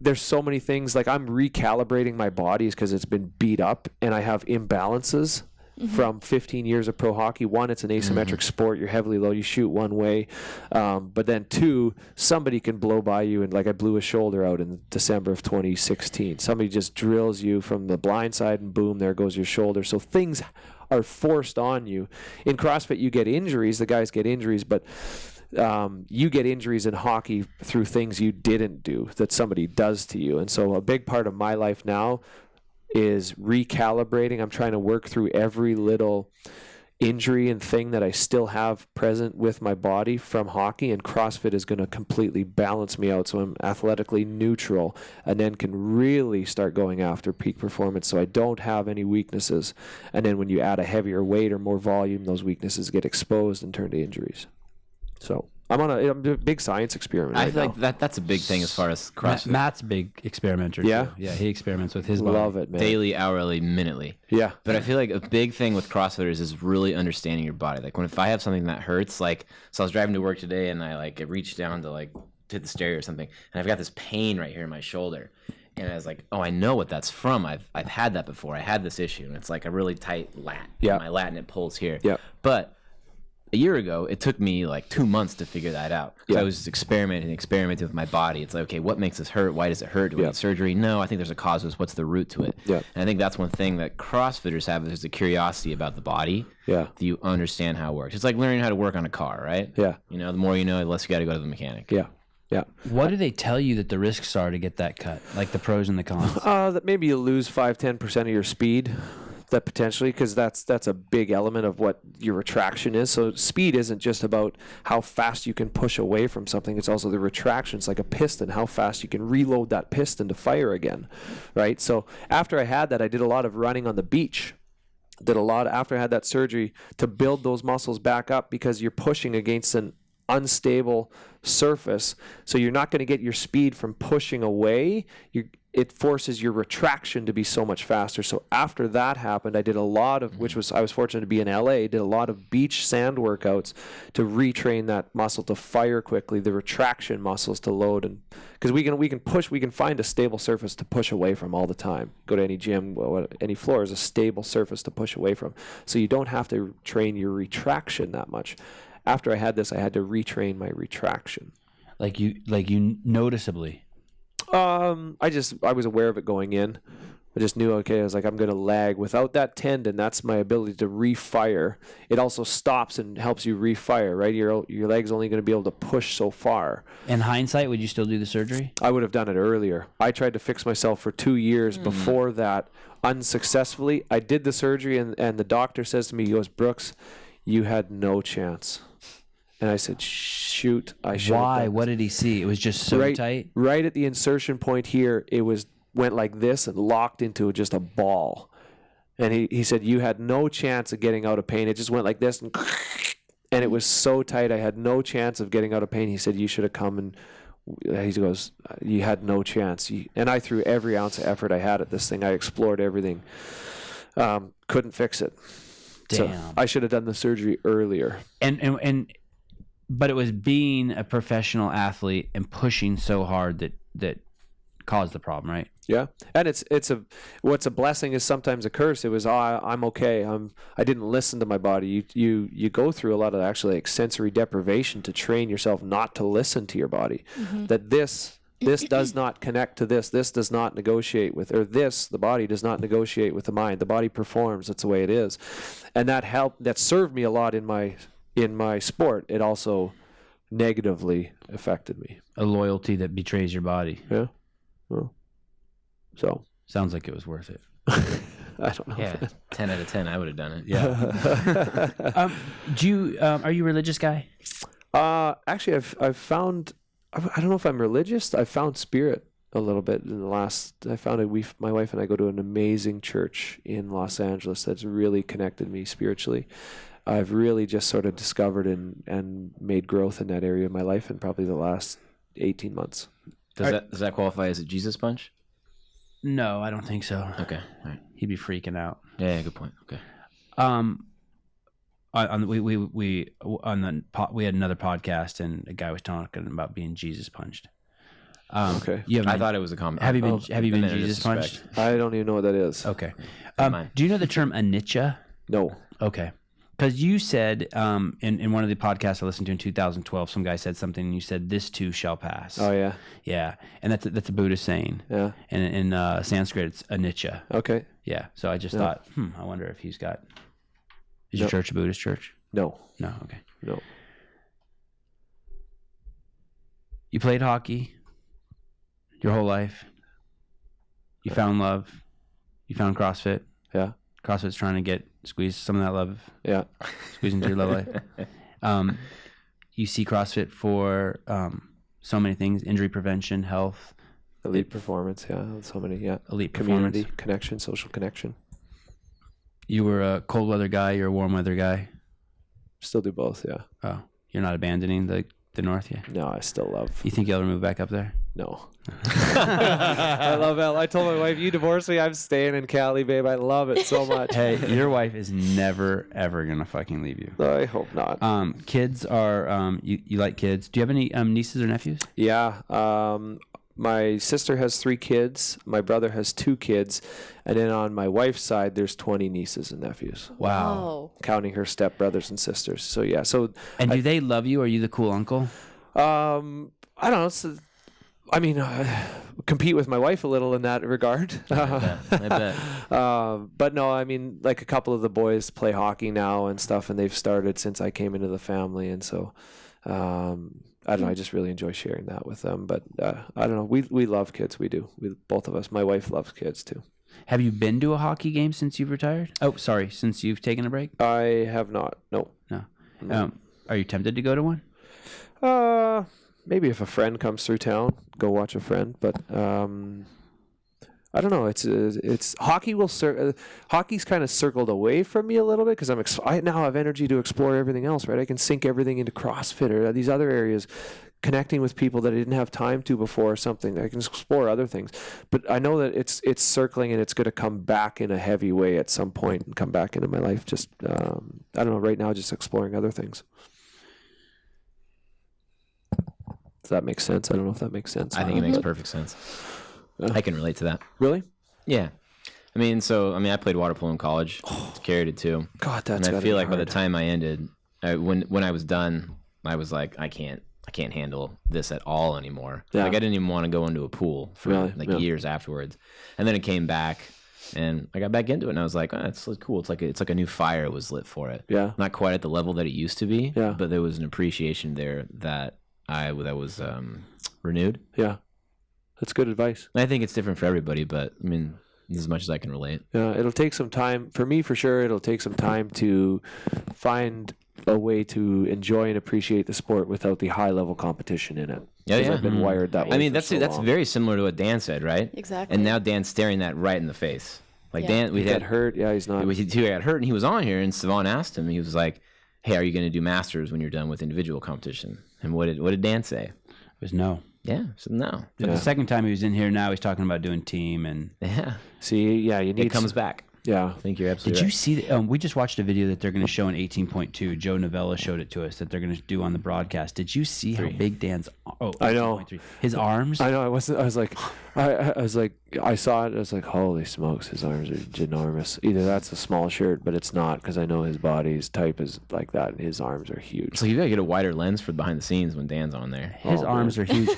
there's so many things. Like I'm recalibrating my body because it's been beat up, and I have imbalances. From 15 years of pro hockey. One, it's an asymmetric sport. You're heavily low. You shoot one way. But then two, somebody can blow by you. And like I blew a shoulder out in December of 2016. Somebody just drills you from the blind side and boom, there goes your shoulder. So things are forced on you. In CrossFit, you get injuries. The guys get injuries, but you get injuries in hockey through things you didn't do that somebody does to you. And so a big part of my life now is recalibrating. I'm trying to work through every little injury and thing that I still have present with my body from hockey, and CrossFit is going to completely balance me out so I'm athletically neutral and then can really start going after peak performance so I don't have any weaknesses. And then when you add a heavier weight or more volume, those weaknesses get exposed and turn to injuries. So I'm a big science experiment. I feel like that's a big thing as far as CrossFit. Matt's a big experimenter. Yeah? Too. Yeah, he experiments with his body. Love it, man. Daily, hourly, minutely. Yeah. But I feel like a big thing with CrossFitters is really understanding your body. Like if I have something that hurts, so I was driving to work today and I reached down to hit the stair or something, and I've got this pain right here in my shoulder. And I was like, oh, I know what that's from. I've had that before. I had this issue, and it's like a really tight lat. Yeah. My lat, and it pulls here. Yeah. But a year ago, it took me 2 months to figure that out. Yeah. I was just experimenting with my body. It's like, okay, what makes this hurt? Why does it hurt? Do I need surgery? No, I think there's a cause. What's the root to it? Yeah. And I think that's one thing that CrossFitters have is a curiosity about the body. Yeah. That you understand how it works. It's like learning how to work on a car, right? Yeah. The more you know, the less you got to go to the mechanic. Yeah. Yeah. What do they tell you that the risks are to get that cut? Like the pros and the cons? That maybe you lose 5-10% of your speed. That potentially, because that's a big element of what your retraction is. So speed isn't just about how fast you can push away from something. It's also the retraction. It's like a piston, how fast you can reload that piston to fire again, right? So after I had that, I did a lot of running on the beach. After I had that surgery to build those muscles back up, because you're pushing against an unstable surface. So you're not going to get your speed from pushing away. it forces your retraction to be so much faster. So after that happened, I did a lot of, I was fortunate to be in LA, did a lot of beach sand workouts to retrain that muscle to fire quickly, the retraction muscles to load, and because we can find a stable surface to push away from all the time. Go to any gym, any floor is a stable surface to push away from. So you don't have to train your retraction that much. After I had this, I had to retrain my retraction. Like you noticeably. I was aware of it going in. I just knew, okay, I was like, I'm going to lag. Without that tendon, that's my ability to refire. It also stops and helps you refire, right? Your leg's only going to be able to push so far. In hindsight, would you still do the surgery? I would have done it earlier. I tried to fix myself for 2 years before that, unsuccessfully. I did the surgery, and the doctor says to me, he goes, Brooks, you had no chance. And I said, shoot, I should. Why? What did he see? It was just so tight? Right at the insertion point here, it went like this and locked into just a ball. And he said, you had no chance of getting out of pain. It just went like this, and it was so tight, I had no chance of getting out of pain. He said, you should have come, and he goes, you had no chance. And I threw every ounce of effort I had at this thing. I explored everything. Couldn't fix it. Damn. So I should have done the surgery earlier. But it was being a professional athlete and pushing so hard that caused the problem, right? Yeah, and what's a blessing is sometimes a curse. It was, I'm okay. I didn't listen to my body. You go through a lot of actually like sensory deprivation to train yourself not to listen to your body. Mm-hmm. That this does not connect to this. This does not negotiate with, or the body does not negotiate with the mind. The body performs. That's the way it is, and that served me a lot in my sport. It also negatively affected me. A loyalty that betrays your body. Yeah. Well, so sounds like it was worth it. I don't know. Yeah, 10 out of 10. I would have done it. Yeah. Are you a religious guy? Actually, I've found. I don't know if I'm religious. I've found spirit a little bit in the last. I found my wife and I go to an amazing church in Los Angeles that's really connected me spiritually. I've really just sort of discovered and made growth in that area of my life in probably the last 18 months. Does that qualify as a Jesus punch? No, I don't think so. Okay, all right. He'd be freaking out. Yeah, good point. Okay. We had another podcast and a guy was talking about being Jesus punched. Okay. I thought it was a comment. Have you been Jesus punched? I don't even know what that is. Okay. Do you know the term anicca? No. Okay. Because you said in one of the podcasts I listened to in 2012, some guy said something, and you said, "This too shall pass." Oh yeah, yeah, and that's a Buddhist saying. Yeah, and in Sanskrit it's anicca. Okay. Yeah, so I just thought, I wonder if he's got. Is your church a Buddhist church? No. No. Okay. No. You played hockey your whole life. You found love. You found CrossFit. Yeah. CrossFit's trying to squeeze some of that love. Yeah. Squeeze into your love life. You see CrossFit for so many things: injury prevention, health, elite performance. Yeah, so many. Yeah, elite community performance. Connection, social connection. You were a cold weather guy. You're a warm weather guy. Still do both. Yeah. Oh, you're not abandoning the north yet? No, I still love. You think you'll ever move back up there? No. I love LA. I told my wife, you divorce me, I'm staying in Cali, babe. I love it so much. Hey, your wife is never, ever going to fucking leave you. I hope not. Kids are, you like kids. Do you have any nieces or nephews? Yeah. My sister has 3 kids. My brother has 2 kids. And then on my wife's side, there's 20 nieces and nephews. Wow. Counting her stepbrothers and sisters. So, yeah. So. And do they love you? Or are you the cool uncle? I don't know. Compete with my wife a little in that regard. I bet. But no, I mean, like a couple of the boys play hockey now and stuff, and they've started since I came into the family. And so, I don't know. I just really enjoy sharing that with them. But I don't know. We love kids. We do. Both of us. My wife loves kids too. Have you been to a hockey game since you've retired? Oh, sorry. Since you've taken a break? I have not. No. Are you tempted to go to one? Maybe if a friend comes through town, go watch a friend. But I don't know. It's hockey hockey's kind of circled away from me a little bit because I now have energy to explore everything else. Right, I can sink everything into CrossFit or these other areas. connecting with people that I didn't have time to before or something. I can explore other things. But I know that it's circling and it's going to come back in a heavy way at some point and come back into my life. Just, I don't know, right now just exploring other things. Does that make sense? I don't know if that makes sense. I think it makes perfect sense. I can relate to that. Really? Yeah. I played water polo in college. Carried it too. God, that's and I feel like by hard. the time I ended, when I was done, I was like, I can't handle this at all anymore. Yeah. Like I didn't even want to go into a pool for years afterwards. And then it came back, and I got back into it, and I was like, it's cool. It's like a new fire was lit for it. Yeah. Not quite at the level that it used to be. Yeah. But there was an appreciation there that was renewed. Yeah. That's good advice. And I think it's different for everybody, but I mean, as much as I can relate. Yeah, it'll take some time. For me, for sure, it'll take some time to find a way to enjoy and appreciate the sport without the high-level competition in it. Yeah, yeah. I've been wired that way. I mean, for that's so long. very similar to what Dan said, right? Exactly. And now Dan's staring that right in the face. Like Dan, He got hurt. Yeah, he's not. He got hurt, and he was on here, and Savon asked him. He was like, "Hey, are you going to do masters when you're done with individual competition?" And what did Dan say? It was no. Yeah, so no. But the second time he was in here, now he's talking about doing team and Yeah. See, yeah, you need. It comes back. Yeah. I think you're absolutely Did you right. see? We just watched a video that they're going to show in 18.2. Joe Novella showed it to us that they're going to do on the broadcast. Did you see how big Dan's? Oh, I know. 18.3. His arms. I know. I was like, I saw it. I was like, holy smokes, his arms are ginormous. Either that's a small shirt, but it's not because I know his body's type is like that. And his arms are huge. So you got to get a wider lens for behind the scenes when Dan's on there. His arms are huge.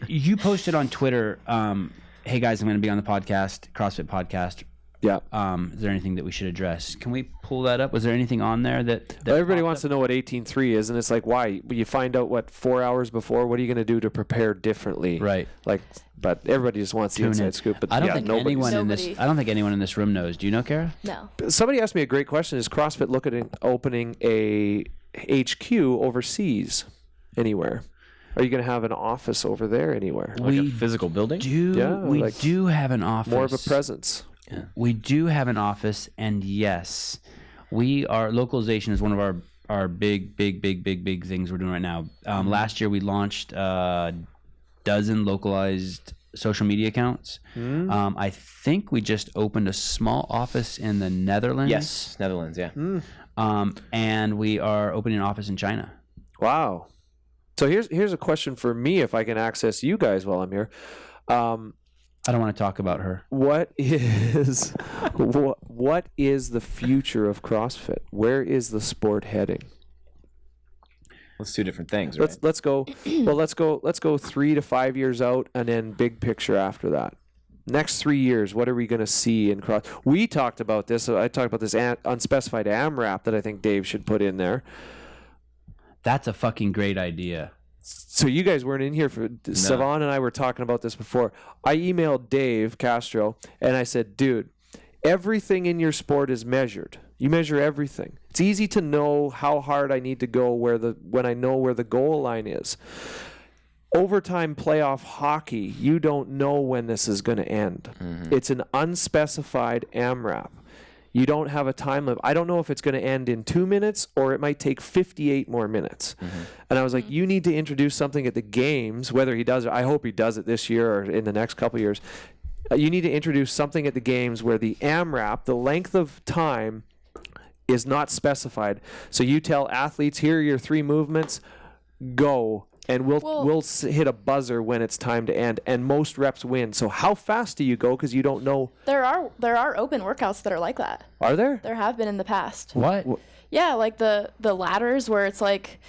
You posted on Twitter, "Hey guys, I'm going to be on the podcast, CrossFit podcast. Yeah. Is there anything that we should address?" Can we pull that up? Was there anything on there that Everybody wants to know what 18.3 is, and it's like, why? You find out 4 hours before. What are you going to do to prepare differently? Right. Like, but everybody just wants the Tune inside in. scoop. But I don't yeah, think nobody. anyone in Nobody. this. I don't think anyone in this room knows. Do you know, Kara? No. Somebody asked me a great question: is CrossFit looking at opening a HQ overseas anywhere? Are you going to have an office over there anywhere? Like a physical building? We do have an office. More of a presence. We do have an office, and yes, localization is one of our big things we're doing right now. Last year we launched a dozen localized social media accounts. I think we just opened a small office in the Netherlands. Yes, Netherlands, yeah. And we are opening an office in China. Wow. So here's a question for me, if I can access you guys while I'm here. I don't want to talk about her. What is the future of CrossFit? Where is the sport heading? That's two different things, right? Let's go 3 to 5 years out, and then big picture after that. Next 3 years, what are we going to see in cross? We talked about this. I talked about this unspecified AMRAP that I think Dave should put in there. That's a fucking great idea. So you guys weren't in here for Savon and I were talking about this before. I emailed Dave Castro and I said, dude, everything in your sport is measured. You measure everything. It's easy to know how hard I need to go when I know where the goal line is. Overtime playoff hockey, you don't know when this is going to end. Mm-hmm. It's an unspecified AMRAP. You don't have a time limit. I don't know if it's going to end in 2 minutes or it might take 58 more minutes. Mm-hmm. And I was like, you need to introduce something at the games, whether he does it. I hope he does it this year or in the next couple of years. You need to introduce something at the games where the AMRAP, the length of time, is not specified. So you tell athletes, here are your 3 movements, go. And we'll hit a buzzer when it's time to end, and most reps win. So how fast do you go? Because you don't know. There are open workouts that are like that. Are there? There have been in the past. What? Yeah, like the ladders where it's like,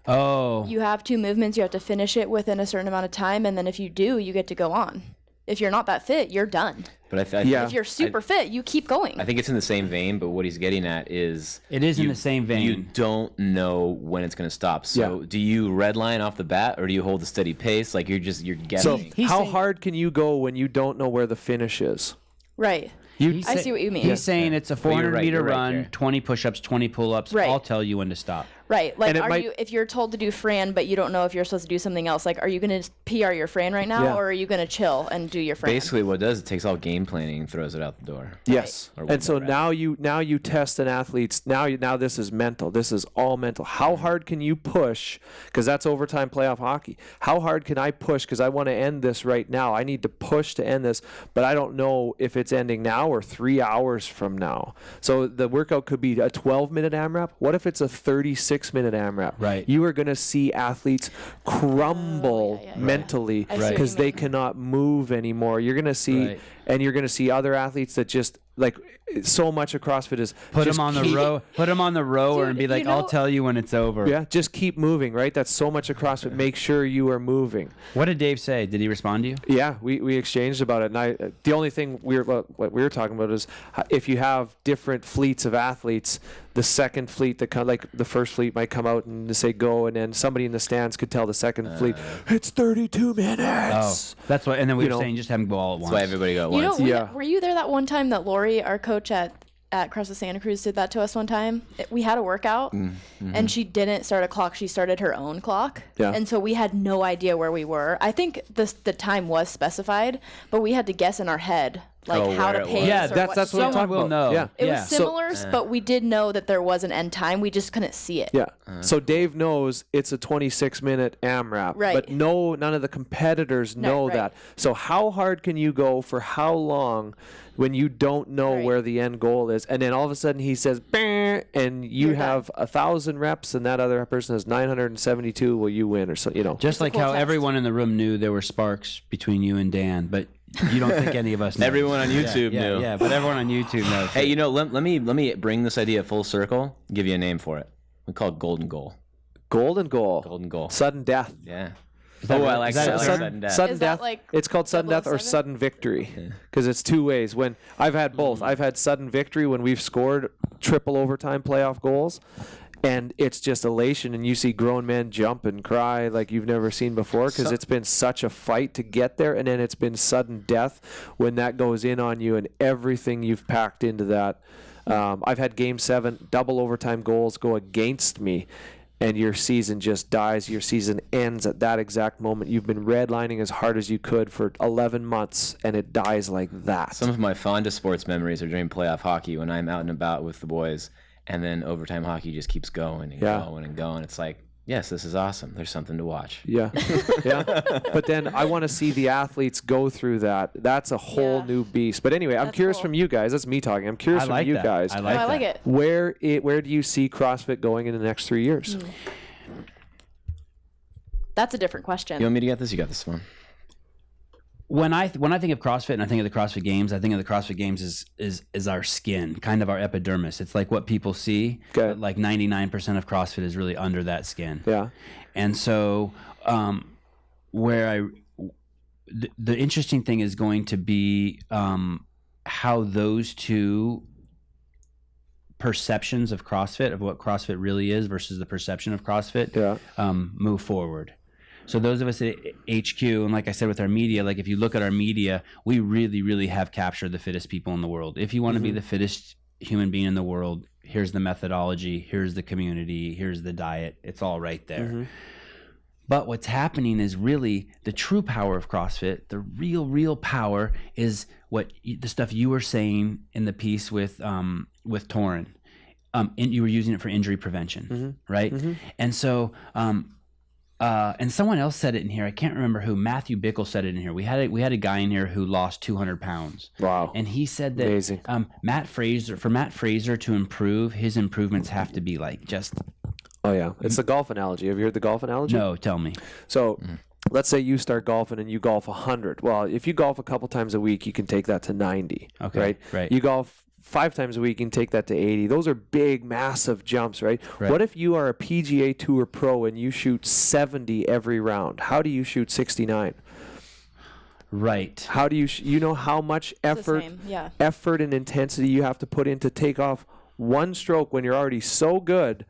you have 2 movements, you have to finish it within a certain amount of time, and then if you do, you get to go on. If you're not that fit, you're done. But if you're super fit, you keep going. I think it's in the same vein, but what he's getting at is... It is in the same vein. You don't know when it's going to stop. So do you redline off the bat, or do you hold a steady pace? Like you're guessing. So how hard can you go when you don't know where the finish is? Right. I see what you mean. He's saying it's a 400-meter run, Karen. 20 push-ups, 20 pull-ups. Right. I'll tell you when to stop. Right. Like, And if you're told to do Fran, but you don't know if you're supposed to do something else, like, are you going to PR your Fran right now, or are you going to chill and do your Fran? Basically, what it does, it takes all game planning and throws it out the door. Yes. Or And so whatever. now you test an athlete's now this is mental. This is all mental. How hard can you push? Because that's overtime playoff hockey. How hard can I push? Because I want to end this right now. I need to push to end this, but I don't know if it's ending now or 3 hours from now. So the workout could be a 12-minute AMRAP. What if it's a 36-minute AMRAP? Right. You are going to see athletes crumble mentally I see what you because they mean. cannot move anymore. You're going to see, Right. and you're going to see other athletes that just like so much of CrossFit is Put just them on the keep- row. Put them on the rower Dude, and be like, you "I'll know- tell you when it's over." Yeah, just keep moving, right? That's so much of CrossFit. Make sure you are moving. What did Dave say? Did he respond to you? Yeah, we exchanged about it, and the only thing what we were talking about is if you have different fleets of athletes, the second fleet that like the first fleet might come out and say go, and then somebody in the stands could tell the second fleet it's 32 minutes. Oh, that's what. And then we You were know, saying just have them go all at once. That's why everybody got You know, once. were you there that one time that Lori, our coach at CrossFit Santa Cruz, did that to us one time? We had a workout, and she didn't start a clock. She started her own clock. Yeah. And so we had no idea where we were. I think the time was specified, but we had to guess in our head, like how where to it pace. was. Yeah, or that's what I'm Someone talking will about. know. Yeah. It yeah. was similar, but we did know that there was an end time. We just couldn't see it. Yeah. So Dave knows it's a 26-minute AMRAP, Right. but none of the competitors know right. that. So how hard can you go for how long when you don't know Right. where the end goal is? And then all of a sudden he says, "Bang," and you You're have 1,000 reps, and that other person has 972. Will you win or so? You know. Just like cool how test. everyone in the room knew there were sparks between you and Dan, but you don't think any of us knew. Everyone on YouTube knew. Yeah, but everyone on YouTube knows. Hey, you know, let me bring this idea full circle. Give you a name for it. We call it golden goal. Golden goal. Golden goal. Sudden death. Yeah. that Oh, I right? like Is that that. a I like term? sudden death. Sudden Is that death. like It's called sudden death or 007? sudden victory, because it's two ways. When I've had both. I've had sudden victory when we've scored triple overtime playoff goals, and it's just elation, and you see grown men jump and cry like you've never seen before, because it's been such a fight to get there, and then it's been sudden death when that goes in on you and everything you've packed into that. I've had Game 7 double overtime goals go against me, and your season just dies. Your season ends at that exact moment. You've been redlining as hard as you could for 11 months, and it dies like that. Some of my fondest sports memories are during playoff hockey when I'm out and about with the boys, and then overtime hockey just keeps going and going and going. It's like, yes, this is awesome. There's something to watch. Yeah, yeah. But then I want to see the athletes go through that. That's a whole Yeah. new beast. But anyway, I'm That's curious cool. from you guys. That's me talking. I'm curious I from like you that. guys. I Oh, like I like that. it. Where do you see CrossFit going in the next 3 years? That's a different question. You want me to get this? You got this one. When I think of CrossFit and I think of the CrossFit Games, I think of the CrossFit Games is our skin, kind of our epidermis. It's like what people see. Okay. But like 99% of CrossFit is really under that skin. Yeah. And so, the interesting thing is going to be how those two perceptions of CrossFit, of what CrossFit really is versus the perception of CrossFit, move forward. So those of us at HQ, and like I said with our media, like if you look at our media, we really, really have captured the fittest people in the world. If you want to be the fittest human being in the world, here's the methodology, here's the community, here's the diet. It's all right there. But what's happening is really the true power of CrossFit, the real power is the stuff you were saying in the piece with Torin. You were using it for injury prevention, right? And so, and someone else said it in here. I can't remember who. Matthew Bickle said it in here. We had a guy in here who lost 200 pounds. Wow. And he said that Amazing. Matt Fraser to improve, his improvements have to be like just. Oh, yeah. It's the golf analogy. Have you heard the golf analogy? No, tell me. So let's say you start golfing and you golf 100. Well, if you golf a couple times a week, you can take that to 90. Okay, right. You golf 5 times a week, you can take that to 80. Those are big, massive jumps, right? What if you are a PGA Tour pro and you shoot 70 every round? How do you shoot 69? Right. How do you you know how much effort and intensity you have to put in to take off one stroke when you're already so good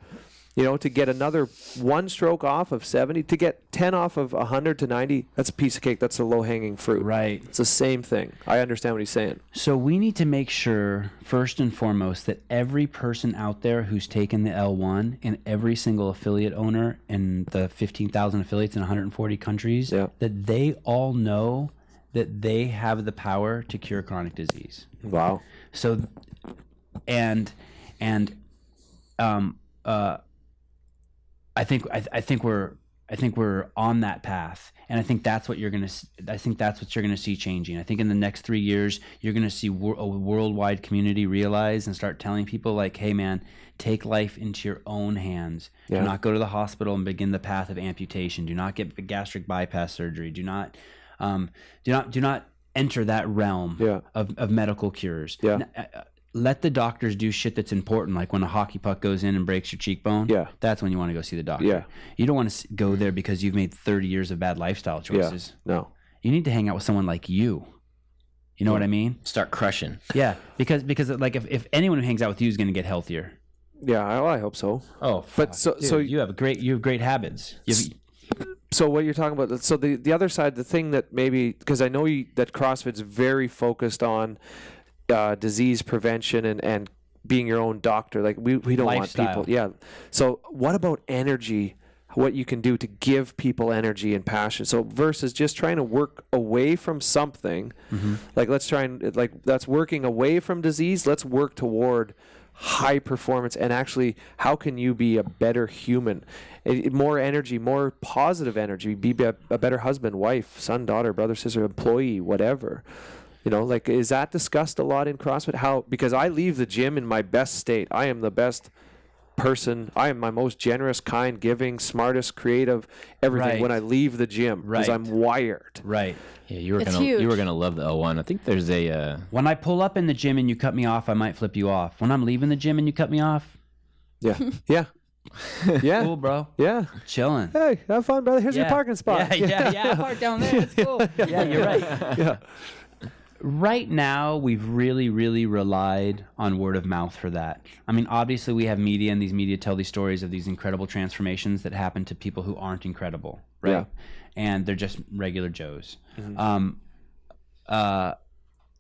You know, to get another 1 stroke off of 70, to get 10 off of 100 to 90, that's a piece of cake. That's the low-hanging fruit. Right. It's the same thing. I understand what he's saying. So we need to make sure, first and foremost, that every person out there who's taken the L1 and every single affiliate owner in the 15,000 affiliates in 140 countries, that they all know that they have the power to cure chronic disease. Wow. So, I think we're on that path, and I think that's what you're gonna see changing. I think in the next 3 years, you're gonna see a worldwide community realize and start telling people like, "Hey, man, take life into your own hands. Do not go to the hospital and begin the path of amputation. Do not get gastric bypass surgery. Do not enter that realm of medical cures." Let the doctors do shit that's important, like when a hockey puck goes in and breaks your cheekbone. That's when you want to go see the doctor. You don't want to go there because you've made 30 years of bad lifestyle choices. No. You need to hang out with someone like you. You know what I mean? Start crushing. Yeah, because like if anyone who hangs out with you is going to get healthier. Yeah, I hope so. Oh, but so you have great habits. So what you're talking about, so the other side, the thing that maybe, because I know that CrossFit's very focused on disease prevention and being your own doctor. Like we don't Lifestyle. want people. So what about energy? What you can do to give people energy and passion. So versus just trying to work away from something, like that's working away from disease. Let's work toward high performance, and actually, how can you be a better human? More energy, more positive energy. Be a better husband, wife, son, daughter, brother, sister, employee, whatever. You know, like, is that discussed a lot in CrossFit? Because I leave the gym in my best state. I am the best person. I am my most generous, kind, giving, smartest, creative, everything when I leave the gym because I'm wired. Right. Yeah, you were gonna love the L1. I think there's a when I pull up in the gym and you cut me off, I might flip you off. When I'm leaving the gym and you cut me off, yeah. Cool, bro. Yeah, chilling. Hey, have fun, brother. Here's your parking spot. Yeah. Park down there. It's cool. Yeah, you're right. Yeah. Right now, we've really, really relied on word of mouth for that. I mean, obviously, we have media, and these media tell these stories of these incredible transformations that happen to people who aren't incredible, right? Yeah. And they're just regular Joes. And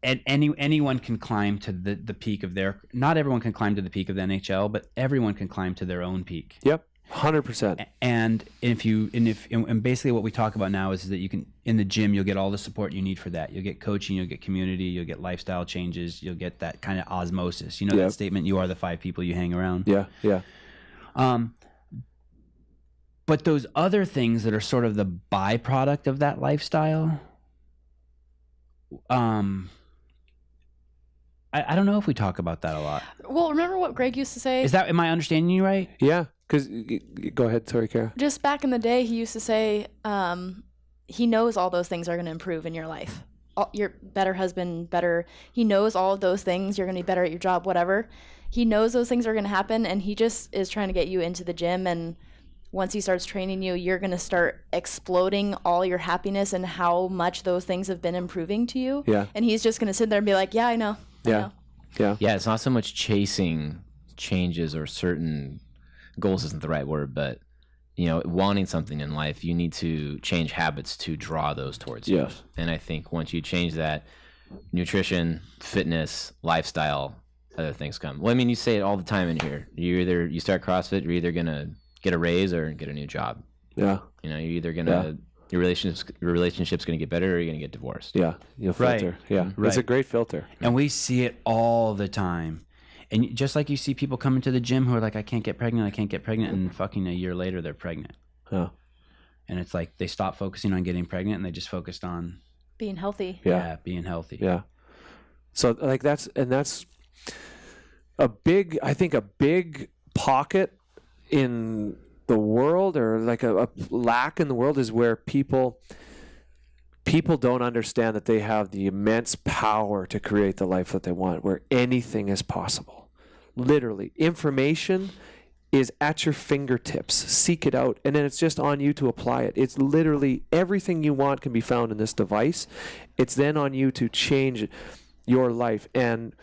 anyone can climb to the peak of their. Not everyone can climb to the peak of the NHL, but everyone can climb to their own peak. Yep. 100%. And basically what we talk about now is that you can, in the gym, you'll get all the support you need for that. You'll get coaching, you'll get community, you'll get lifestyle changes, you'll get that kind of osmosis. You know that statement, you are the 5 people you hang around. Yeah. But those other things that are sort of the byproduct of that lifestyle, I don't know if we talk about that a lot. Well, remember what Greg used to say? Am I understanding you right? Yeah. Because, go ahead, sorry, Kara. Just back in the day, he used to say he knows all those things are going to improve in your life. You're better husband, better. He knows all of those things. You're going to be better at your job, whatever. He knows those things are going to happen, and he just is trying to get you into the gym. And once he starts training you, you're going to start exploding all your happiness and how much those things have been improving to you. Yeah. And he's just going to sit there and be like, yeah, I know. Yeah. It's not so much chasing changes or certain goals isn't the right word, but wanting something in life, you need to change habits to draw those towards you. Yes. And I think once you change that, nutrition, fitness, lifestyle, other things come. Well, I mean, you say it all the time in here. You start CrossFit, you're either gonna get a raise or get a new job. Yeah. You're either gonna your relationship's gonna get better or you're gonna get divorced. Yeah. You'll filter. Right. Yeah. Right. It's a great filter. And we see it all the time. And just like you see people coming to the gym who are like, I can't get pregnant, and fucking a year later they're pregnant. Yeah. And it's like they stopped focusing on getting pregnant and they just focused on being healthy. Yeah, being healthy. Yeah. So like that's a big pocket in the world, or like a lack in the world, is where people don't understand that they have the immense power to create the life that they want, where anything is possible. Literally, information is at your fingertips. Seek it out, and then it's just on you to apply it. It's literally everything you want can be found in this device. It's then on you to change your life. And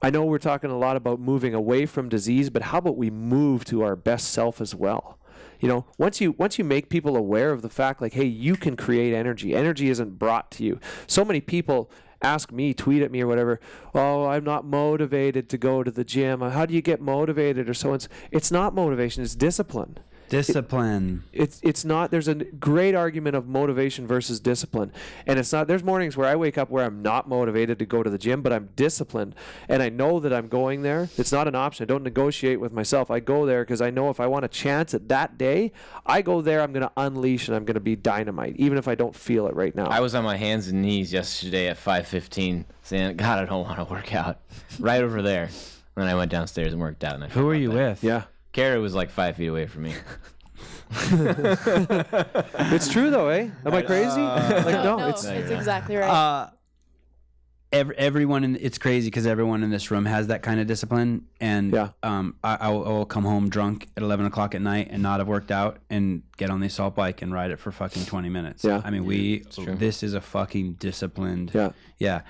I know we're talking a lot about moving away from disease, but how about we move to our best self as well? You know, once you make people aware of the fact, like, hey, you can create energy. Energy isn't brought to you. So many people ask me, tweet at me or whatever, oh, I'm not motivated to go to the gym. How do you get motivated or so on? It's not motivation, it's discipline. Discipline. It's not. There's a great argument of motivation versus discipline, and it's not. There's mornings where I wake up where I'm not motivated to go to the gym, but I'm disciplined, and I know that I'm going there. It's not an option. I don't negotiate with myself. I go there because I know if I want a chance at that day, I go there. I'm going to unleash and I'm going to be dynamite, even if I don't feel it right now. I was on my hands and knees yesterday at 5:15, saying, "God, I don't want to work out." Right over there, and then I went downstairs and worked out. And Who were you with? Yeah. Kara was like 5 feet away from me. It's true though, eh? Am I crazy? No, it's it's exactly right. Everyone it's crazy because everyone in this room has that kind of discipline, and I will come home drunk at 11 o'clock at night and not have worked out and get on the assault bike and ride it for fucking 20 minutes. Yeah. I mean, this is a fucking disciplined. Yeah.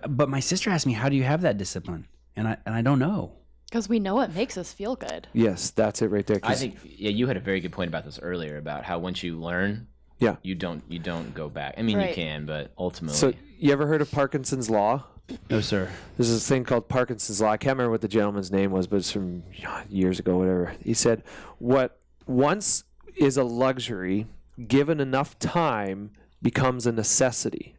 But my sister asked me, how do you have that discipline? And I don't know. Because we know it makes us feel good. Yes, that's it right there. I think you had a very good point about this earlier about how once you learn, you don't go back. I mean, you can, but ultimately. So you ever heard of Parkinson's law? No, sir. There's this thing called Parkinson's law. I can't remember what the gentleman's name was, but it's from years ago, whatever. He said, what once is a luxury, given enough time, becomes a necessity.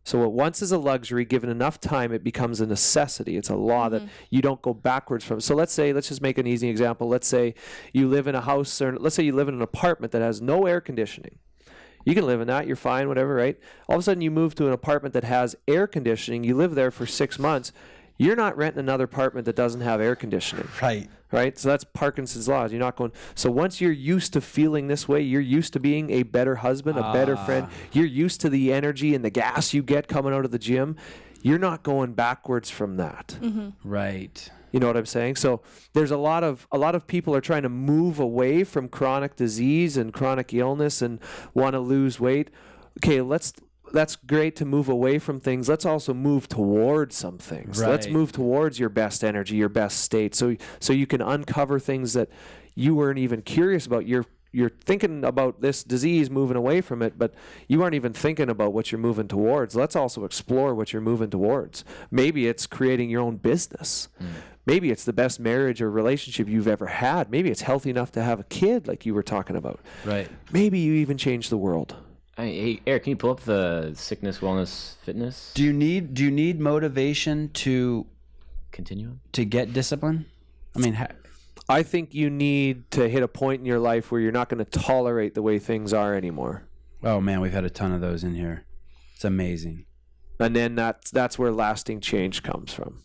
So what once is a luxury, given enough time, it becomes a necessity. It's a law that you don't go backwards from. So let's just make an easy example. Let's say you live in a house, or let's say you live in an apartment that has no air conditioning. You can live in that, you're fine, whatever, right? All of a sudden you move to an apartment that has air conditioning, you live there for 6 months. You're not renting another apartment that doesn't have air conditioning. Right? So that's Parkinson's law. You're not going. So once you're used to feeling this way, you're used to being a better husband, a better friend. You're used to the energy and the gas you get coming out of the gym. You're not going backwards from that. Right. You know what I'm saying? So there's a lot of people are trying to move away from chronic disease and chronic illness and want to lose weight. Okay, that's great to move away from things. Let's also move towards some things. Right. Let's move towards your best energy, your best state, so you can uncover things that you weren't even curious about. You're thinking about this disease, moving away from it, but you aren't even thinking about what you're moving towards. Let's also explore what you're moving towards. Maybe it's creating your own business. Maybe it's the best marriage or relationship you've ever had. Maybe it's healthy enough to have a kid like you were talking about. Right. Maybe you even change the world. Hey, Eric, can you pull up the sickness, wellness, fitness? Do you need motivation to continue to get discipline? I mean, I think you need to hit a point in your life where you're not going to tolerate the way things are anymore. Oh man, we've had a ton of those in here. It's amazing. And then that's where lasting change comes from.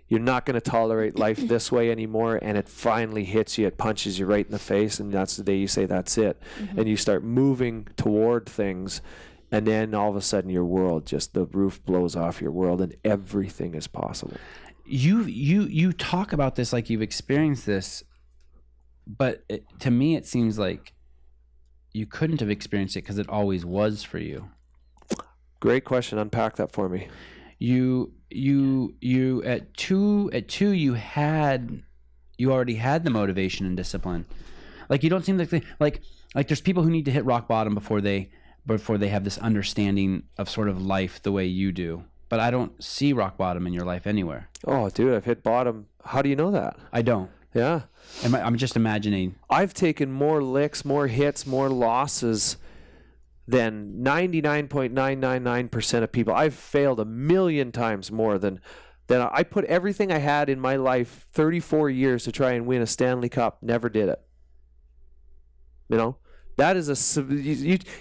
You're not going to tolerate life this way anymore, and it finally hits you. It punches you right in the face, and that's the day you say that's it. And you start moving toward things, and then all of a sudden your world, just the roof blows off your world, and everything is possible. You talk about this like you've experienced this, but to me it seems like you couldn't have experienced it because it always was for you. Great question. Unpack that for me. You at two you already had the motivation and discipline. Like you don't seem like there's people who need to hit rock bottom before they have this understanding of sort of life the way you do. But I don't see rock bottom in your life anywhere. Oh, dude, I've hit bottom. How do you know that? I don't. Yeah. I'm just imagining. I've taken more licks, more hits, more losses than 99.999% of people. I've failed a million times more than I put everything I had in my life, 34 years, to try and win a Stanley Cup. Never did it. You know? That is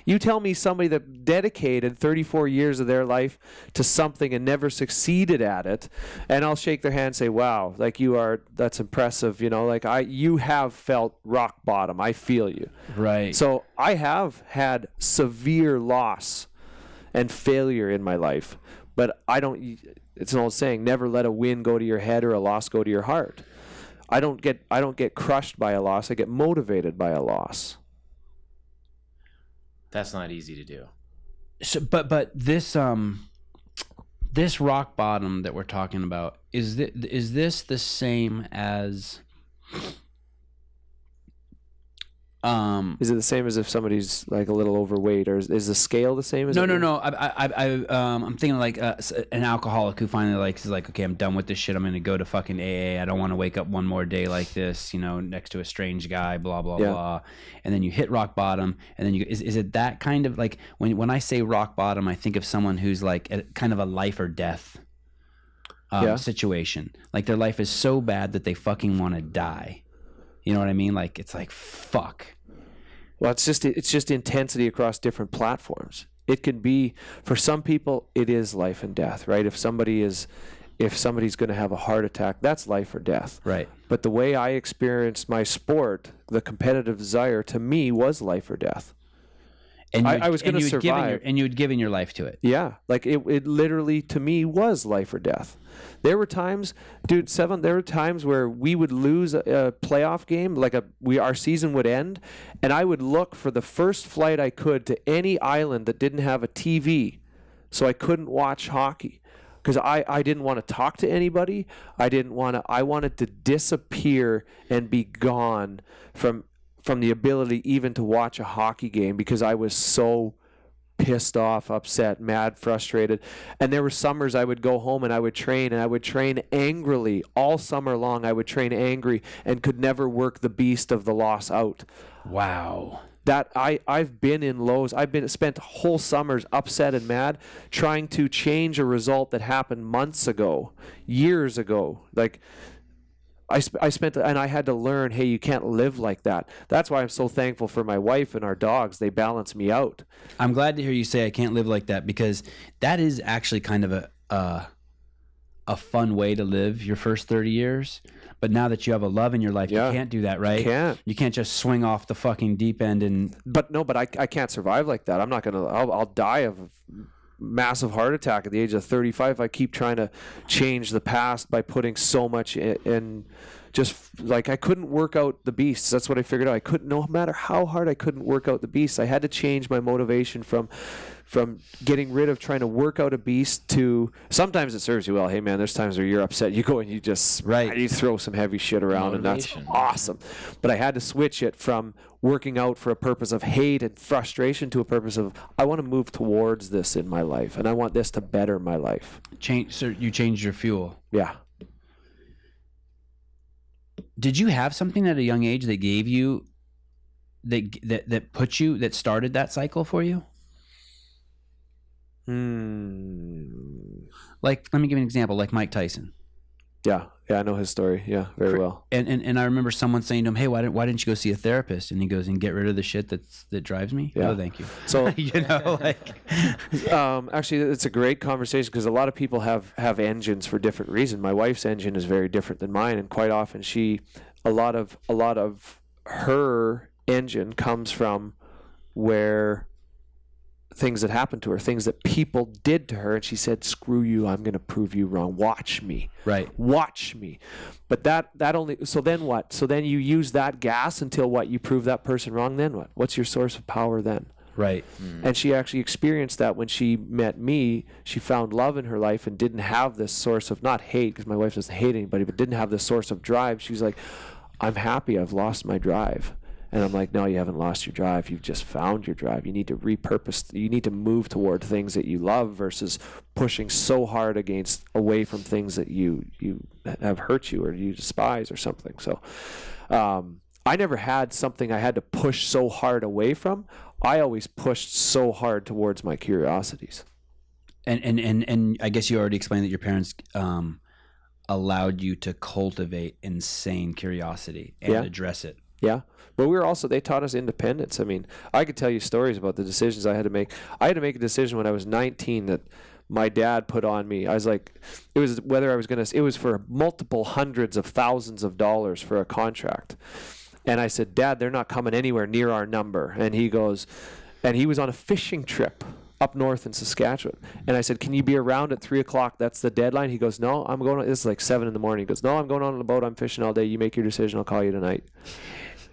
you tell me somebody that dedicated 34 years of their life to something and never succeeded at it, and I'll shake their hand and say, wow, like that's impressive, you know, like you have felt rock bottom. I feel you. Right. So I have had severe loss and failure in my life, but it's an old saying, never let a win go to your head or a loss go to your heart. I don't get crushed by a loss. I get motivated by a loss. That's not easy to do. So, but this this rock bottom that we're talking about, is this the same as is it the same as if somebody's like a little overweight, or is the scale the same as no I'm thinking like an alcoholic who finally is like, okay, I'm done with this shit, I'm gonna go to fucking AA, I don't want to wake up one more day like this, next to a strange guy, blah blah blah, and then you hit rock bottom, and then is it that kind of like, when I say rock bottom, I think of someone who's like kind of a life or death situation, like their life is so bad that they fucking want to die. You know what I mean? Like, it's like, fuck. Well, it's just intensity across different platforms. It could be, for some people, it is life and death, right? If somebody's going to have a heart attack, that's life or death. Right. But the way I experienced my sport, the competitive desire, to me was life or death. And I was going to survive. And you had given your life to it. Yeah. Like, it literally, to me, was life or death. There were times, dude, there were times where we would lose a playoff game, like our season would end, and I would look for the first flight I could to any island that didn't have a TV, so I couldn't watch hockey. Because I didn't want to talk to anybody. I wanted to disappear and be gone from the ability even to watch a hockey game, because I was so pissed off, upset, mad, frustrated. And there were summers I would go home and I would train angrily all summer long. I would train angry and could never work the beast of the loss out. Wow. That I've been in lows. Spent whole summers upset and mad trying to change a result that happened months ago, years ago. Like, I spent, and I had to learn, hey, you can't live like that. That's why I'm so thankful for my wife and our dogs. They balance me out. I'm glad to hear you say I can't live like that, because that is actually kind of a fun way to live your first 30 years. But now that you have a love in your life, you can't do that, right? You can't just swing off the fucking deep end and. But I can't survive like that. I'm not gonna. I'll die of massive heart attack at the age of 35 if I keep trying to change the past by putting so much in. Just like, I couldn't work out the beasts. That's what I figured out. I couldn't, no matter how hard I couldn't work out the beasts. I had to change my motivation from getting rid of trying to work out a beast to, sometimes it serves you well. Hey man, there's times where you're upset. You go and you just, you throw some heavy shit around, motivation. And that's awesome. But I had to switch it from working out for a purpose of hate and frustration to a purpose of, I want to move towards this in my life, and I want this to better my life. So you changed your fuel. Yeah. Did you have something at a young age that gave you, that started that cycle for you? Like, let me give you an example, like Mike Tyson. Yeah, I know his story. Yeah, very well. And I remember someone saying to him, "Hey, why didn't you go see a therapist?" And he goes, "And get rid of the shit that drives me." Yeah. Oh, thank you. So like, actually, it's a great conversation, because a lot of people have engines for different reasons. My wife's engine is very different than mine, and quite often a lot of her engine comes from where things that happened to her, things that people did to her, and she said, "Screw you, I'm going to prove you wrong. Watch me." Right. Watch me. But that only, so then what? So then you use that gas until what? You prove that person wrong, then what? What's your source of power then? Right. And she actually experienced that when she met me. She found love in her life and didn't have this source of, not hate, because my wife doesn't hate anybody, but didn't have this source of drive. She's like, I'm happy, I've lost my drive. And I'm like, no, you haven't lost your drive. You've just found your drive. You need to repurpose. You need to move toward things that you love versus pushing so hard away from things that you have hurt you or you despise or something. So I never had something I had to push so hard away from. I always pushed so hard towards my curiosities. And I guess you already explained that your parents allowed you to cultivate insane curiosity and address it. Yeah. But they taught us independence. I mean, I could tell you stories about the decisions I had to make. I had to make a decision when I was 19 that my dad put on me. I was like, it was for multiple hundreds of thousands of dollars for a contract. And I said, Dad, they're not coming anywhere near our number. And he goes, and he was on a fishing trip up north in Saskatchewan. And I said, can you be around at 3:00? That's the deadline. He goes, no, I'm going, this is like 7 a.m. He goes, no, I'm going on the boat. I'm fishing all day. You make your decision. I'll call you tonight.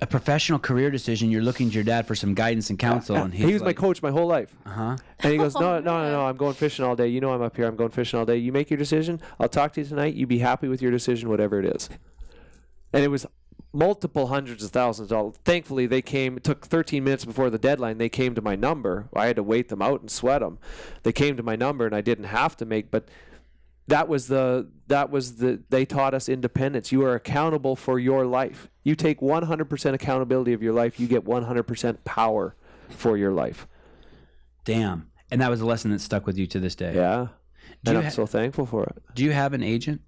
a professional career decision. You're looking to your dad for some guidance and counsel, and he was my coach my whole life. Uh-huh. And he goes, no, I'm going fishing all day. You know I'm up here. I'm going fishing all day. You make your decision. I'll talk to you tonight. You be happy with your decision, whatever it is. And it was multiple hundreds of thousands of dollars. Thankfully, they came. It took 13 minutes before the deadline. They came to my number. I had to wait them out and sweat them. They came to my number, and I didn't have to make. But they taught us independence. You are accountable for your life. You take 100% accountability of your life. You get 100% power for your life. Damn. And that was a lesson that stuck with you to this day. Yeah. And I'm so thankful for it. Do you have an agent?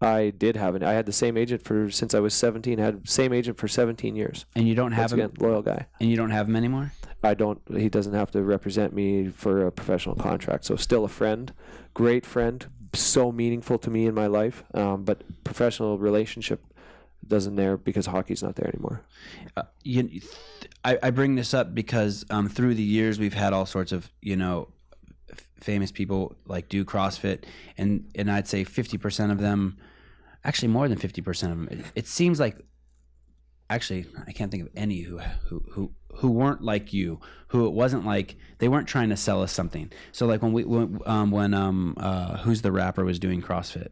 I did have I had the same agent since I was 17. I had the same agent for 17 years. And you don't have him? Again, loyal guy. And you don't have him anymore? I don't. He doesn't have to represent me for a professional contract. So still a friend, great friend, so meaningful to me in my life. But professional relationship doesn't there because hockey's not there anymore. I bring this up because through the years we've had all sorts of famous people like do CrossFit, and I'd say 50% of them, actually more than 50% of them. It seems like, actually I can't think of any who weren't like you, who it wasn't like they weren't trying to sell us something. So like when who's the rapper was doing CrossFit?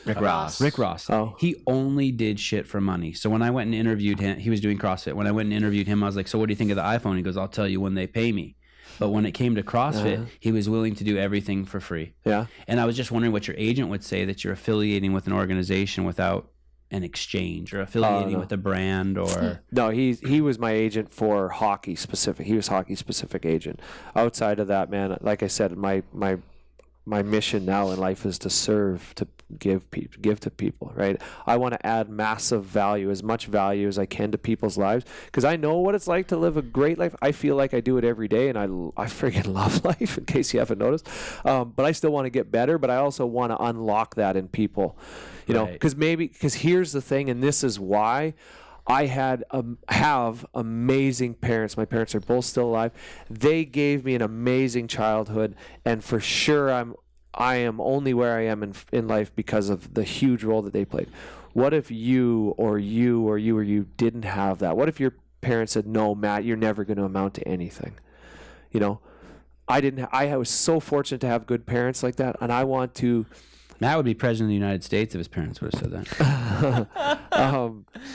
Rick Ross. Oh. He only did shit for money. So when I went and interviewed him, he was doing CrossFit. When I went and interviewed him, I was like, so what do you think of the iPhone? He goes, I'll tell you when they pay me. But when it came to CrossFit, he was willing to do everything for free. Yeah. And I was just wondering what your agent would say, that you're affiliating with an organization without an exchange, or affiliating with a brand, or... No, he was my agent for hockey specific. He was hockey specific agent. Outside of that, man, like I said, my mission now in life is to serve, to give to people, right? I want to add massive value, as much value as I can to people's lives, because I know what it's like to live a great life. I feel like I do it every day, and I freaking love life, in case you haven't noticed. But I still want to get better, but I also want to unlock that in people, you know, because here's the thing, and this is why I have amazing parents. My parents are both still alive. They gave me an amazing childhood, and for sure I am only where I am in life because of the huge role that they played. What if you didn't have that? What if your parents said, no, Matt, you're never going to amount to anything? You know, I was so fortunate to have good parents like that, and I want to... Matt would be president of the United States if his parents would have said that.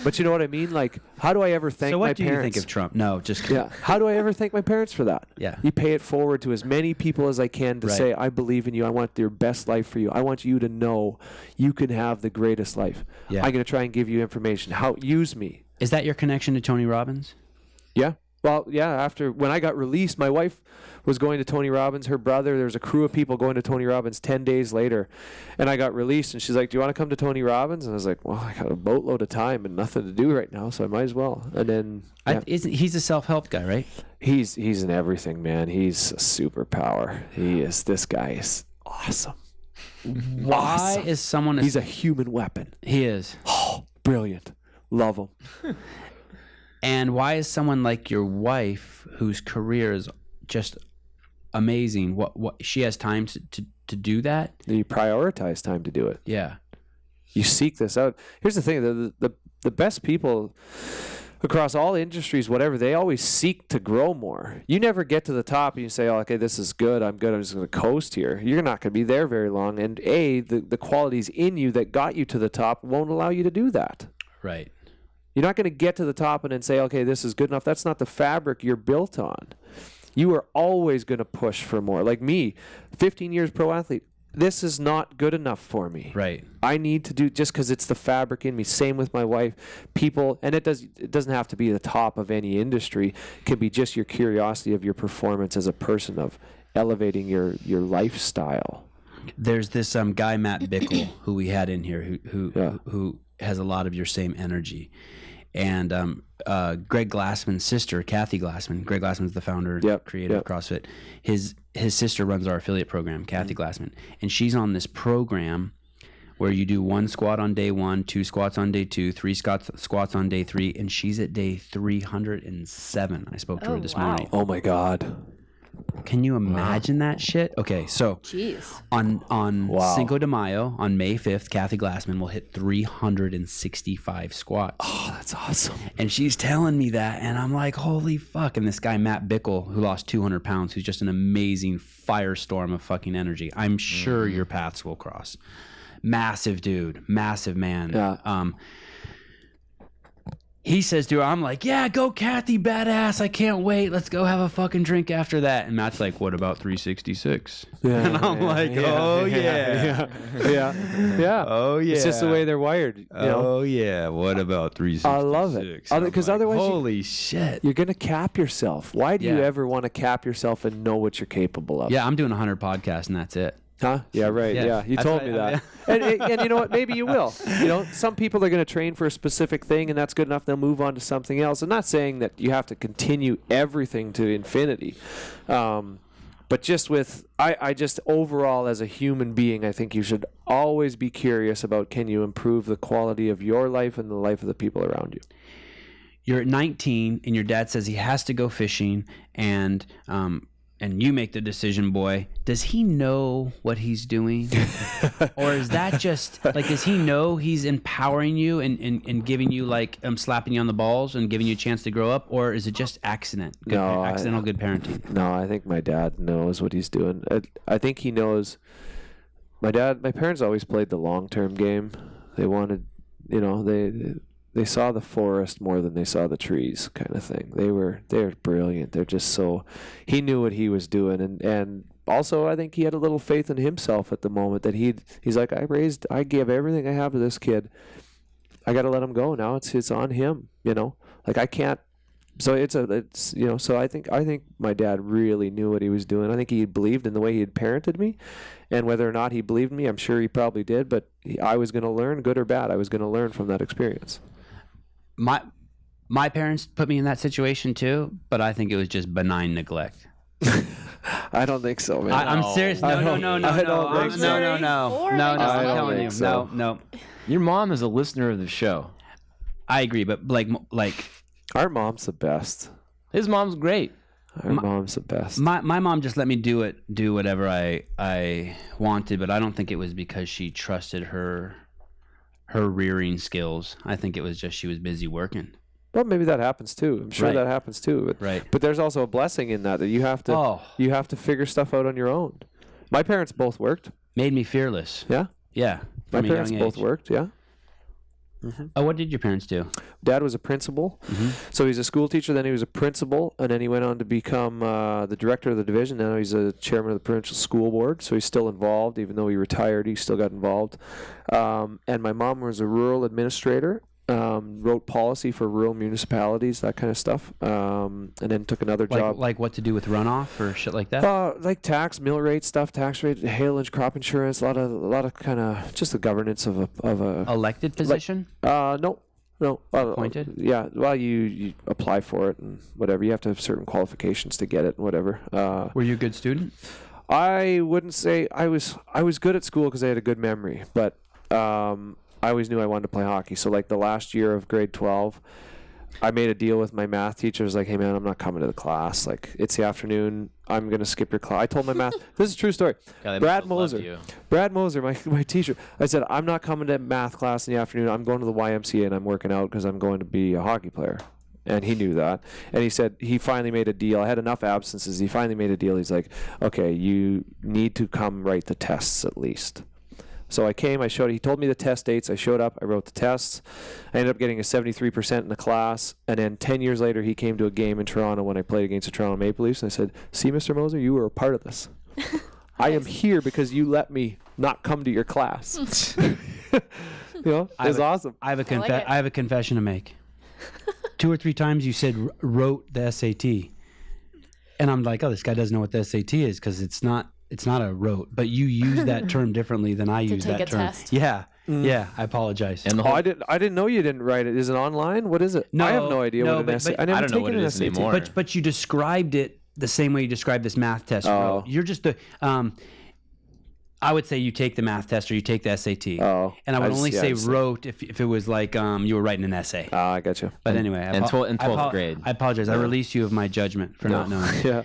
But you know what I mean? Like, how do I ever thank my parents? So what do you think of Trump? No, just kidding. Yeah. How do I ever thank my parents for that? Yeah. You pay it forward to as many people as I can to say, I believe in you. I want your best life for you. I want you to know you can have the greatest life. Yeah. I'm going to try and give you information. Use me. Is that your connection to Tony Robbins? Yeah. Well, yeah, when I got released, my wife was going to Tony Robbins. Her brother, there was a crew of people going to Tony Robbins 10 days later. And I got released, and she's like, do you want to come to Tony Robbins? And I was like, well, I got a boatload of time and nothing to do right now, so I might as well. And then... Yeah. He's a self-help guy, right? He's in everything, man. He's a superpower. This guy is awesome. Why is someone... He's a human weapon. He is. Oh, brilliant. Love him. And why is someone like your wife, whose career is just amazing, what she has time to do that? You prioritize time to do it. Yeah. You seek this out. Here's the thing, the best people across all industries, whatever, they always seek to grow more. You never get to the top and you say, oh, okay, this is good, I'm just going to coast here. You're not going to be there very long. And the qualities in you that got you to the top won't allow you to do that. Right. You're not going to get to the top and then say, okay, this is good enough. That's not the fabric you're built on. You are always going to push for more. Like me, 15 years pro athlete, this is not good enough for me. Right. I need to do, just because it's the fabric in me. Same with my wife. People, and it doesn't have to be the top of any industry. It can be just your curiosity of your performance as a person, of elevating your lifestyle. There's this guy, Matt Bickle, who we had in here, who has a lot of your same energy. And Greg Glassman's sister, Kathy Glassman. Greg Glassman's the founder and creator of CrossFit. His sister runs our affiliate program, Kathy Glassman. And she's on this program where you do 1 squat on day 1, 2 squats on day 2, 3 squats on day 3, and she's at day 307. I spoke to her this morning. Oh my God. Can you imagine that shit? Okay, so Jeez. on Cinco de Mayo, on May 5th, Kathy Glassman will hit 365 squats. Oh, that's awesome. And she's telling me that, and I'm like, holy fuck. And this guy, Matt Bickle, who lost 200 pounds, who's just an amazing firestorm of fucking energy. I'm sure your paths will cross. Massive dude, massive man. Yeah. He says to her, I'm like, yeah, go Kathy, badass. I can't wait. Let's go have a fucking drink after that. And Matt's like, what about 366? Yeah, and I'm like, oh, yeah. Oh, yeah. It's just the way they're wired. You know? Oh, yeah. What about 366? I love it. Because otherwise, holy shit. You're going to cap yourself. Why do you ever want to cap yourself and know what you're capable of? Yeah, I'm doing 100 podcasts, and that's it. Huh? Yeah, right. Yeah, you told me that. And you know what? Maybe you will. You know, some people are going to train for a specific thing, and that's good enough. They'll move on to something else. I'm not saying that you have to continue everything to infinity. But just I just overall as a human being, I think you should always be curious about, can you improve the quality of your life and the life of the people around you? You're at 19, and your dad says he has to go fishing, and you make the decision, boy. Does he know what he's doing? Or is that just, like, does he know he's empowering you and giving you, like, slapping you on the balls and giving you a chance to grow up? Or is it just accident? Accidental good parenting? No, I think my dad knows what he's doing. I think he knows. My parents always played the long-term game. They wanted, you know, they saw the forest more than they saw the trees, kind of thing. They're brilliant. They're just so, he knew what he was doing, and also I think he had a little faith in himself at the moment that he's like, I gave everything I have to this kid. I got to let him go now. It's on him, you know. Like I can't. So it's you know. So I think my dad really knew what he was doing. I think he believed in the way he had parented me, and whether or not he believed me, I'm sure he probably did. But I was going to learn, good or bad. I was going to learn from that experience. My parents put me in that situation too, but I think it was just benign neglect. I don't think so, man. I'm serious. No. I'm telling you. So. No. Your mom is a listener of the show. I agree, but like our mom's the best. His mom's great. Our mom's the best. My mom just let me do whatever I wanted, but I don't think it was because she trusted her rearing skills. I think it was just she was busy working. Well, maybe that happens too. I'm sure that happens too. But there's also a blessing in that you have to figure stuff out on your own. My parents both worked. Made me fearless. Yeah? Yeah. My parents both worked, yeah. Mm-hmm. Oh, what did your parents do? Dad was a principal. Mm-hmm. So he's a school teacher, then he was a principal, and then he went on to become the director of the division. Now he's a chairman of the provincial school board, so he's still involved. Even though he retired, he still got involved. And my mom was a rural administrator, wrote policy for rural municipalities, that kind of stuff, and then took another job. Like what to do with runoff or shit like that? Like tax, mill rate stuff, tax rate, haylage, crop insurance, a lot of kind of just the governance of a elected position. No. Appointed? Yeah. Well, you apply for it and whatever. You have to have certain qualifications to get it and whatever. Were you a good student? I wouldn't say I was good at school because I had a good memory, but I always knew I wanted to play hockey. So like the last year of grade 12, I made a deal with my math teacher. I was like, hey man, I'm not coming to the class. Like it's the afternoon. I'm going to skip your class. I told my math, this is a true story. God, Brad Moser, my teacher. I said, I'm not coming to math class in the afternoon. I'm going to the YMCA and I'm working out because I'm going to be a hockey player. And he knew that. And he said he finally made a deal. I had enough absences. He finally made a deal. He's like, okay, you need to come write the tests at least. So I came, he told me the test dates, I showed up, I wrote the tests, I ended up getting a 73% in the class, and then 10 years later he came to a game in Toronto when I played against the Toronto Maple Leafs, and I said, see Mr. Moser, you were a part of this. I am here because you let me not come to your class. You know, it's awesome. I have a confession to make. 2 or 3 times you said wrote the SAT, and I'm like, oh, this guy doesn't know what the SAT is because it's not a rote, but you use that term differently than I use that term. Test. Yeah. Yeah, I apologize. And I didn't know you didn't write it. Is it online? What is it? No, I have no idea what an SAT. I don't know what it is anymore. But you described it the same way you described this math test. Oh. You're just I would say you take the math test or you take the SAT. Oh, and I would only say wrote if it was like you were writing an essay. Oh, I got you. But anyway, in 12th grade. I apologize. I release you of my judgment for not knowing. Yeah.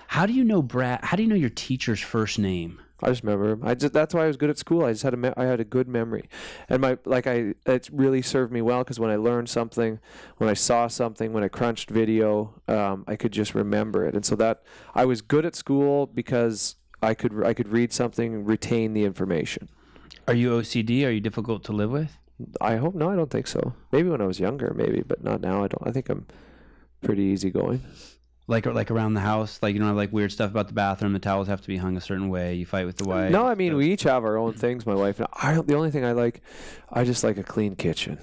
How do you know How do you know your teacher's first name? I just remember him. That's why I was good at school. I just had I had a good memory, and it really served me well because when I learned something, when I saw something, when I crunched video, I could just remember it, and so that I was good at school because I could read something, retain the information. Are you OCD? Are you difficult to live with? I hope no. I don't think so. Maybe when I was younger, maybe, but not now. I don't. I think I'm pretty easygoing. Like around the house, like you don't have like weird stuff about the bathroom. The towels have to be hung a certain way. You fight with the wife. No, I mean we each have our own things. My wife and the only thing I just like a clean kitchen.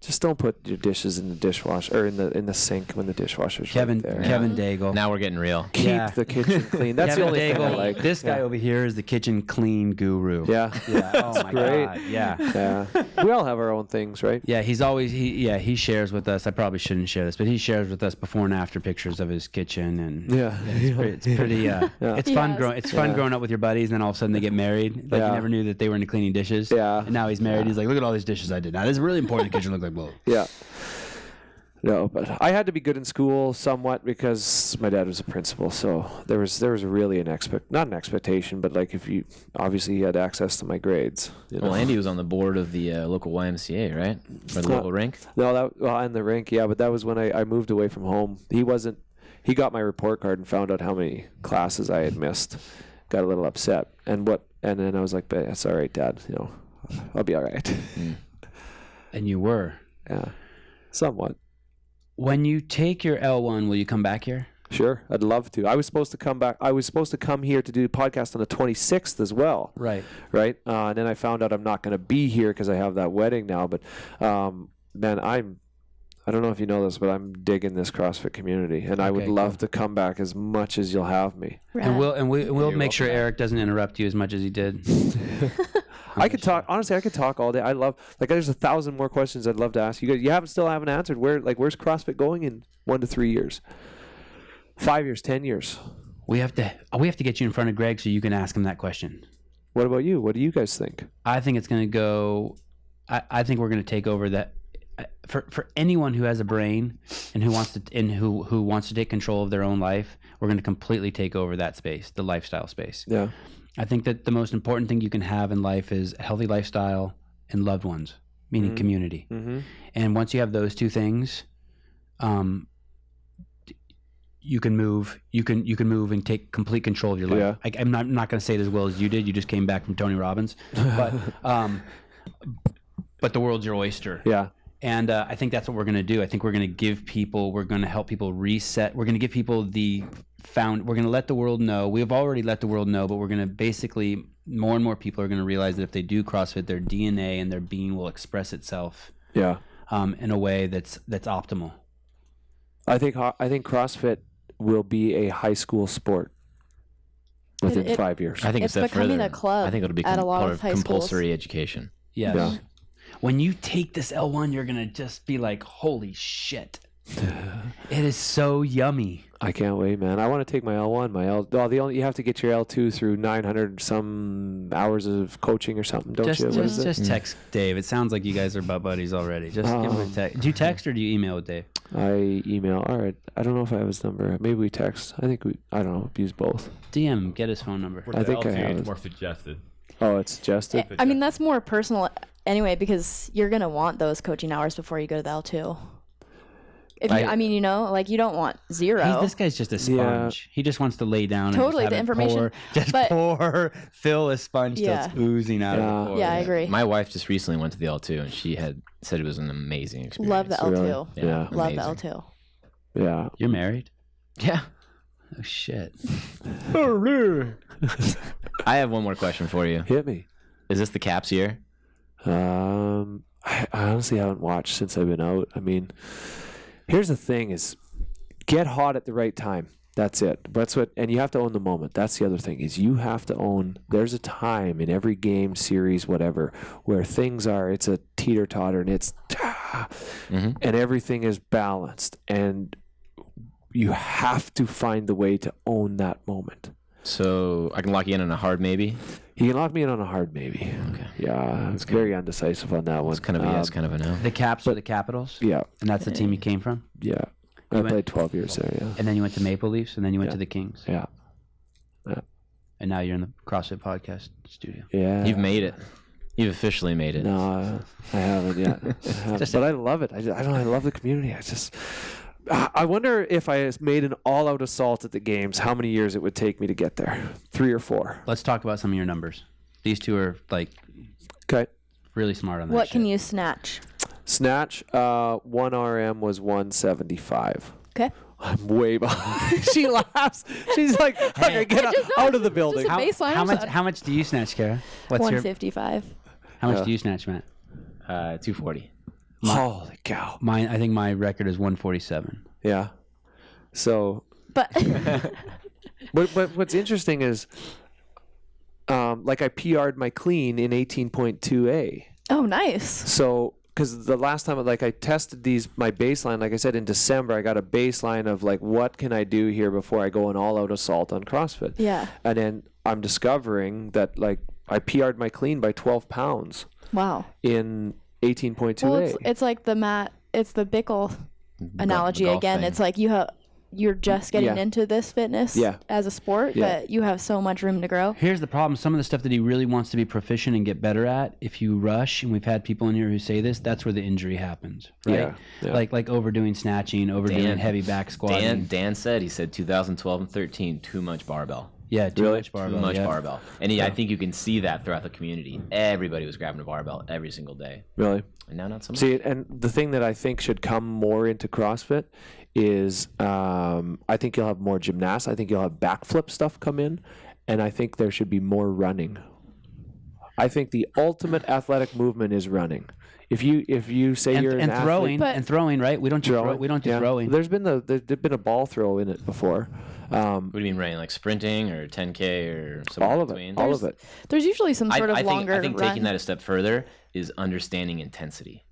Just don't put your dishes in the dishwasher or in the sink when the dishwasher's right there. Kevin Daigle. Now we're getting real. Keep the kitchen clean. That's Kevin the only thing I Daigle. like. This guy over here is the kitchen clean guru. Yeah. Oh my great. God. Yeah. We all have our own things, right? Yeah, he shares with us. I probably shouldn't share this, but he shares with us before and after pictures of his kitchen, and it's pretty. It's fun growing. It's fun growing up with your buddies, and then all of a sudden they get married. Like you never knew that they were into cleaning dishes. Yeah. And now he's married. He's like, look at all these dishes I did. Now this is really important. The kitchen looked like, whoa. Yeah. No, but I had to be good in school somewhat because my dad was a principal, so there was really not an expectation, but like if you obviously he had access to my grades. Well, Andy was on the board of the local YMCA, right? Or the local rink. No, in the rink, yeah, but that was when I moved away from home. He got my report card and found out how many classes I had missed. Got a little upset, and then I was like, "But that's all right, Dad. I'll be all right." And you were. Yeah, somewhat. When you take your L1, will you come back here? Sure, I'd love to. I was supposed to come back. I was supposed to come here to do the podcast on the 26th as well. Right. And then I found out I'm not going to be here because I have that wedding now. But man, I don't know if you know this, but I'm digging this CrossFit community, and I would love to come back as much as you'll have me. Right. And we'll make sure Eric doesn't interrupt you as much as he did. I could talk. Honestly, I could talk all day. I love there's 1,000 more questions I'd love to ask you guys. You still haven't answered. Where's CrossFit going in 1 to 3 years? 5 years, 10 years. We have to get you in front of Greg so you can ask him that question. What about you? What do you guys think? I think it's going to go. I think we're going to take over that. For anyone who has a brain and who wants to take control of their own life, we're going to completely take over that space, the lifestyle space. Yeah. I think that the most important thing you can have in life is a healthy lifestyle and loved ones, meaning community. Mm-hmm. And once you have those two things, you can move. You can move and take complete control of your life. Yeah. I'm not going to say it as well as you did. You just came back from Tony Robbins, but the world's your oyster. Yeah. And I think that's what we're going to do. I think we're going to help people reset. We're going to give people we're going to let the world know. We've already let the world know, but we're going to basically, more and more people are going to realize that if they do CrossFit, their DNA and their being will express itself in a way that's optimal. I think CrossFit will be a high school sport within 5 years. I think it's becoming a club. I think it'll be at a lot of high compulsory schools. education. Yes. Yeah. When you take this L1, you're going to just be like, holy shit. It is so yummy. I can't wait, man. I want to take my L1, you have to get your L2 through 900 some hours of coaching or something, don't you? Just text Dave. It sounds like you guys are butt buddies already. Just give him a text. Do you text or do you email with Dave? I email. All right. I don't know if I have his number. Maybe we text. I don't know. Use both. DM. Get his phone number. I think I have it's it. more suggested. Oh, it's suggested? I mean, that's more personal anyway, because you're going to want those coaching hours before you go to the L2. You don't want zero. This guy's just a sponge. He just wants to lay down. Totally, and the information. Pour Phil a sponge that's oozing out of it. Yeah, I agree. My wife just recently went to the L2, and she had said it was an amazing experience. Love the L2. Really? Yeah, love the L2. Yeah. You're married? Yeah. Oh, shit. I have one more question for you. Hit me. Is this the Caps year? I honestly haven't watched since I've been out. I mean, here's the thing is get hot at the right time. That's it. And you have to own the moment. That's the other thing is you have to own, there's a time in every game, series, whatever, where it's a teeter-totter and it's, and everything is balanced. And you have to find the way to own that moment. So I can lock you in on a hard maybe. He can lock me in on a hard maybe. Okay. Yeah, it's very undecisive on that one. It's kind of a yes, kind of a no. The Caps are the Capitals? Yeah. And that's the team you came from? Yeah. I played 12 years there, yeah. And then you went to Maple Leafs, and then you went to the Kings? Yeah. And now you're in the CrossFit podcast studio. Yeah. You've made it. You've officially made it. No, I haven't yet. But I love it. I love the community. I wonder if I made an all-out assault at the games, how many years it would take me to get there. 3 or 4. Let's talk about some of your numbers. These two are Okay. really smart on that. What can you snatch? Snatch, 1 RM was 175. Okay. I'm way behind. She laughs. She's like, okay, get out of the building. Just a baseline. How much do you snatch, Kara? What's 155. How much do you snatch, Matt? 240. Holy cow. I think my record is 147. Yeah. So. But what's interesting is, I PR'd my clean in 18.2A. Oh, nice. So, because the last time, I tested my baseline, like I said, in December, I got a baseline of, what can I do here before I go an all-out assault on CrossFit? Yeah. And then I'm discovering that, I PR'd my clean by 12 pounds. Wow. In 18.2A. Well, it's like it's the Bickle analogy again. thing. It's like you're just getting into this fitness as a sport, but you have so much room to grow. Here's the problem. Some of the stuff that he really wants to be proficient and get better at, if you rush, and we've had people in here who say this, that's where the injury happens, right? Yeah. Like overdoing snatching, overdoing heavy back squatting. Dan said, 2012 and 13, too much barbell. Yeah, too much barbell. Too much barbell. And I think you can see that throughout the community. Everybody was grabbing a barbell every single day. Really? And now not so much. See, and the thing that I think should come more into CrossFit is I think you'll have more gymnasts. I think you'll have backflip stuff come in. And I think there should be more running. I think the ultimate athletic movement is running. If you say you're an throwing athlete, and throwing, right? We don't do throwing. There's been a ball throw in it before. What do you mean running? Like sprinting or 10K or something all of between? it. All of it. There's usually some sort of longer I think run. taking that a step further is understanding intensity.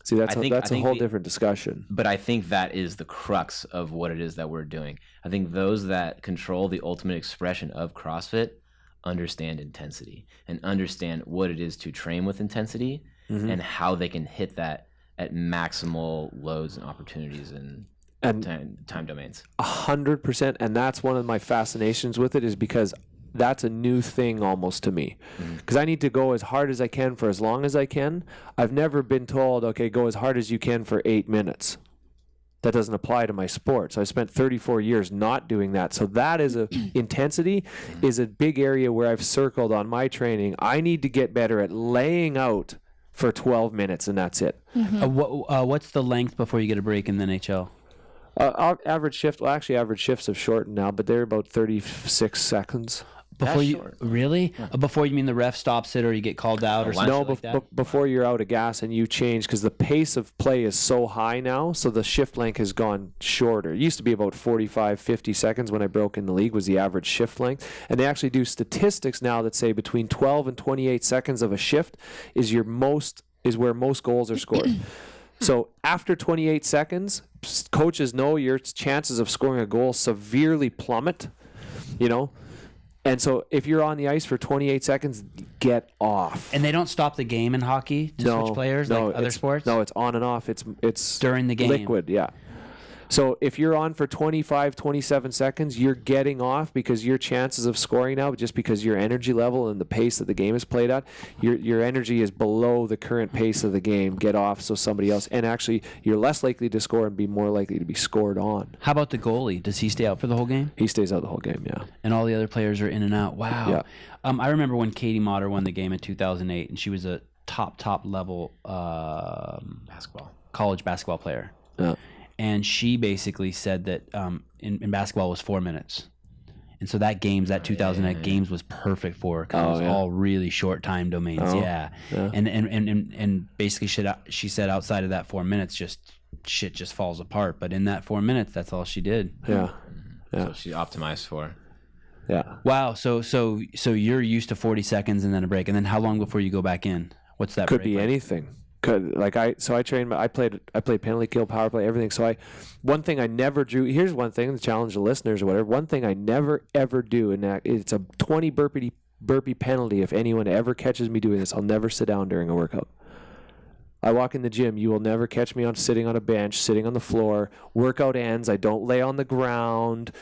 See, that's a whole different discussion. But I think that is the crux of what it is that we're doing. I think those that control the ultimate expression of CrossFit understand intensity and understand what it is to train with intensity and how they can hit that at maximal loads and opportunities and time domains. 100%, and that's one of my fascinations with it, is because that's a new thing almost to me. Because I need to go as hard as I can for as long as I can. I've never been told, okay, go as hard as you can for 8 minutes. That doesn't apply to my sport. So I spent 34 years not doing that. So that is intensity is a big area where I've circled on my training. I need to get better at laying out for 12 minutes, and that's it. What's the length before you get a break in the NHL? Average shifts have shortened now, but they're about 36 seconds. Before Before you mean the ref stops it or you get called out or something like that? Before you're out of gas and you change, because the pace of play is so high now, so the shift length has gone shorter. It used to be about 45, 50 seconds when I broke in the league was the average shift length. And they actually do statistics now that say between 12 and 28 seconds of a shift is where most goals are scored. So after 28 seconds, coaches know your chances of scoring a goal severely plummet, And so if you're on the ice for 28 seconds, get off. And they don't stop the game in hockey to switch players like other sports? No, it's on and off. It's during the game. Liquid, yeah. So if you're on for 25, 27 seconds, you're getting off because your chances of scoring now, just because your energy level and the pace that the game is played at, your energy is below the current pace of the game. Get off so somebody else, and actually you're less likely to score and be more likely to be scored on. How about the goalie? Does he stay out for the whole game? He stays out the whole game, yeah. And all the other players are in and out. Wow. Yeah. I remember when Katie Motter won the game in 2008, and she was a top level college basketball player. Yeah. And she basically said that in basketball was 4 minutes. And so that 2008 games was perfect for her because it was all really short time domains. Yeah. And basically she said outside of that 4 minutes, shit just falls apart. But in that 4 minutes, that's all she did. Yeah. So she optimized for. Yeah. Wow. So you're used to 40 seconds and then a break. And then how long before you go back in? What's that? Could be anything. I trained. I played penalty kill, power play, everything. So one thing I never drew. Here's one thing to challenge the listeners or whatever. One thing I never ever do, and it's a 20 burpee penalty. If anyone ever catches me doing this, I'll never sit down during a workout. I walk in the gym. You will never catch me sitting on a bench, sitting on the floor. Workout ends. I don't lay on the ground.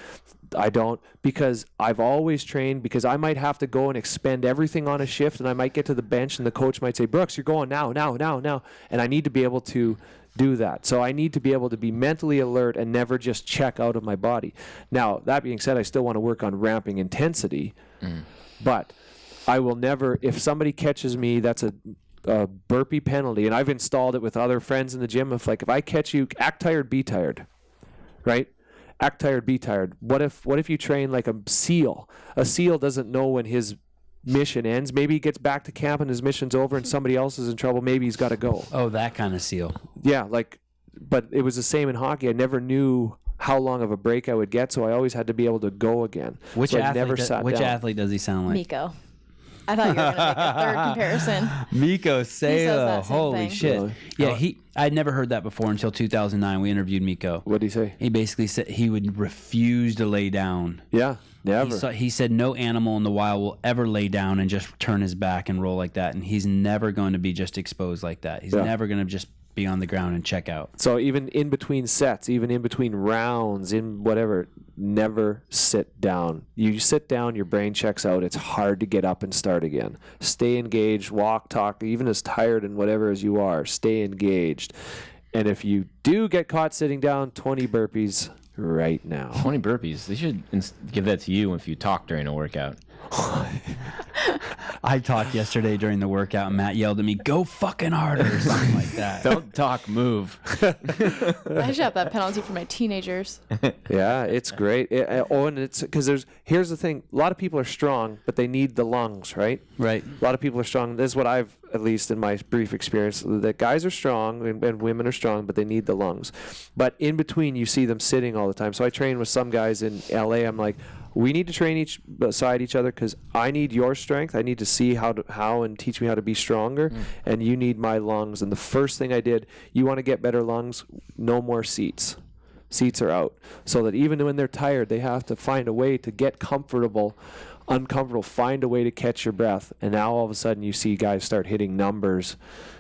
I don't, because I've always trained, because I might have to go and expend everything on a shift, and I might get to the bench and the coach might say, Brooks, you're going now. And I need to be able to do that. So I need to be able to be mentally alert and never just check out of my body. Now, that being said, I still want to work on ramping intensity, but I will never, if somebody catches me, that's a burpee penalty, and I've installed it with other friends in the gym. If I catch you, act tired, be tired, right? Act tired, be tired. What if you train like a SEAL? A SEAL doesn't know when his mission ends. Maybe he gets back to camp and his mission's over and somebody else is in trouble. Maybe he's got to go. Oh, that kind of SEAL. Yeah, but it was the same in hockey. I never knew how long of a break I would get, so I always had to be able to go again. Which so athlete does he sound like? Miko. I thought you were going to make a third comparison. Miko Sayo. Holy shit. Really? Yeah, I'd never heard that before until 2009. We interviewed Miko. What did he say? He basically said he would refuse to lay down. Yeah, never. He said no animal in the wild will ever lay down and just turn his back and roll like that. And he's never going to be just exposed like that. He's never going to just be on the ground and check out. So even in between sets, even in between rounds, in whatever, never sit down. You sit down, your brain checks out. It's hard to get up and start again. Stay engaged, walk, talk, even as tired and whatever as you are, stay engaged. And if you do get caught sitting down, 20 burpees right now. 20 burpees. They should give that to you if you talk during a workout. I talked yesterday during the workout, and Matt yelled at me, "Go fucking harder," or something like that. Don't talk, move. I should have that penalty for my teenagers. Yeah, it's great. And it's because here's the thing: a lot of people are strong, but they need the lungs, right? Right. A lot of people are strong. This is what I've, at least in my brief experience, that guys are strong and women are strong, but they need the lungs. But in between, you see them sitting all the time. So I train with some guys in LA. I'm like, we need to train beside each other because I need your strength. I need to see how and teach me how to be stronger, and you need my lungs. And the first thing I did, you want to get better lungs, no more seats. Seats are out. So that even when they're tired, they have to find a way to get uncomfortable, find a way to catch your breath. And now all of a sudden you see guys start hitting numbers,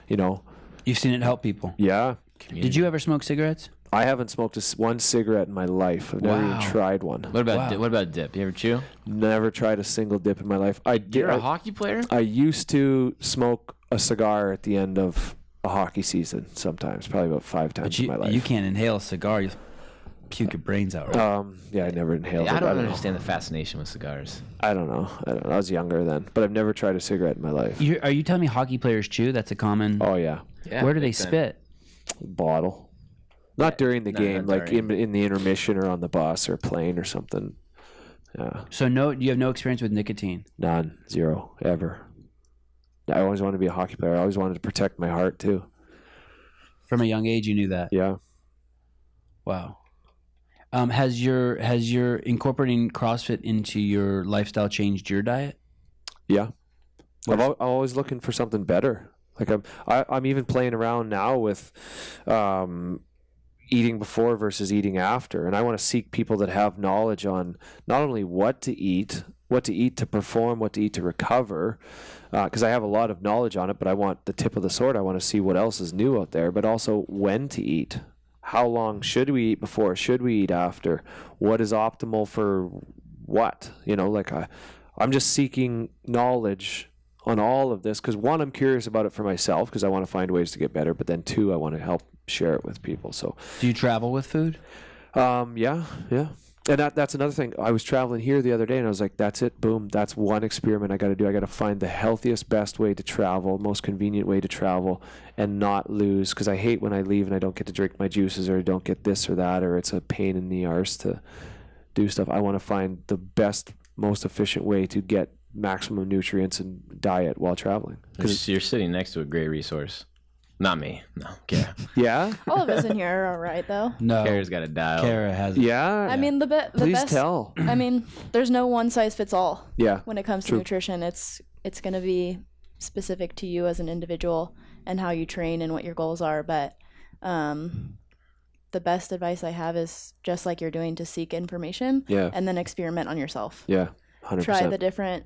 You've seen it help people. Yeah. Did you ever smoke cigarettes? I haven't smoked one cigarette in my life. I've never even tried one. What about dip? You ever chew? Never tried a single dip in my life. You're a hockey player? I used to smoke a cigar at the end of a hockey season sometimes, probably about 5 times in my life. You can't inhale a cigar. You puke your brains out, right? Yeah, I never inhaled it. I don't understand the fascination with cigars. I don't know. I was younger then, but I've never tried a cigarette in my life. Are you telling me hockey players chew? That's a common... Oh, yeah. Where do they spit? Bottle. Not during the game, like in the intermission or on the bus or plane or something. Yeah. So you have no experience with nicotine? None. Zero. Ever. I always wanted to be a hockey player. I always wanted to protect my heart too. From a young age, you knew that? Yeah. Wow. Has your incorporating CrossFit into your lifestyle changed your diet? Yeah. I'm always looking for something better. Like I'm even playing around now with eating before versus eating after, and I want to seek people that have knowledge on not only what to eat to perform, what to eat to recover, because I have a lot of knowledge on it, but I want the tip of the sword. I want to see what else is new out there, but also when to eat. How long should we eat before? Should we eat after? What is optimal for what? I'm just seeking knowledge on all of this because, one, I'm curious about it for myself because I want to find ways to get better, but then two, I want to help share it with people. So, do you travel with food? Yeah. And that's another thing. I was traveling here the other day and I was like, that's it. Boom. That's one experiment I got to do. I got to find the healthiest, best way to travel, most convenient way to travel and not lose. Because I hate when I leave and I don't get to drink my juices or I don't get this or that, or it's a pain in the arse to do stuff. I want to find the best, most efficient way to get maximum nutrients and diet while traveling. Because you're sitting next to a great resource. Not me. No. Kara. Yeah? All of us in here are all right, though. No. Kara's got a dial. Kara has... Yeah? I mean, the Please best... tell. I mean, there's no one size fits all. Yeah. When it comes to nutrition, it's going to be specific to you as an individual and how you train and what your goals are. But the best advice I have is just like you're doing, to seek information and then experiment on yourself. Yeah, 100%. Try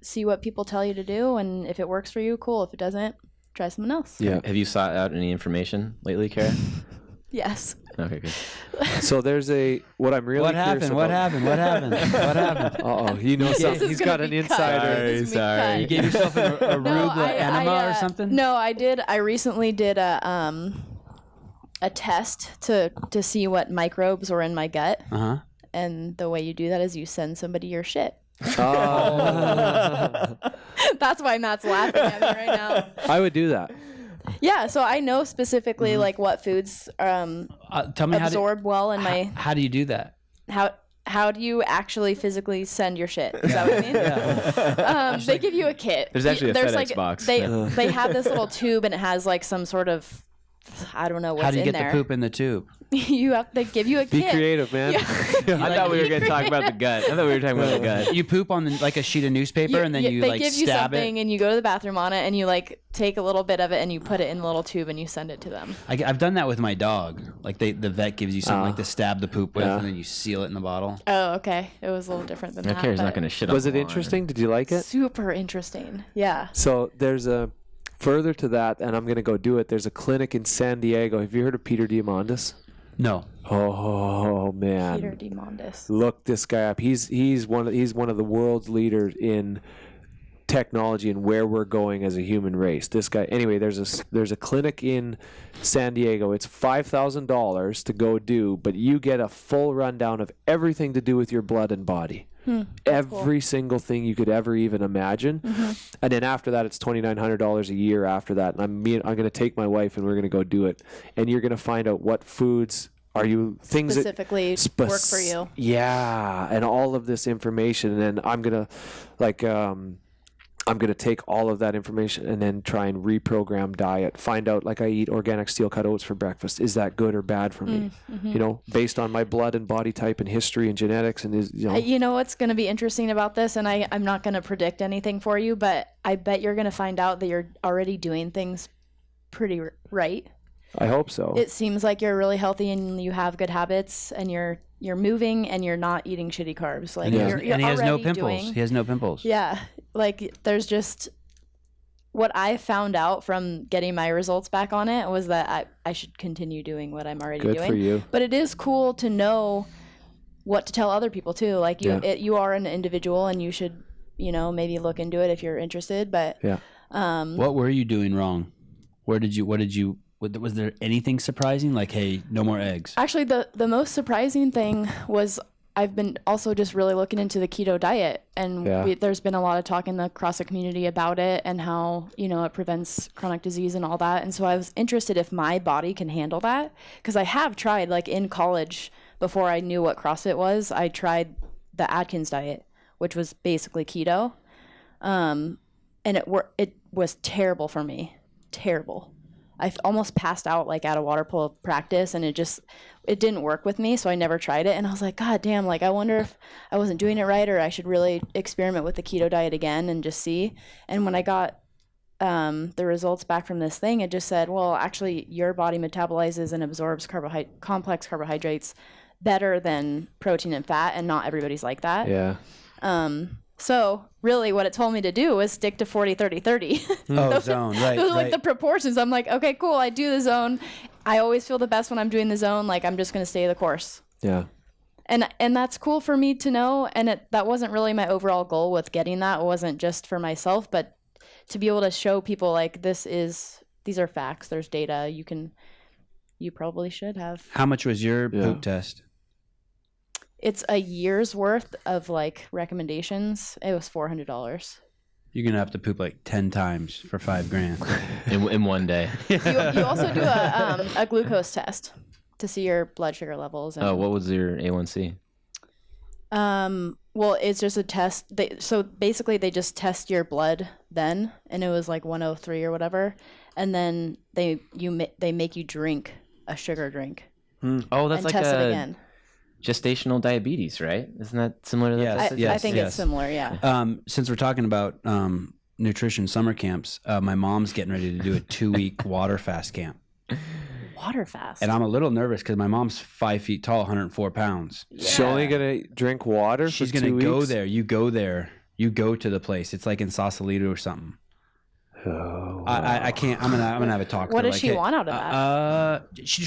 see what people tell you to do, and if it works for you, cool. If it doesn't, try something else. Yeah. Have you sought out any information lately, Kara? Yes. Okay, good. So there's what I'm really curious about. What happened? Uh-oh, he knows something. He's got an insider. Sorry. You gave yourself a arugula enema or something? No, I did. I recently did a test to see what microbes were in my gut. Uh-huh. And the way you do that is you send somebody your shit. Oh. That's why Matt's laughing at me right now. I would do that. Yeah, so I know specifically like what foods Tell me absorb well in my. How do you do that? How do you actually physically send your shit? Is that what I mean? Yeah. They give you a kit. There's actually a FedEx box. They have this little tube, and it has like some sort of, I don't know what's in there. How do you get the poop in the tube? They give you a Be kit. creative, man. I thought we were going to talk about the gut. You poop on like a sheet of newspaper, and then you they like give you stab something, it. and you go to the bathroom on it, and you like take a little bit of it, and you put it in a little tube, and you send it to them. I've done that with my dog. Like the vet gives you something like to stab the poop with, and then you seal it in the bottle. Oh, okay. It was a little different than that. Kara's but not going to shit on Was the it lawn. interesting? Did you like it? super interesting. Yeah. So there's further to that, and I'm going to go do it. There's a clinic in San Diego. Have you heard of Peter Diamandis? No. Oh man, Peter Diamandis. Look this guy up. He's one of the world's leaders in technology and where we're going as a human race. This guy. Anyway, there's a clinic in San Diego. It's $5,000 to go do, but you get a full rundown of everything to do with your blood and body. Every single thing you could ever even imagine. And then after that, it's $2,900 a year after that. And I'm going to take my wife and we're going to go do it. And you're going to find out what foods are you things Specifically that work for you. Yeah, and all of this information. And then I'm going to I'm going to take all of that information and then try and reprogram diet. Find out, like, I eat organic steel cut oats for breakfast. Is that good or bad for me? You know, based on my blood and body type and history and genetics. And you know what's going to be interesting about this, and I'm not going to predict anything for you, but I bet you're going to find out that you're already doing things pretty right. I hope so. It seems like you're really healthy and you have good habits, and you're moving and you're not eating shitty carbs. Like, and he has no pimples. Doing, he has no pimples. Yeah. Like, there's just what I found out from getting my results back on it was that I should continue doing what I'm already doing. Good for you. But it is cool to know what to tell other people too. Like, you are an individual, and you should, maybe look into it if you're interested. But what were you doing wrong? Was there anything surprising? Like, hey, no more eggs. Actually, the most surprising thing was I've been also just really looking into the keto diet, and there's been a lot of talk in the CrossFit community about it and how, it prevents chronic disease and all that. And so I was interested if my body can handle that, because I have tried, like, in college, before I knew what CrossFit was, I tried the Atkins diet, which was basically keto. And it was terrible for me. Terrible. I almost passed out, like, at a water polo practice, and it didn't work with me, so I never tried it. And I was like, God damn, like, I wonder if I wasn't doing it right, or I should really experiment with the keto diet again and just see. And when I got the results back from this thing, it just said, well, actually, your body metabolizes and absorbs complex carbohydrates better than protein and fat, and not everybody's like that. Yeah. So really what it told me to do was stick to 40-30-30. Zone, right. Those are like the proportions. I'm like, okay, cool. I do the zone. I always feel the best when I'm doing the zone. Like, I'm just going to stay the course. Yeah. And that's cool for me to know. And that wasn't really my overall goal with getting that. It wasn't just for myself, but to be able to show people, like, these are facts. There's data. You probably should have. How much was your poop test? It's a year's worth of, like, recommendations. It was $400. You're gonna have to poop like 10 times for $5,000 in one day. You also do a glucose test to see your blood sugar levels. And, what was your A1C? Well, it's just a test. So basically, they just test your blood then, and it was like 103 or whatever, and then they make you drink a sugar drink. Oh, that's and like test it again. Gestational diabetes, right? Isn't that similar to that? I think it's similar, yeah. Since we're talking about nutrition summer camps, my mom's getting ready to do a 2-week water fast camp. Water fast. And I'm a little nervous because my mom's 5 feet tall, 104 pounds. She's only gonna drink water. She's for gonna 2 go weeks? there. You go there. You go to the place. It's like in Sausalito or something. Oh, I can't. I'm gonna have a talk. What to her, does like, she want out of that? She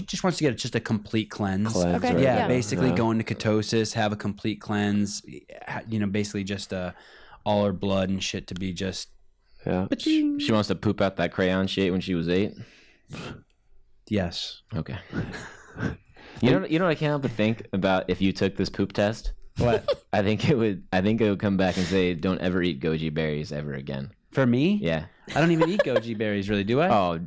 just wants to get just a complete cleanse. Okay, Yeah, yeah. basically go into ketosis, have a complete cleanse. Basically just all her blood and shit to be just. Yeah. She wants to poop out that crayon she ate when she was 8. Yes. Okay. You know what I can't help but think about if you took this poop test? What? I think it would come back and say, don't ever eat goji berries ever again. For me? Yeah. I don't even eat goji berries, really. Do I? Oh,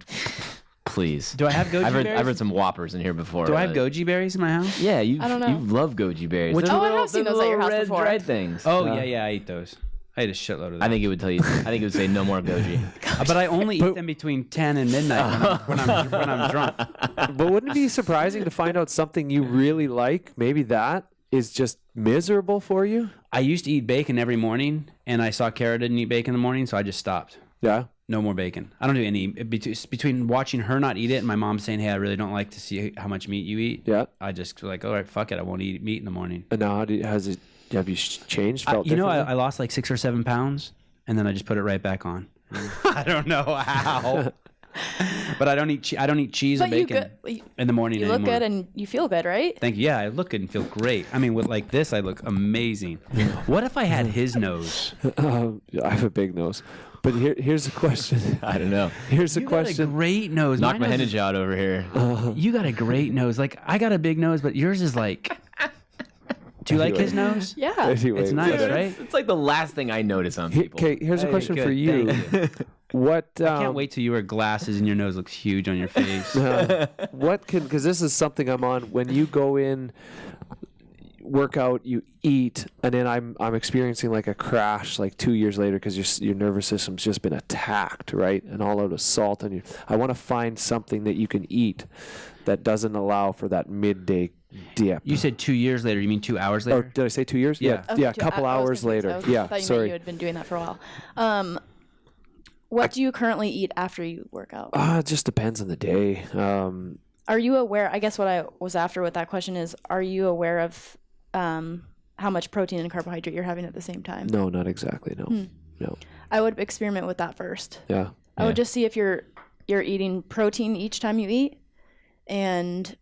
please. Do I have goji berries? I've heard some whoppers in here before. Do I have goji berries in my house? Yeah, I don't know. You love goji berries. Which- They're I little- have seen they're those at your little house red before. dried things. Oh, yeah, I eat those. I ate a shitload of those. I think it would say no more goji. But I only eat them between 10 and midnight when I'm drunk. But wouldn't it be surprising to find out something you really like? Maybe that is just miserable for you. I used to eat bacon every morning, and I saw Kara didn't eat bacon in the morning, so I just stopped. Yeah. No more bacon. I don't do any. Between watching her not eat it and my mom saying, hey, I really don't like to see how much meat you eat. Yeah. I just like, all right, fuck it. I won't eat meat in the morning. And now, have you changed? Felt I differently? lost like 6 or 7 pounds, and then I just put it right back on. I don't know how. But I don't eat cheese or But you bacon good- in the morning You anymore. look good and you feel good, right? Thank you. Yeah, I look good and feel great. I mean, with like this, I look amazing. What if I had his nose? I have a big nose. But here's a question. I don't know. Here's a You got a question. great nose. Knock my nose is- head out over here. You got a great nose. Like I got a big nose, but yours is like. Do you like his nose? Yeah. Anyway, It's nice, but, right? It's like the last thing I notice on people. Okay, here's a Hey, question good. for you. Thank What? I can't wait till you wear glasses and your nose looks huge on your face. What can? Because this is something I'm on. When you go in, work out, you eat, and then I'm experiencing like a crash like 2 years later because your nervous system's just been attacked, right? And all out of salt, and I want to find something that you can eat that doesn't allow for that midday dip. You said 2 years later. You mean 2 hours Or later? did I say 2 years? Yeah. Yeah, a couple hours later. I Yeah, thought you meant sorry. you had been doing that for a while. What do you currently eat after you work out? It just depends on the day. Are you aware? I guess what I was after with that question is, are you aware of how much protein and carbohydrate you're having at the same time? No, not exactly. No, no. I would experiment with that first. Yeah. I would just see if you're eating protein each time you eat, and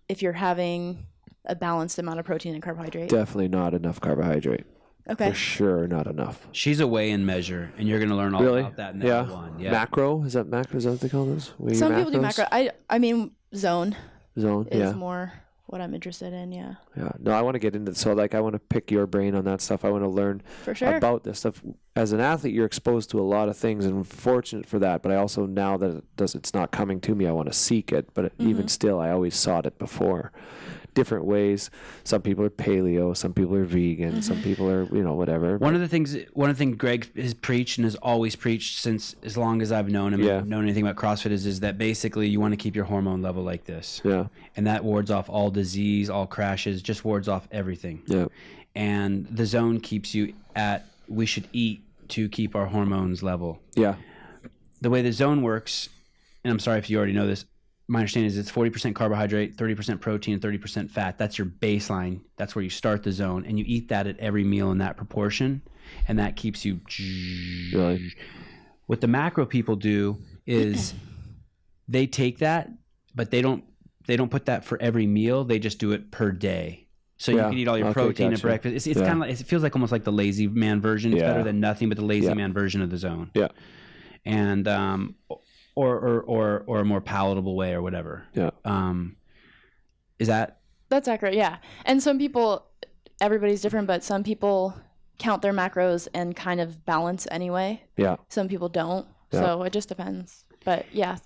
if you're having a balanced amount of protein and carbohydrate. Definitely not enough carbohydrate. Okay. For sure, not enough. She's a weigh and measure, and you're going to learn all Really? about that in Yeah. that one. Yeah. Macro? Is that macro? Is that what they call those? Some people do macro. I mean, zone Zone. is Yeah. more what I'm interested in. Yeah. Yeah. No, I want to get into so like I want to pick your brain on that stuff. I want to learn For sure. about this stuff. As an athlete, you're exposed to a lot of things, and I'm fortunate for that. But I also now that it's not coming to me, I want to seek it. But even still, I always sought it before. Different ways. Some people are paleo, some people are vegan, some people are whatever. One of the things Greg has preached and has always preached since as long as I've known him, and known anything about CrossFit is that basically you want to keep your hormone level like this. Yeah. And that wards off all disease, all crashes, just wards off everything. Yeah. And the zone keeps you at, we should eat to keep our hormones level. Yeah. The way the zone works, and I'm sorry if you already know this, my understanding is it's 40% carbohydrate, 30% protein, and 30% fat. That's your baseline. That's where you start the zone. And you eat that at every meal in that proportion. And that keeps you... Really? What the macro people do is they take that, but they don't put that for every meal. They just do it per day. So you can eat all your protein at breakfast. It's kind of like, it feels like almost like the lazy man version. It's better than nothing, but the lazy man version of the zone. Yeah. And or a more palatable way or whatever. Yeah. Is that? That's accurate. Yeah. And some people, everybody's different, but some people count their macros and kind of balance anyway. Yeah. Some people don't. Yeah. So it just depends. But yeah.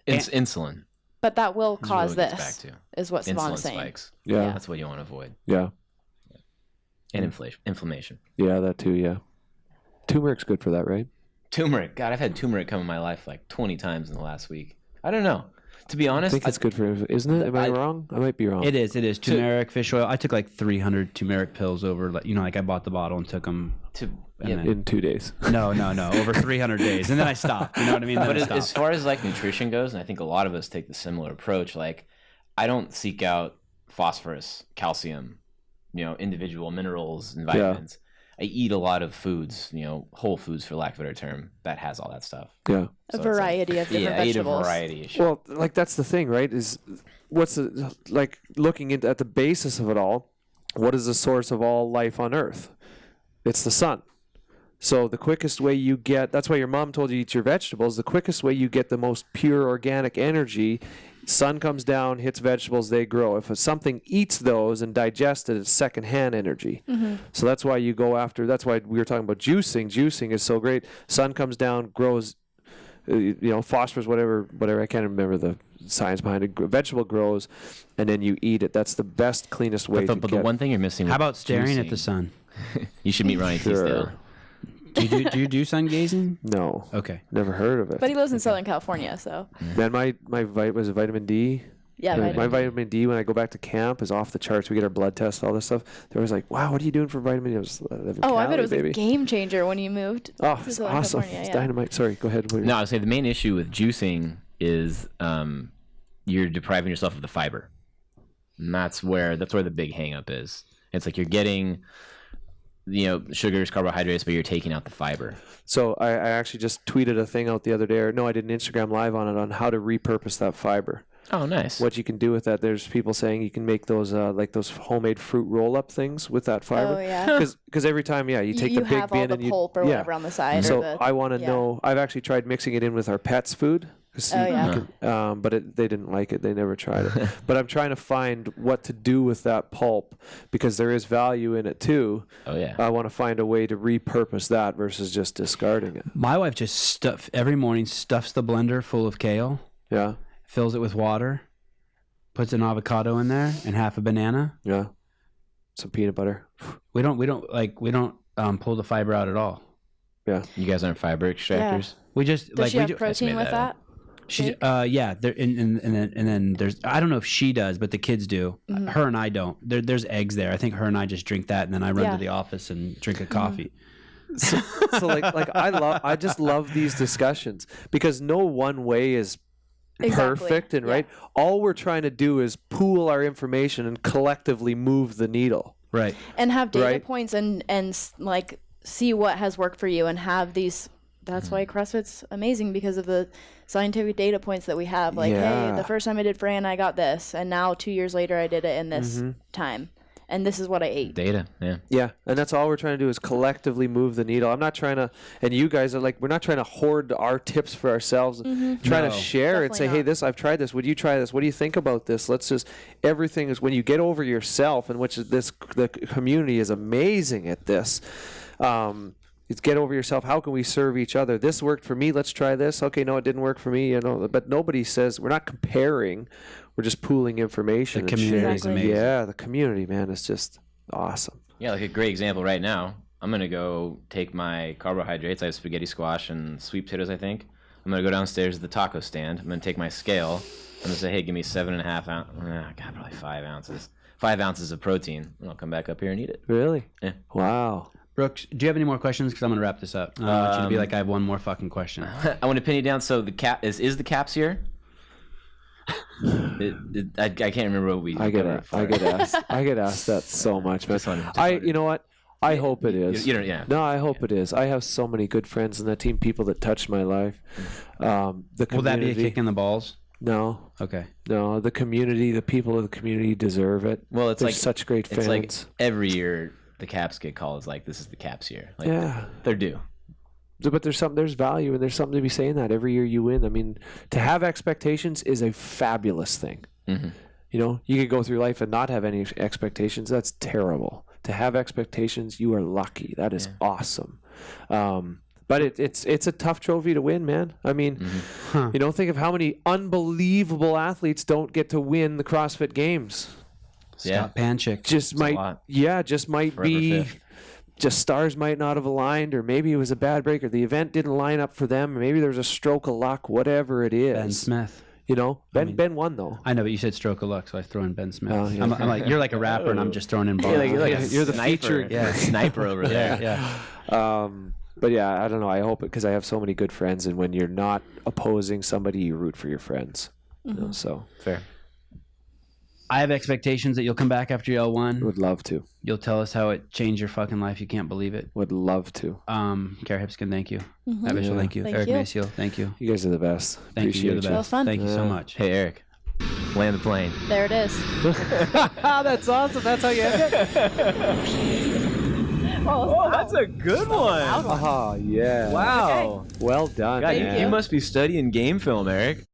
It's insulin. But that will This is cause what it gets this, back is what to. Savon Insulin is saying. spikes. Yeah. That's what you want to avoid. Yeah. And inflammation. Yeah, that too, yeah. Turmeric's good for that, right? Turmeric. God, I've had turmeric come in my life like 20 times in the last week. I don't know. To be I honest, think it's good for him, isn't it? Am I wrong? I might be wrong. It is. Turmeric, fish oil. I took like 300 turmeric pills over, like I bought the bottle and took them. In 2 days. No, over 300 days. And then I stopped. You know what I mean? Then But as far as like nutrition goes, and I think a lot of us take the similar approach, like I don't seek out phosphorus, calcium, individual minerals and vitamins. I eat a lot of foods, whole foods for lack of a better term, that has all that stuff. Yeah. A variety of different vegetables. I eat a variety of shit. Well, like that's the thing, right? Is like looking at the basis of it all, what is the source of all life on Earth? It's the sun. So the quickest way you get, that's why your mom told you to eat your vegetables, the quickest way you get the most pure organic energy, sun comes down, hits vegetables, they grow. If something eats those and digests it, it's secondhand energy. Mm-hmm. So that's why you go after, that's why we were talking about juicing. Juicing is so great. Sun comes down, grows, phosphorus, whatever, I can't remember the science behind it. Vegetable grows, and then you eat it. That's the best, cleanest way to get. But the one thing you're missing. How about staring juicing, at the sun? You should meet Ronnie Teasdale. Do you do sun gazing? No. Okay. Never heard of it. But he lives in Southern California, so. Man, my was it vitamin D? Yeah, my vitamin D when I go back to camp is off the charts. We get our blood tests, all this stuff. They're always like, "Wow, what are you doing for vitamin D?" I was living I bet it was baby. a game changer when you moved. Oh, to it's Southern awesome! California, It's yeah. dynamite. Sorry, go ahead. No, I would say the main issue with juicing is you're depriving yourself of the fiber, and that's where the big hang up is. It's like you're getting sugars, carbohydrates, but you're taking out the fiber. So I actually just tweeted a thing out the other day, or no, I did an Instagram live on it on how to repurpose that fiber. Oh, nice. What you can do with that. There's people saying you can make those like those homemade fruit roll-up things with that fiber. Oh, yeah. Because every time, you take the big have bin all the and you pulp or whatever on the side. So or the, I want to know. I've actually tried mixing it in with our pets' food. But they didn't like it. They never tried it. But I'm trying to find what to do with that pulp because there is value in it too. Oh yeah. I want to find a way to repurpose that versus just discarding it. My wife just every morning stuffs the blender full of kale. Yeah. Fills it with water, puts an avocado in there and half a banana. Yeah. Some peanut butter. We don't pull the fiber out at all. Yeah. You guys aren't fiber extractors? Yeah. We just Does she have protein with that? She yeah, there and then there's, I don't know if she does, but the kids do. Mm-hmm. Her and I don't. There's eggs there. I think her and I just drink that, and then I run to the office and drink a coffee. So like I just love these discussions because no one way is perfect and right. All we're trying to do is pool our information and collectively move the needle. Right. And have data points and like see what has worked for you and have these. That's why CrossFit's amazing because of the scientific data points that we have. Like, hey, the first time I did Fran, I got this, and now 2 years later, I did it in this time, and this is what I ate. Data, yeah. Yeah, and that's all we're trying to do is collectively move the needle. I'm not trying to, and you guys are like, we're not trying to hoard our tips for ourselves. Trying to share and say, hey, I've tried this. Would you try this? What do you think about this? Let's just, everything is when you get over yourself, and which is the community is amazing at this. It's get over yourself. How can we serve each other? This worked for me. Let's try this. Okay, no, it didn't work for me. But nobody says, we're not comparing. We're just pooling information. The community is amazing. Yeah, the community, man, is just awesome. Yeah, like a great example right now. I'm going to go take my carbohydrates. I have spaghetti squash and sweet potatoes, I think. I'm going to go downstairs to the taco stand. I'm going to take my scale. I'm going to say, hey, give me 7.5 ounces. God, probably 5 ounces. 5 ounces of protein. And I'll come back up here and eat it. Really? Yeah. Wow. Brooks, do you have any more questions? Because I'm going to wrap this up. I want you to be like, I have one more fucking question. I want to pin you down. So the cap is the caps here? I can't remember what we. I get asked that so much, man. You know what? I hope it is. You know, yeah. No, I hope it is. I have so many good friends in that team, people that touched my life. The community. Will that be a kick in the balls? No. Okay. No, the community, the people of the community deserve it. Well, it's They're like such great fans. It's like every year the Caps get called. Like this is the Caps year. Like, yeah, they're due. But there's value, and there's something to be saying that every year you win. I mean, to have expectations is a fabulous thing. Mm-hmm. You know, you could go through life and not have any expectations. That's terrible. To have expectations, you are lucky. That is awesome. But it's a tough trophy to win, man. I mean, you know, think of how many unbelievable athletes don't get to win the CrossFit Games. Scott Panchik. Just might be. Just stars might not have aligned, or maybe it was a bad break, or the event didn't line up for them, or maybe there was a stroke of luck, whatever it is. Ben Smith. You know, Ben won though. I know, but you said stroke of luck, so I throw in Ben Smith. Oh, yeah. I'm like, you're like a rapper, and I'm just throwing in balls. You're the sniper. Yeah, sniper over there. Yeah. But yeah, I don't know. I hope it because I have so many good friends, and when you're not opposing somebody, you root for your friends. You know, so Fair. I have expectations that you'll come back after y'all won. would love to. You'll tell us how it changed your fucking life. You can't believe it. Would love to. Kara Hipskin, thank you. Abishal, thank you. Thank Eric you. Maceo, thank you. You guys are the best. Thank you. You're the Appreciate best. That was fun. Thank you so much. Hey, Eric. Land the plane. There it is. That's awesome. That's how you end it. Oh, that's a good one. Oh, yeah. Wow. Well done. God, man. you must be studying game film, Eric.